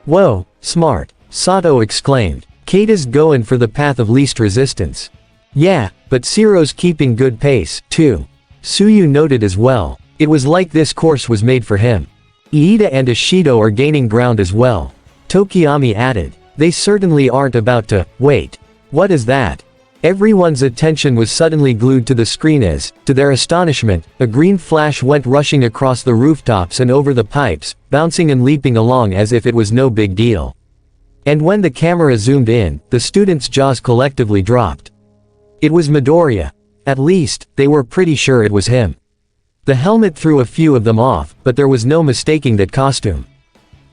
"Whoa, smart," Sato exclaimed. "Kata's goin' for the path of least resistance." "Yeah, but Shiro's keeping good pace, too." Tsuyu noted as well. It was like this course was made for him. Iida and Ishido are gaining ground as well. Tokiyami added. "They certainly aren't about to wait." "What is that?" Everyone's attention was suddenly glued to the screen as, to their astonishment, a green flash went rushing across the rooftops and over the pipes, bouncing and leaping along as if it was no big deal. And when the camera zoomed in, the students' jaws collectively dropped. It was Midoriya. At least, they were pretty sure it was him. The helmet threw a few of them off, but there was no mistaking that costume.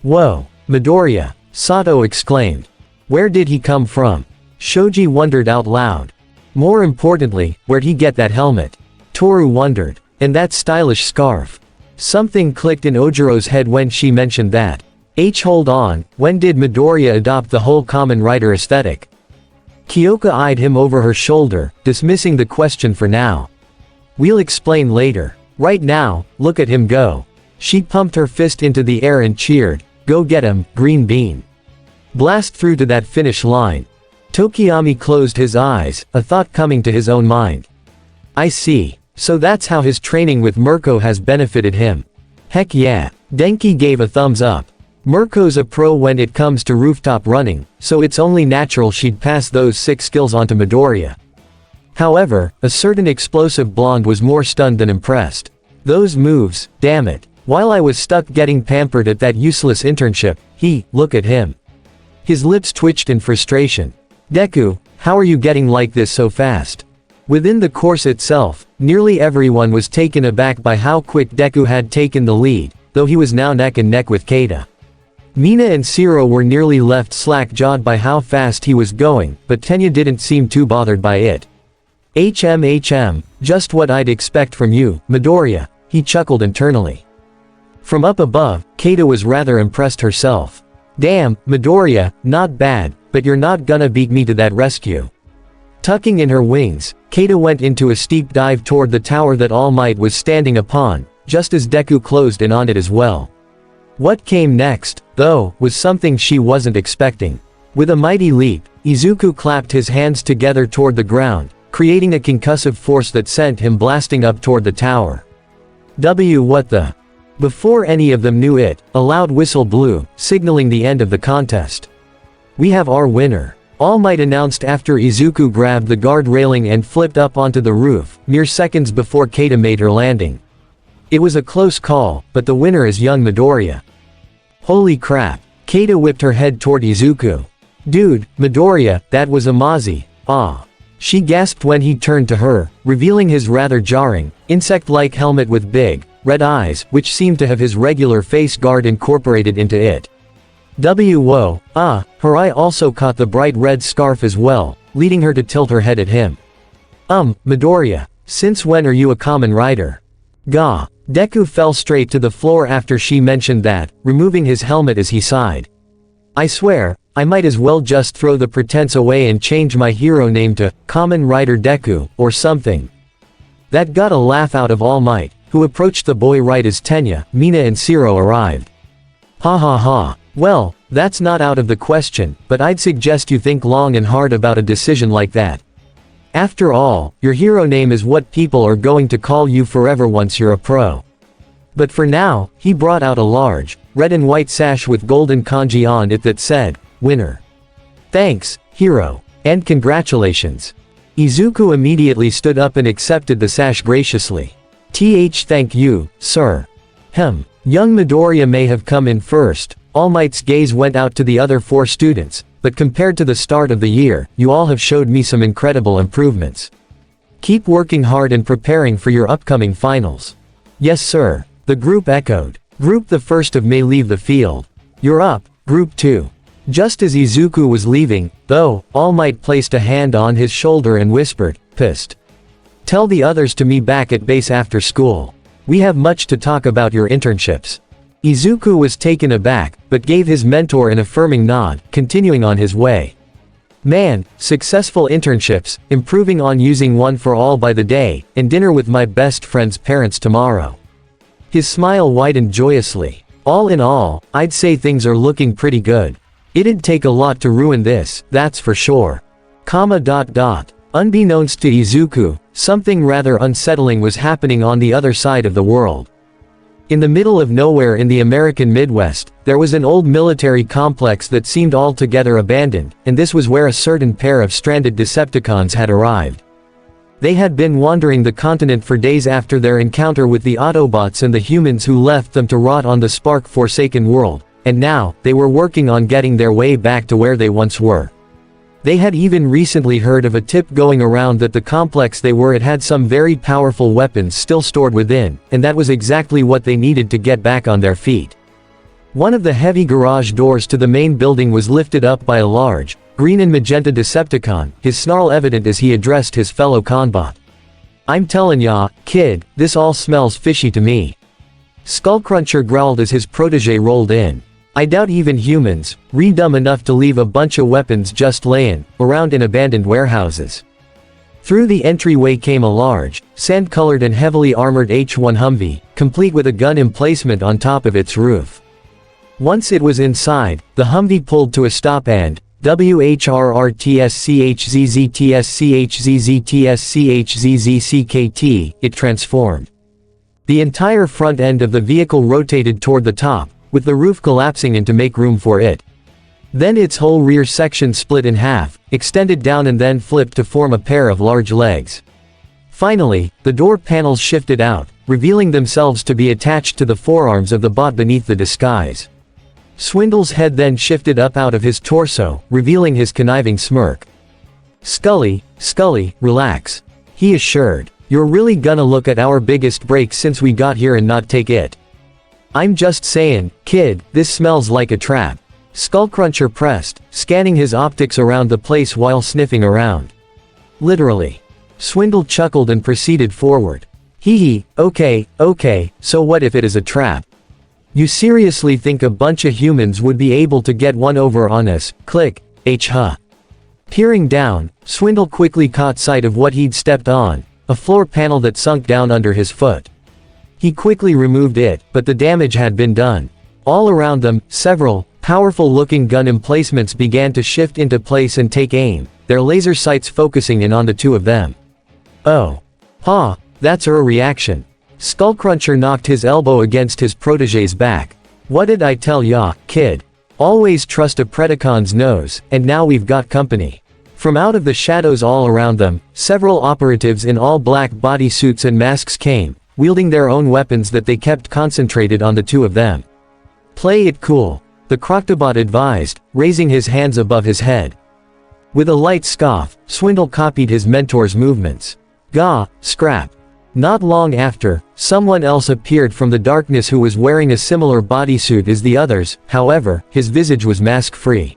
"Whoa, Midoriya," Sato exclaimed. "Where did he come from?" Shoji wondered out loud. More importantly, where'd he get that helmet? Toru wondered. And that stylish scarf. Something clicked in Ojiro's head when she mentioned that. Hold on, when did Midoriya adopt the whole common rider aesthetic? Kyoka eyed him over her shoulder, dismissing the question for now. "We'll explain later. Right now, look at him go." She pumped her fist into the air and cheered, "Go get him, Green Bean. Blast through to that finish line." Tokiyami closed his eyes, a thought coming to his own mind. "I see. So that's how his training with Mirko has benefited him." "Heck yeah." Denki gave a thumbs up. Mirko's a pro when it comes to rooftop running, so it's only natural she'd pass those 6 skills onto Midoriya. However, a certain explosive blonde was more stunned than impressed. "Those moves, damn it. While I was stuck getting pampered at that useless internship, look at him." His lips twitched in frustration. "Deku, how are you getting like this so fast?" Within the course itself, nearly everyone was taken aback by how quick Deku had taken the lead, though he was now neck and neck with Kada. Mina and Shiro were nearly left slack-jawed by how fast he was going, but Tenya didn't seem too bothered by it. Just what I'd expect from you, Midoriya," he chuckled internally. From up above, Kada was rather impressed herself. "Damn, Midoriya, not bad, but you're not gonna beat me to that rescue." Tucking in her wings, Kada went into a steep dive toward the tower that All Might was standing upon, just as Deku closed in on it as well. What came next, though, was something she wasn't expecting. With a mighty leap, Izuku clapped his hands together toward the ground, creating a concussive force that sent him blasting up toward the tower. What the? Before any of them knew it, a loud whistle blew, signaling the end of the contest. "We have our winner," All Might announced after Izuku grabbed the guard railing and flipped up onto the roof, mere seconds before Kada made her landing. It was a close call, but the winner is young Midoriya. Holy crap. Kada whipped her head toward Izuku. "Dude, Midoriya, that was Amazi, ah." She gasped when he turned to her, revealing his rather jarring, insect-like helmet with big, red eyes, which seemed to have his regular face guard incorporated into it. Whoa, her eye also caught the bright red scarf as well, leading her to tilt her head at him. Midoriya, since when are you a common rider? Gah. Deku fell straight to the floor after she mentioned that, removing his helmet as he sighed. "I swear, I might as well just throw the pretense away and change my hero name to Kamen Rider Deku, or something." That got a laugh out of All Might, who approached the boy right as Tenya, Mina and Shiro arrived. "Ha ha ha. Well, that's not out of the question, but I'd suggest you think long and hard about a decision like that. After all, your hero name is what people are going to call you forever once you're a pro." But for now, he brought out a large, red and white sash with golden kanji on it that said, "Winner." "Thanks, hero. And congratulations." Izuku immediately stood up and accepted the sash graciously. Thank you, sir." Young Midoriya may have come in first. All Might's gaze went out to the other 4 students, but compared to the start of the year, you all have showed me some incredible improvements. Keep working hard and preparing for your upcoming finals. "Yes sir," the group echoed. Group the first of may leave the field. "You're up, Group 2. Just as Izuku was leaving, though, All Might placed a hand on his shoulder and whispered, pissed. "Tell the others to me back at base after school. We have much to talk about your internships." Izuku was taken aback, but gave his mentor an affirming nod, continuing on his way. "Man, successful internships, improving on using one for all by the day, and dinner with my best friend's parents tomorrow." His smile widened joyously. "All in all, I'd say things are looking pretty good. It'd take a lot to ruin this, that's for sure." Unbeknownst to Izuku, something rather unsettling was happening on the other side of the world. In the middle of nowhere in the American Midwest, there was an old military complex that seemed altogether abandoned, and this was where a certain pair of stranded Decepticons had arrived. They had been wandering the continent for days after their encounter with the Autobots and the humans who left them to rot on the spark-forsaken world, and now, they were working on getting their way back to where they once were. They had even recently heard of a tip going around that the complex they were at had some very powerful weapons still stored within, and that was exactly what they needed to get back on their feet. One of the heavy garage doors to the main building was lifted up by a large, green and magenta Decepticon, his snarl evident as he addressed his fellow Conbot. "I'm tellin' ya, kid, this all smells fishy to me." Skullcruncher growled as his protege rolled in. "I doubt even humans, dumb enough to leave a bunch of weapons just layin' around in abandoned warehouses." Through the entryway came a large, sand-colored and heavily armored H1 Humvee, complete with a gun emplacement on top of its roof. Once it was inside, the Humvee pulled to a stop and, WHRRTSCHZZTSCHZZTSCHZZCKT, it transformed. The entire front end of the vehicle rotated toward the top, with the roof collapsing in to make room for it. Then its whole rear section split in half, extended down and then flipped to form a pair of large legs. Finally, the door panels shifted out, revealing themselves to be attached to the forearms of the bot beneath the disguise. Swindle's head then shifted up out of his torso, revealing his conniving smirk. Scully, relax," he assured. "You're really gonna look at our biggest break since we got here and not take it?" "I'm just sayin', kid, this smells like a trap." Skullcruncher pressed, scanning his optics around the place while sniffing around. "Literally." Swindle chuckled and proceeded forward. Hee, okay, so what if it is a trap? You seriously think a bunch of humans would be able to get one over on us? Click, huh. Peering down, Swindle quickly caught sight of what he'd stepped on, a floor panel that sunk down under his foot. He quickly removed it, but the damage had been done. All around them, several, powerful-looking gun emplacements began to shift into place and take aim, their laser sights focusing in on the 2 of them. "Oh. That's her reaction. Skullcruncher knocked his elbow against his protege's back. What did I tell ya, kid? Always trust a Predacon's nose, and now we've got company. From out of the shadows all around them, several operatives in all black bodysuits and masks came, wielding their own weapons that they kept concentrated on the two of them. Play it cool, the Croctobot advised, raising his hands above his head. With a light scoff, Swindle copied his mentor's movements. Gah, Scrap. Not long after, someone else appeared from the darkness who was wearing a similar bodysuit as the others, however, his visage was mask-free.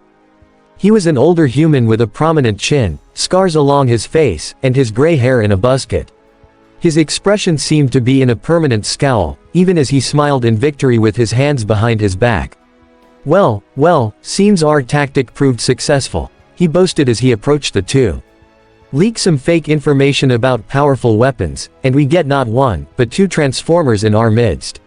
He was an older human with a prominent chin, scars along his face, and his gray hair in a buzzcut. His expression seemed to be in a permanent scowl, even as he smiled in victory with his hands behind his back. Well, seems our tactic proved successful, he boasted as he approached the two. Leak some fake information about powerful weapons, and we get not one, but two Transformers in our midst.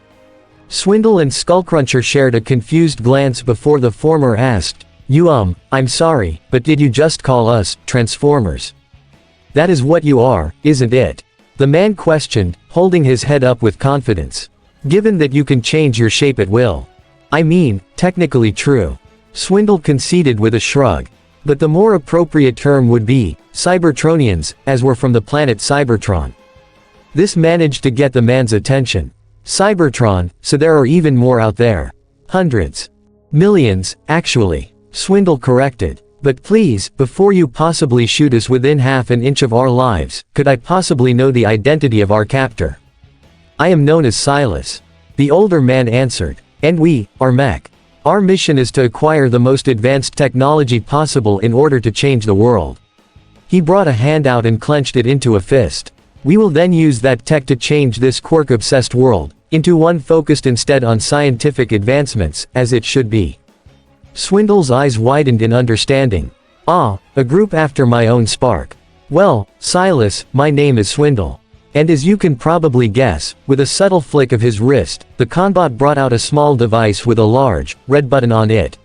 Swindle and Skullcruncher shared a confused glance before the former asked, I'm sorry, but did you just call us, Transformers? That is what you are, isn't it? The man questioned, holding his head up with confidence. Given that you can change your shape at will. I mean, technically true. Swindle conceded with a shrug. But the more appropriate term would be, Cybertronians, as we're from the planet Cybertron. This managed to get the man's attention. Cybertron, so there are even more out there. Hundreds. Millions, actually. Swindle corrected. But please, before you possibly shoot us within half an inch of our lives, could I possibly know the identity of our captor? I am known as Silas. The older man answered. And we, are mech. Our mission is to acquire the most advanced technology possible in order to change the world. He brought a hand out and clenched it into a fist. We will then use that tech to change this quirk-obsessed world, into one focused instead on scientific advancements, as it should be. Swindle's eyes widened in understanding. Ah, a group after my own spark. Well, Silas, my name is Swindle. And as you can probably guess, with a subtle flick of his wrist, the Conbot brought out a small device with a large, red button on it.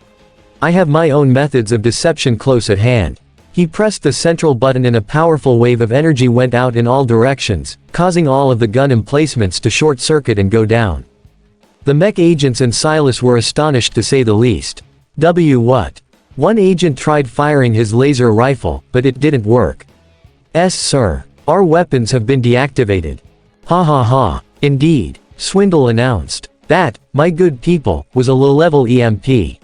I have my own methods of deception close at hand. He pressed the central button and a powerful wave of energy went out in all directions, causing all of the gun emplacements to short-circuit and go down. The mech agents and Silas were astonished to say the least. What? One agent tried firing his laser rifle, but it didn't work. Sir. Our weapons have been deactivated. Ha ha ha. Indeed, Swindle announced. That, my good people, was a low-level EMP.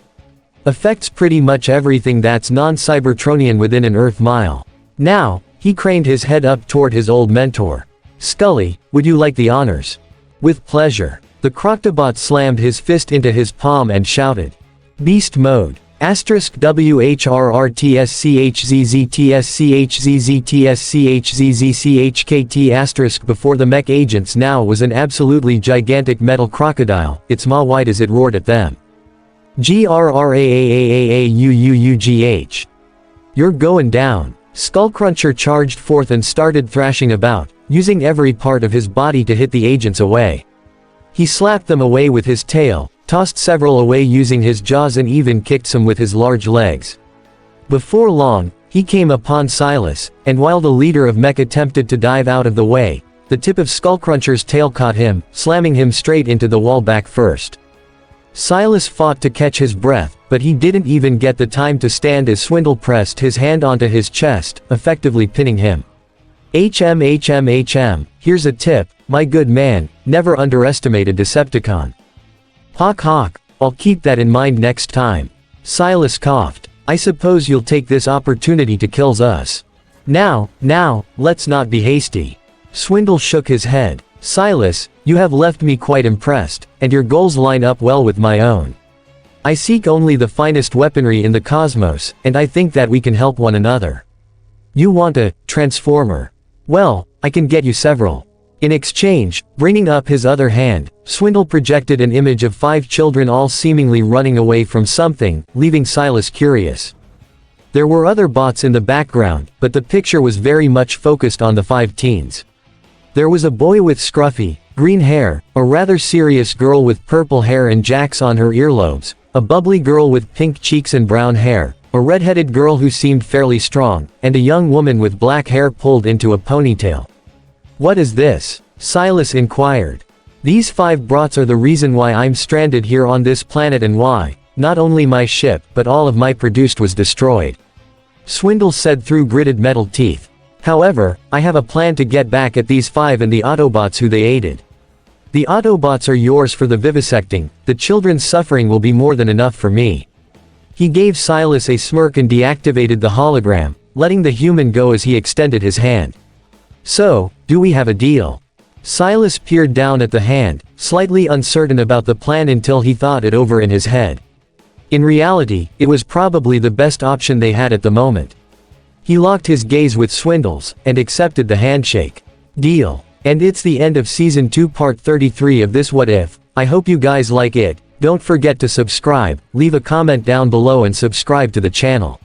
Affects pretty much everything that's non-Cybertronian within an Earth mile. Now, he craned his head up toward his old mentor. Scully, would you like the honors? With pleasure. The Croctobot slammed his fist into his palm and shouted. Beast mode. *WHRRTSCHZZTSCHZZTSCHZZCHKT*. Before the mech agents now was an absolutely gigantic metal crocodile, its maw wide as it roared at them. GRRAAAAAUUUGH. You're going down. Skullcruncher charged forth and started thrashing about, using every part of his body to hit the agents away. He slapped them away with his tail, tossed several away using his jaws and even kicked some with his large legs. Before long, he came upon Silas, and while the leader of mech attempted to dive out of the way, the tip of Skullcruncher's tail caught him, slamming him straight into the wall back first. Silas fought to catch his breath, but he didn't even get the time to stand as Swindle pressed his hand onto his chest, effectively pinning him. Here's a tip, my good man, never underestimate a Decepticon. Hawk, I'll keep that in mind next time. Silas coughed. I suppose you'll take this opportunity to kill us. Now, let's not be hasty. Swindle shook his head. Silas, you have left me quite impressed, and your goals line up well with my own. I seek only the finest weaponry in the cosmos, and I think that we can help one another. You want a transformer? Well, I can get you several. In exchange, bringing up his other hand, Swindle projected an image of 5 children all seemingly running away from something, leaving Silas curious. There were other bots in the background, but the picture was very much focused on the 5 teens. There was a boy with scruffy, green hair, a rather serious girl with purple hair and jacks on her earlobes, a bubbly girl with pink cheeks and brown hair, a red-headed girl who seemed fairly strong, and a young woman with black hair pulled into a ponytail. What is this? Silas inquired. These 5 brats are the reason why I'm stranded here on this planet and why, not only my ship, but all of my produced was destroyed. Swindle said through gritted metal teeth. However, I have a plan to get back at these 5 and the Autobots who they aided. The Autobots are yours for the vivisecting, the children's suffering will be more than enough for me. He gave Silas a smirk and deactivated the hologram, letting the human go as he extended his hand. So, do we have a deal? Silas peered down at the hand, slightly uncertain about the plan until he thought it over in his head. In reality, it was probably the best option they had at the moment. He locked his gaze with Swindle's, and accepted the handshake. Deal. And it's the end of Season 2 Part 33 of this What If. I hope you guys like it. Don't forget to subscribe, leave a comment down below and subscribe to the channel.